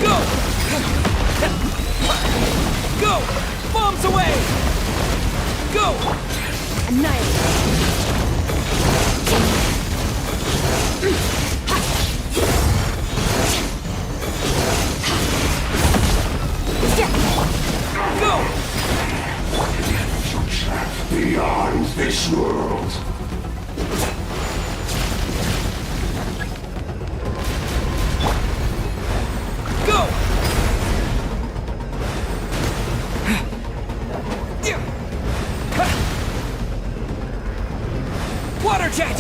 Go! Go! Bombs away! Go! Annihilate! Go! Beyond this world. Go! Water jet!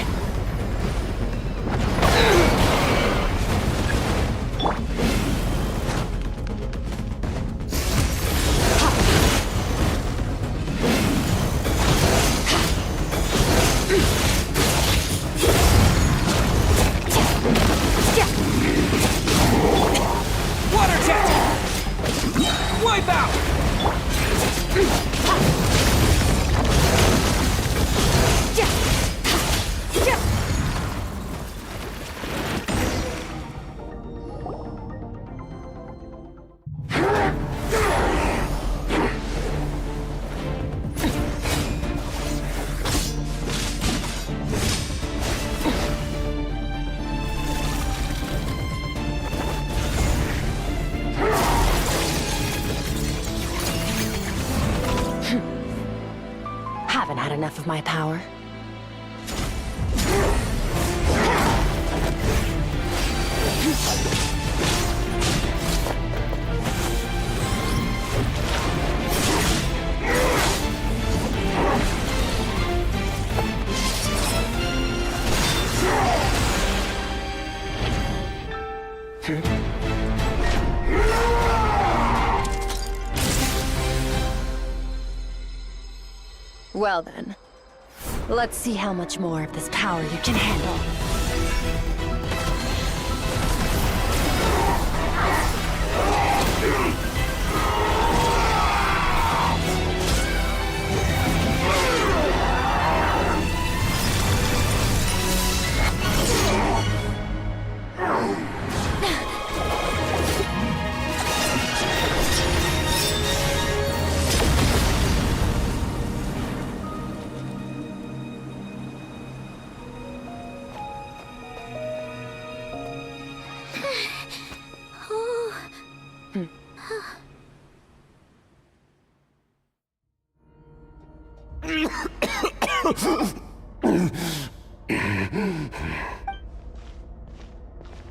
Water jet! Wipe out! Haven't had enough of my power. Well then, let's see how much more of this power you can handle.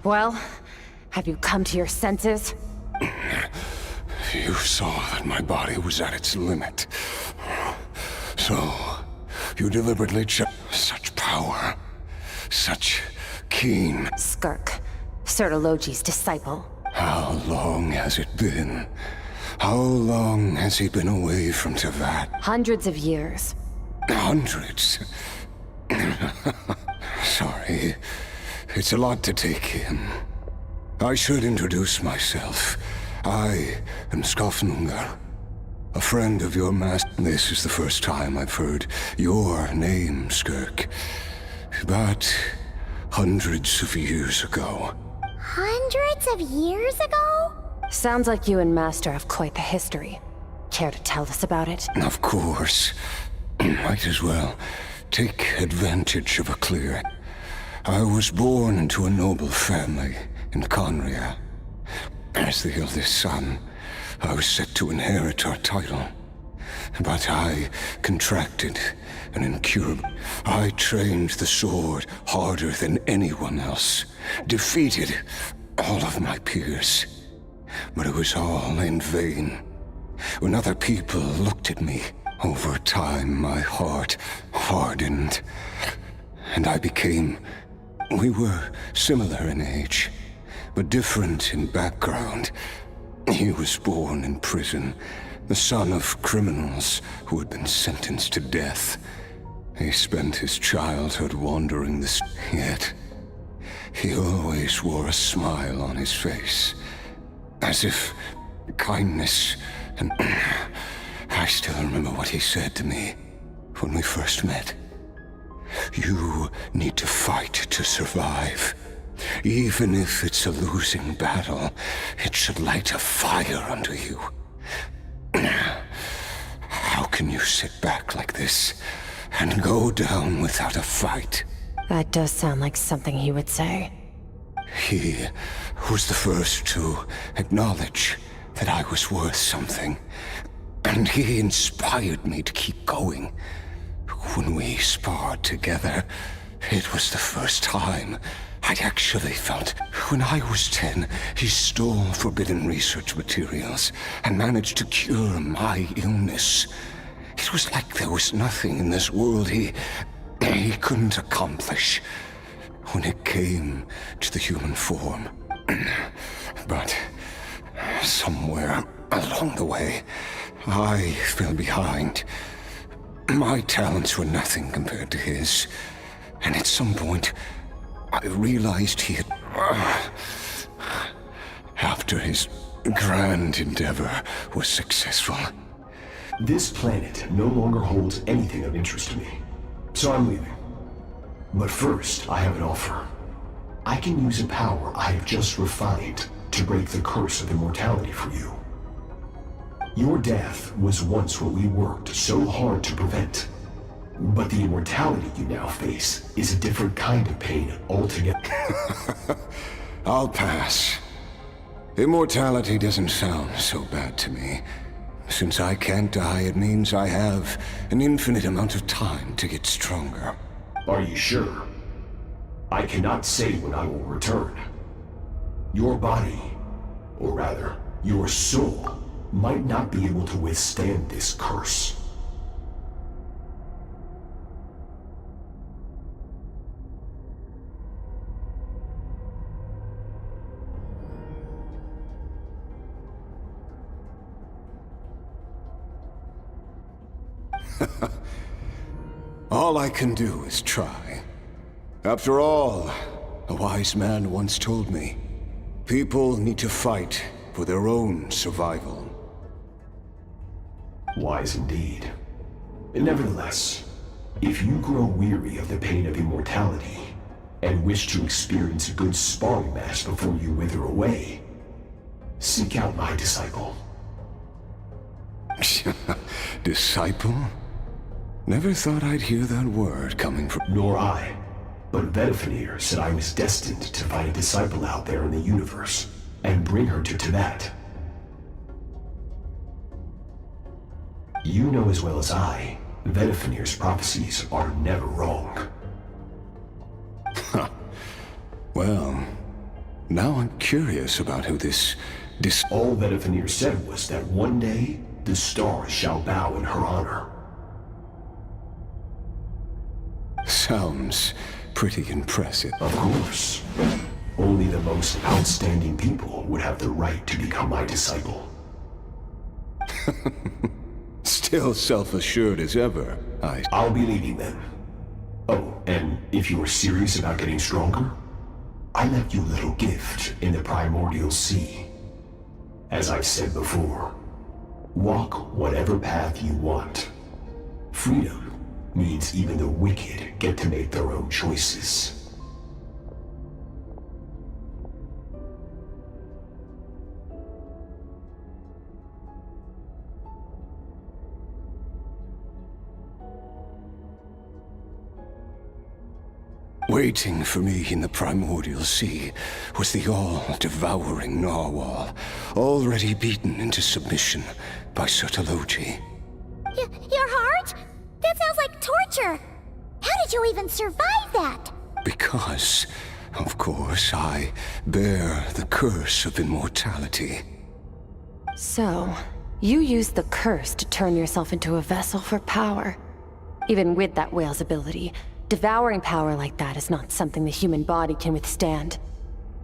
Well, have you come to your senses? You saw that my body was at its limit. So, you deliberately chose such power, such keen... Skirk, Sertologi's disciple. How long has it been? How long has he been away from Tevat? Hundreds of years. Hundreds? Sorry. It's a lot to take in. I should introduce myself. I am Skafnungar, a friend of your master. This is the first time I've heard your name, Skirk. But hundreds of years ago. Hundreds of years ago? Sounds like you and Master have quite the history. Care to tell us about it? Of course. Might as well take advantage of a clear. I was born into a noble family in Conria. As the eldest son, I was set to inherit our title. But I contracted an incurable... I trained the sword harder than anyone else. Defeated all of my peers. But it was all in vain. When other people looked at me, over time my heart hardened. And I became... We were similar in age, but different in background. He was born in prison, the son of criminals who had been sentenced to death. He spent his childhood wandering the... Yet, he always wore a smile on his face, as if kindness and... I still remember what he said to me when we first met. You need to fight to survive. Even if it's a losing battle, it should light a fire under you. How can you sit back like this and go down without a fight? That does sound like something he would say. He was the first to acknowledge that I was worth something, and he inspired me to keep going. When we sparred together, it was the first time I'd actually felt. When I was 10, he stole forbidden research materials and managed to cure my illness. It was like there was nothing in this world he couldn't accomplish when it came to the human form. But somewhere along the way, I fell behind. My talents were nothing compared to his, and at some point, I realized he had... After his grand endeavor was successful. This planet no longer holds anything of interest to me, so I'm leaving. But first, I have an offer. I can use a power I have just refined to break the curse of immortality for you. Your death was once what we worked so hard to prevent. But the immortality you now face is a different kind of pain altogether. I'll pass. Immortality doesn't sound so bad to me. Since I can't die, it means I have an infinite amount of time to get stronger. Are you sure? I cannot say when I will return. Your body, or rather, your soul, might not be able to withstand this curse. All I can do is try. After all, a wise man once told me, people need to fight for their own survival. Wise indeed. Nevertheless, if you grow weary of the pain of immortality, and wish to experience a good sparring match before you wither away, seek out my disciple. Disciple? Never thought I'd hear that word coming from... Nor I. But Vedifenir said I was destined to find a disciple out there in the universe, and bring her to Tibet. You know as well as I, Vedifenir's prophecies are never wrong. Well, now I'm curious about who this... All Vedifenir said was that one day, the stars shall bow in her honor. Sounds pretty impressive. Of course. Only the most outstanding people would have the right to become my disciple. Still self-assured as ever. I'll be leaving then. Oh, and if you are serious about getting stronger, I left you a little gift in the primordial sea. As I've said before, walk whatever path you want. Freedom means even the wicked get to make their own choices. Waiting for me in the primordial sea was the all-devouring narwhal, already beaten into submission by Sertologi. Your heart? That sounds like torture! How did you even survive that? Because, of course, I bear the curse of immortality. So, you used the curse to turn yourself into a vessel for power. Even with that whale's ability, devouring power like that is not something the human body can withstand.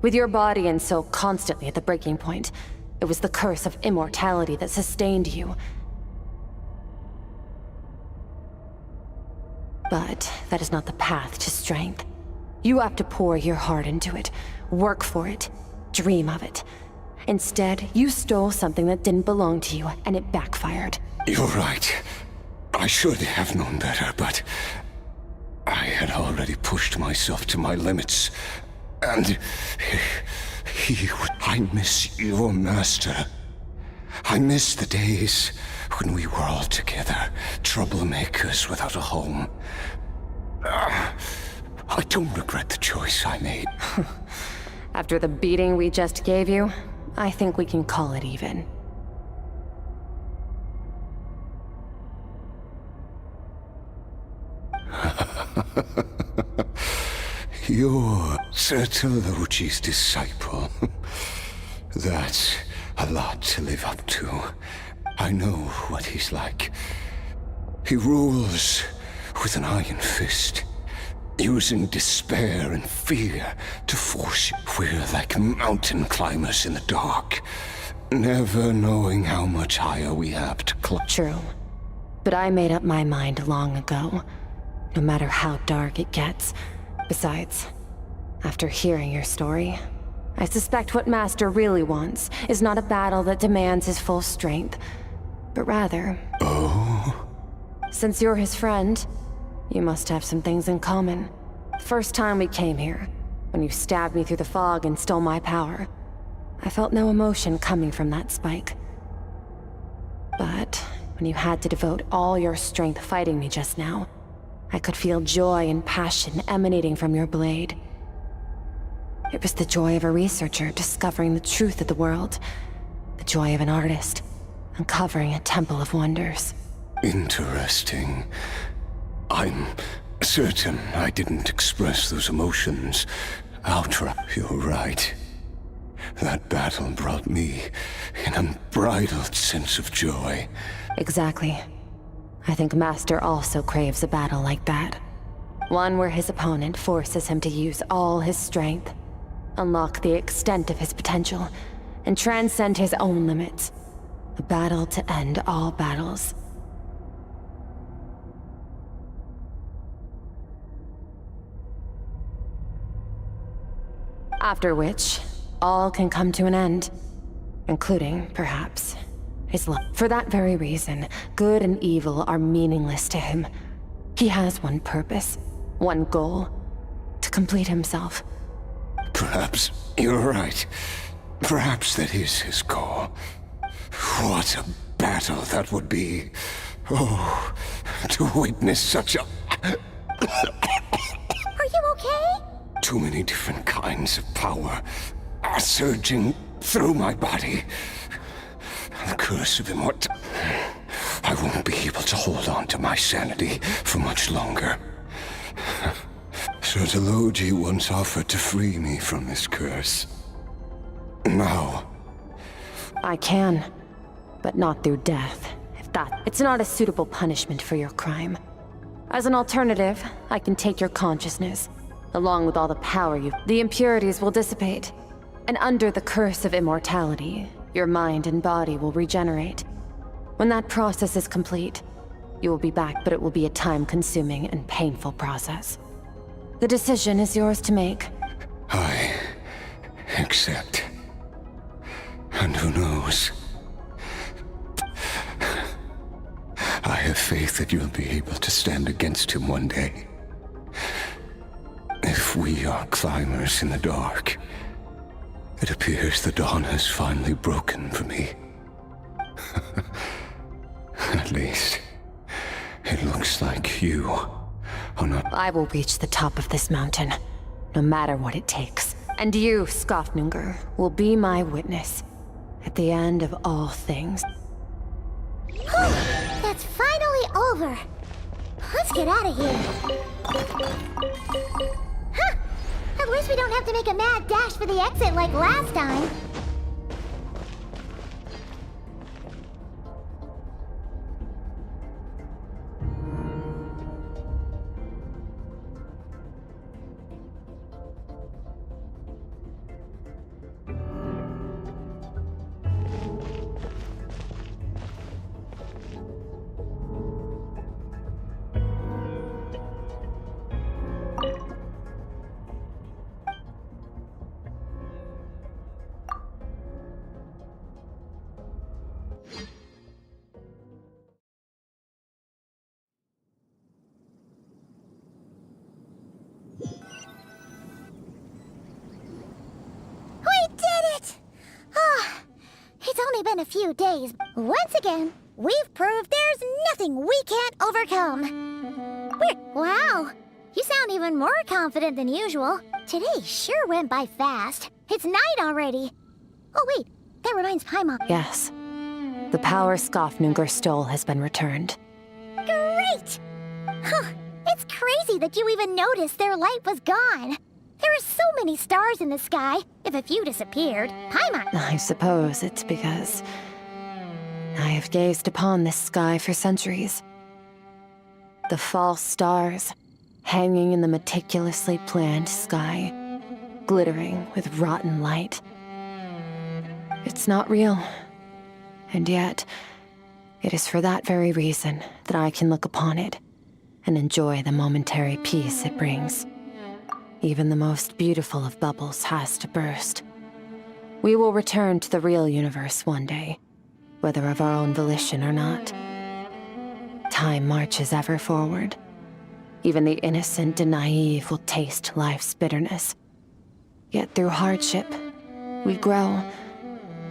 With your body and soul constantly at the breaking point, it was the curse of immortality that sustained you. But that is not the path to strength. You have to pour your heart into it, work for it, dream of it. Instead, you stole something that didn't belong to you, and it backfired. You're right. I should have known better, but... I had already pushed myself to my limits, and I miss your master. I miss the days when we were all together, troublemakers without a home. I don't regret the choice I made. After the beating we just gave you, I think we can call it even. You're Sertologi's disciple. That's a lot to live up to. I know what he's like. He rules with an iron fist, using despair and fear to force you. We're like mountain climbers in the dark, never knowing how much higher we have to climb. True. But I made up my mind long ago. No matter how dark it gets. Besides, after hearing your story, I suspect what Master really wants is not a battle that demands his full strength, but rather... Oh? Since you're his friend, you must have some things in common. The first time we came here, when you stabbed me through the fog and stole my power, I felt no emotion coming from that spike. But when you had to devote all your strength fighting me just now, I could feel joy and passion emanating from your blade. It was the joy of a researcher discovering the truth of the world, the joy of an artist uncovering a temple of wonders. Interesting. I'm certain I didn't express those emotions outright. You're right. That battle brought me an unbridled sense of joy. Exactly. I think Master also craves a battle like that. One where his opponent forces him to use all his strength, unlock the extent of his potential, and transcend his own limits. A battle to end all battles. After which, all can come to an end, including, perhaps, his love. For that very reason, good and evil are meaningless to him. He has one purpose, one goal, to complete himself. Perhaps you're right. Perhaps that is his goal. What a battle that would be. Oh, to witness such a... Are you okay? Too many different kinds of power are surging through my body. The curse of immortality. I won't be able to hold on to my sanity for much longer. Sertologi once offered to free me from this curse. Now... I can, but not through death. It's not a suitable punishment for your crime. As an alternative, I can take your consciousness, along with all the power the impurities will dissipate, and under the curse of immortality, your mind and body will regenerate. When that process is complete, you will be back, but it will be a time-consuming and painful process. The decision is yours to make. I accept. And who knows? I have faith that you'll be able to stand against him one day. If we are climbers in the dark, it appears the dawn has finally broken for me. At least, it looks like you are not... I will reach the top of this mountain, no matter what it takes. And you, Skofnungr, will be my witness at the end of all things. That's finally over. Let's get out of here. Huh! At least we don't have to make a mad dash for the exit like last time. only been a few days. Once again, we've proved there's nothing we can't overcome. Wow, you sound even more confident than usual. Today sure went by fast. It's night already. Oh wait, that reminds Paimon. Yes. The power Skofnungar stole has been returned. Great! Huh, it's crazy that you even noticed their light was gone. There are so many stars in the sky. If a few disappeared, Paimon... I suppose it's because I have gazed upon this sky for centuries. The false stars, hanging in the meticulously planned sky, glittering with rotten light. It's not real. And yet, it is for that very reason that I can look upon it and enjoy the momentary peace it brings. Even the most beautiful of bubbles has to burst. We will return to the real universe one day, whether of our own volition or not. Time marches ever forward. Even the innocent and naive will taste life's bitterness. Yet through hardship, we grow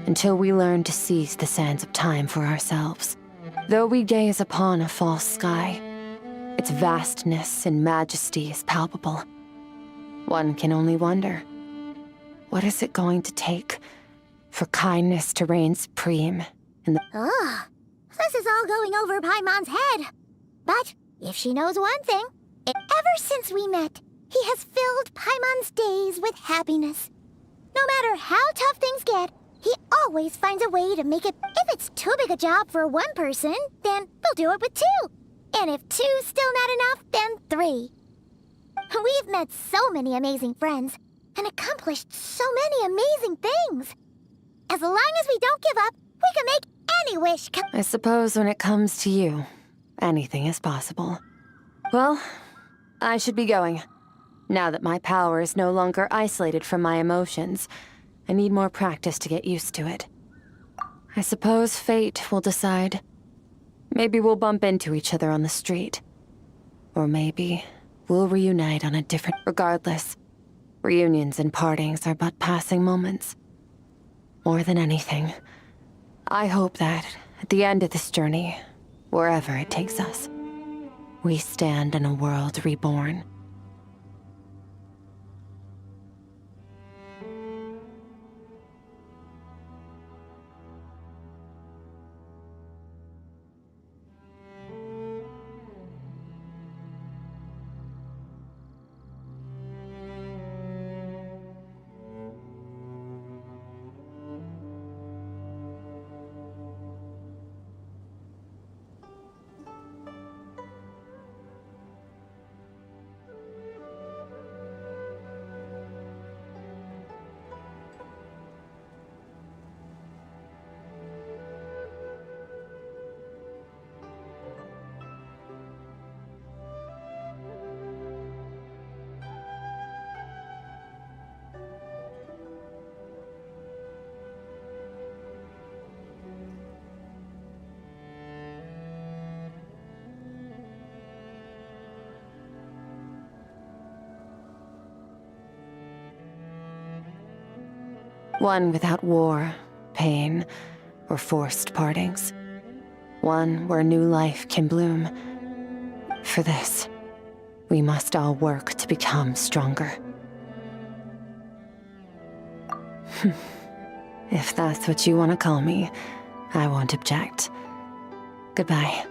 until we learn to seize the sands of time for ourselves. Though we gaze upon a false sky, its vastness and majesty is palpable. One can only wonder, what is it going to take for kindness to reign supreme in the... Ugh, this is all going over Paimon's head. But if she knows one thing, ever since we met, he has filled Paimon's days with happiness. No matter how tough things get, he always finds a way to make it. If it's too big a job for one person, then we'll do it with two. And if two's still not enough, then three. We've met so many amazing friends and accomplished so many amazing things. As long as we don't give up, we can make any wish come. I suppose when it comes to you, anything is possible. Well, I should be going. Now that my power is no longer isolated from my emotions, I need more practice to get used to it. I suppose fate will decide. Maybe we'll bump into each other on the street. Or maybe we'll reunite on a different... Regardless, reunions and partings are but passing moments. More than anything, I hope that at the end of this journey, wherever it takes us, we stand in a world reborn. One without war, pain, or forced partings. One where new life can bloom. For this, we must all work to become stronger. If that's what you want to call me, I won't object. Goodbye.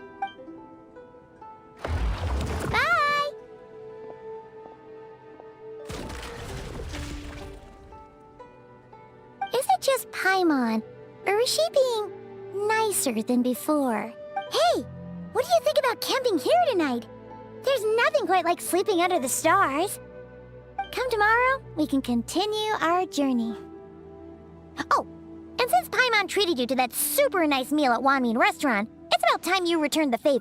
Just Paimon, or is she being nicer than before? Hey, what do you think about camping here tonight? There's nothing quite like sleeping under the stars. Come tomorrow, we can continue our journey. Oh, and since Paimon treated you to that super nice meal at Wanmin restaurant, it's about time you returned the favor.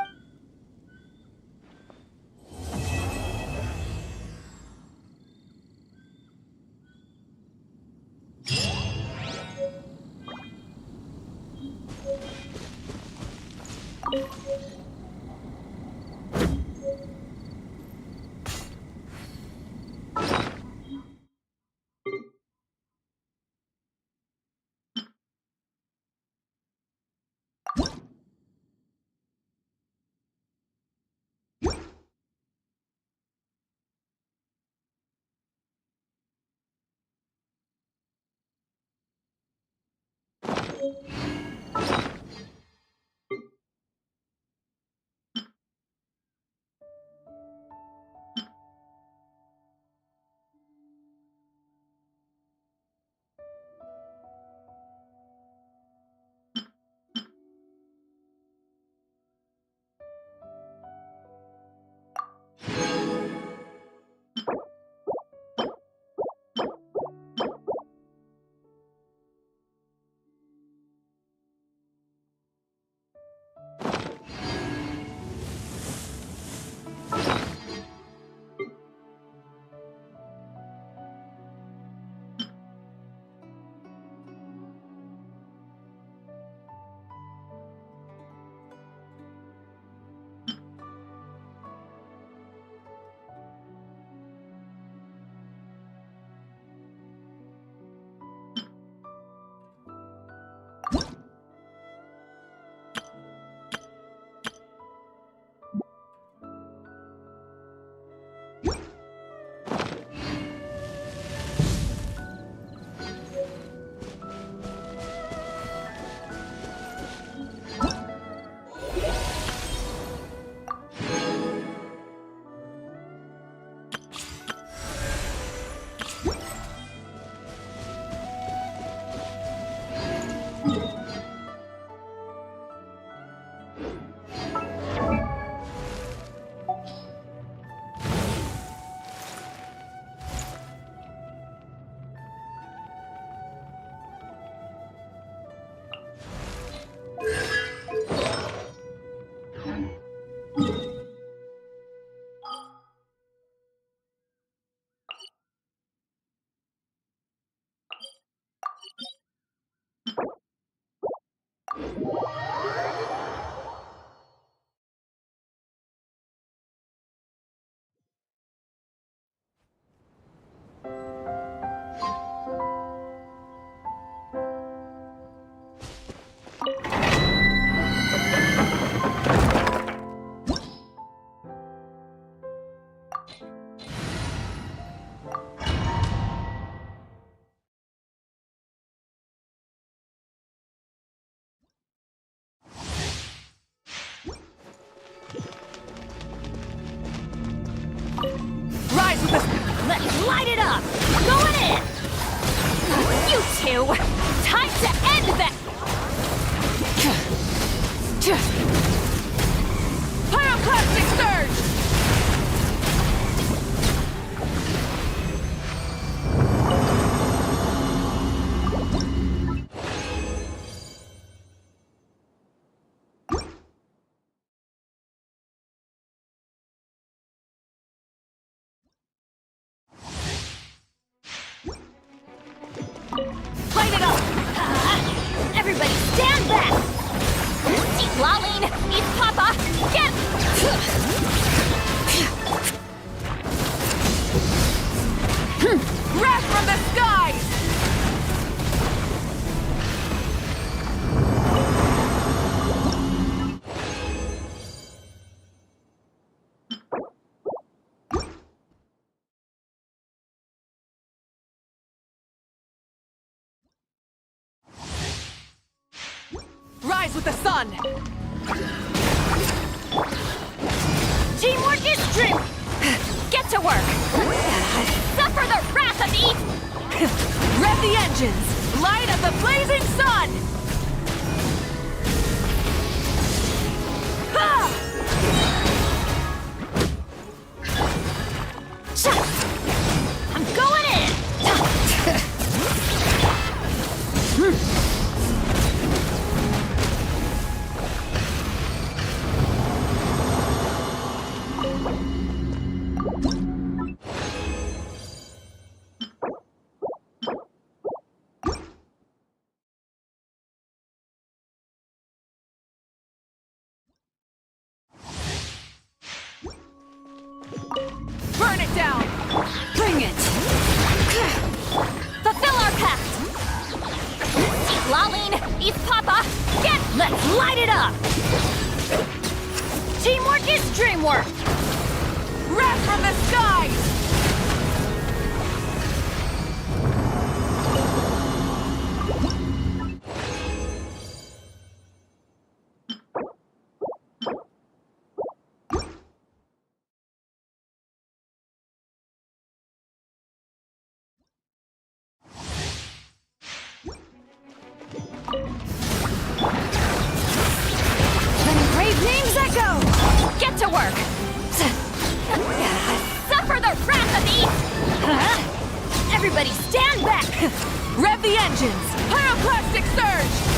Let's light it up! Going in! You two! Time to end that! Pyroclastic surge! Light it up! Everybody stand back! Deep Lolling! Eat Papa! Get! Wrath from the skies! Rise with the sun! Teamwork is true! Get to work! Suffer the wrath of Eve! Rev the engines! Light of the blazing sun! Ha! I'm going in! Burn it down! Bring it! Fulfill our pact! Eat Lolling! Eat Papa! Get! Let's light it up! Teamwork is dreamwork! Wrath from the skies! Everybody stand back! Rev the engines! Pyroclastic surge!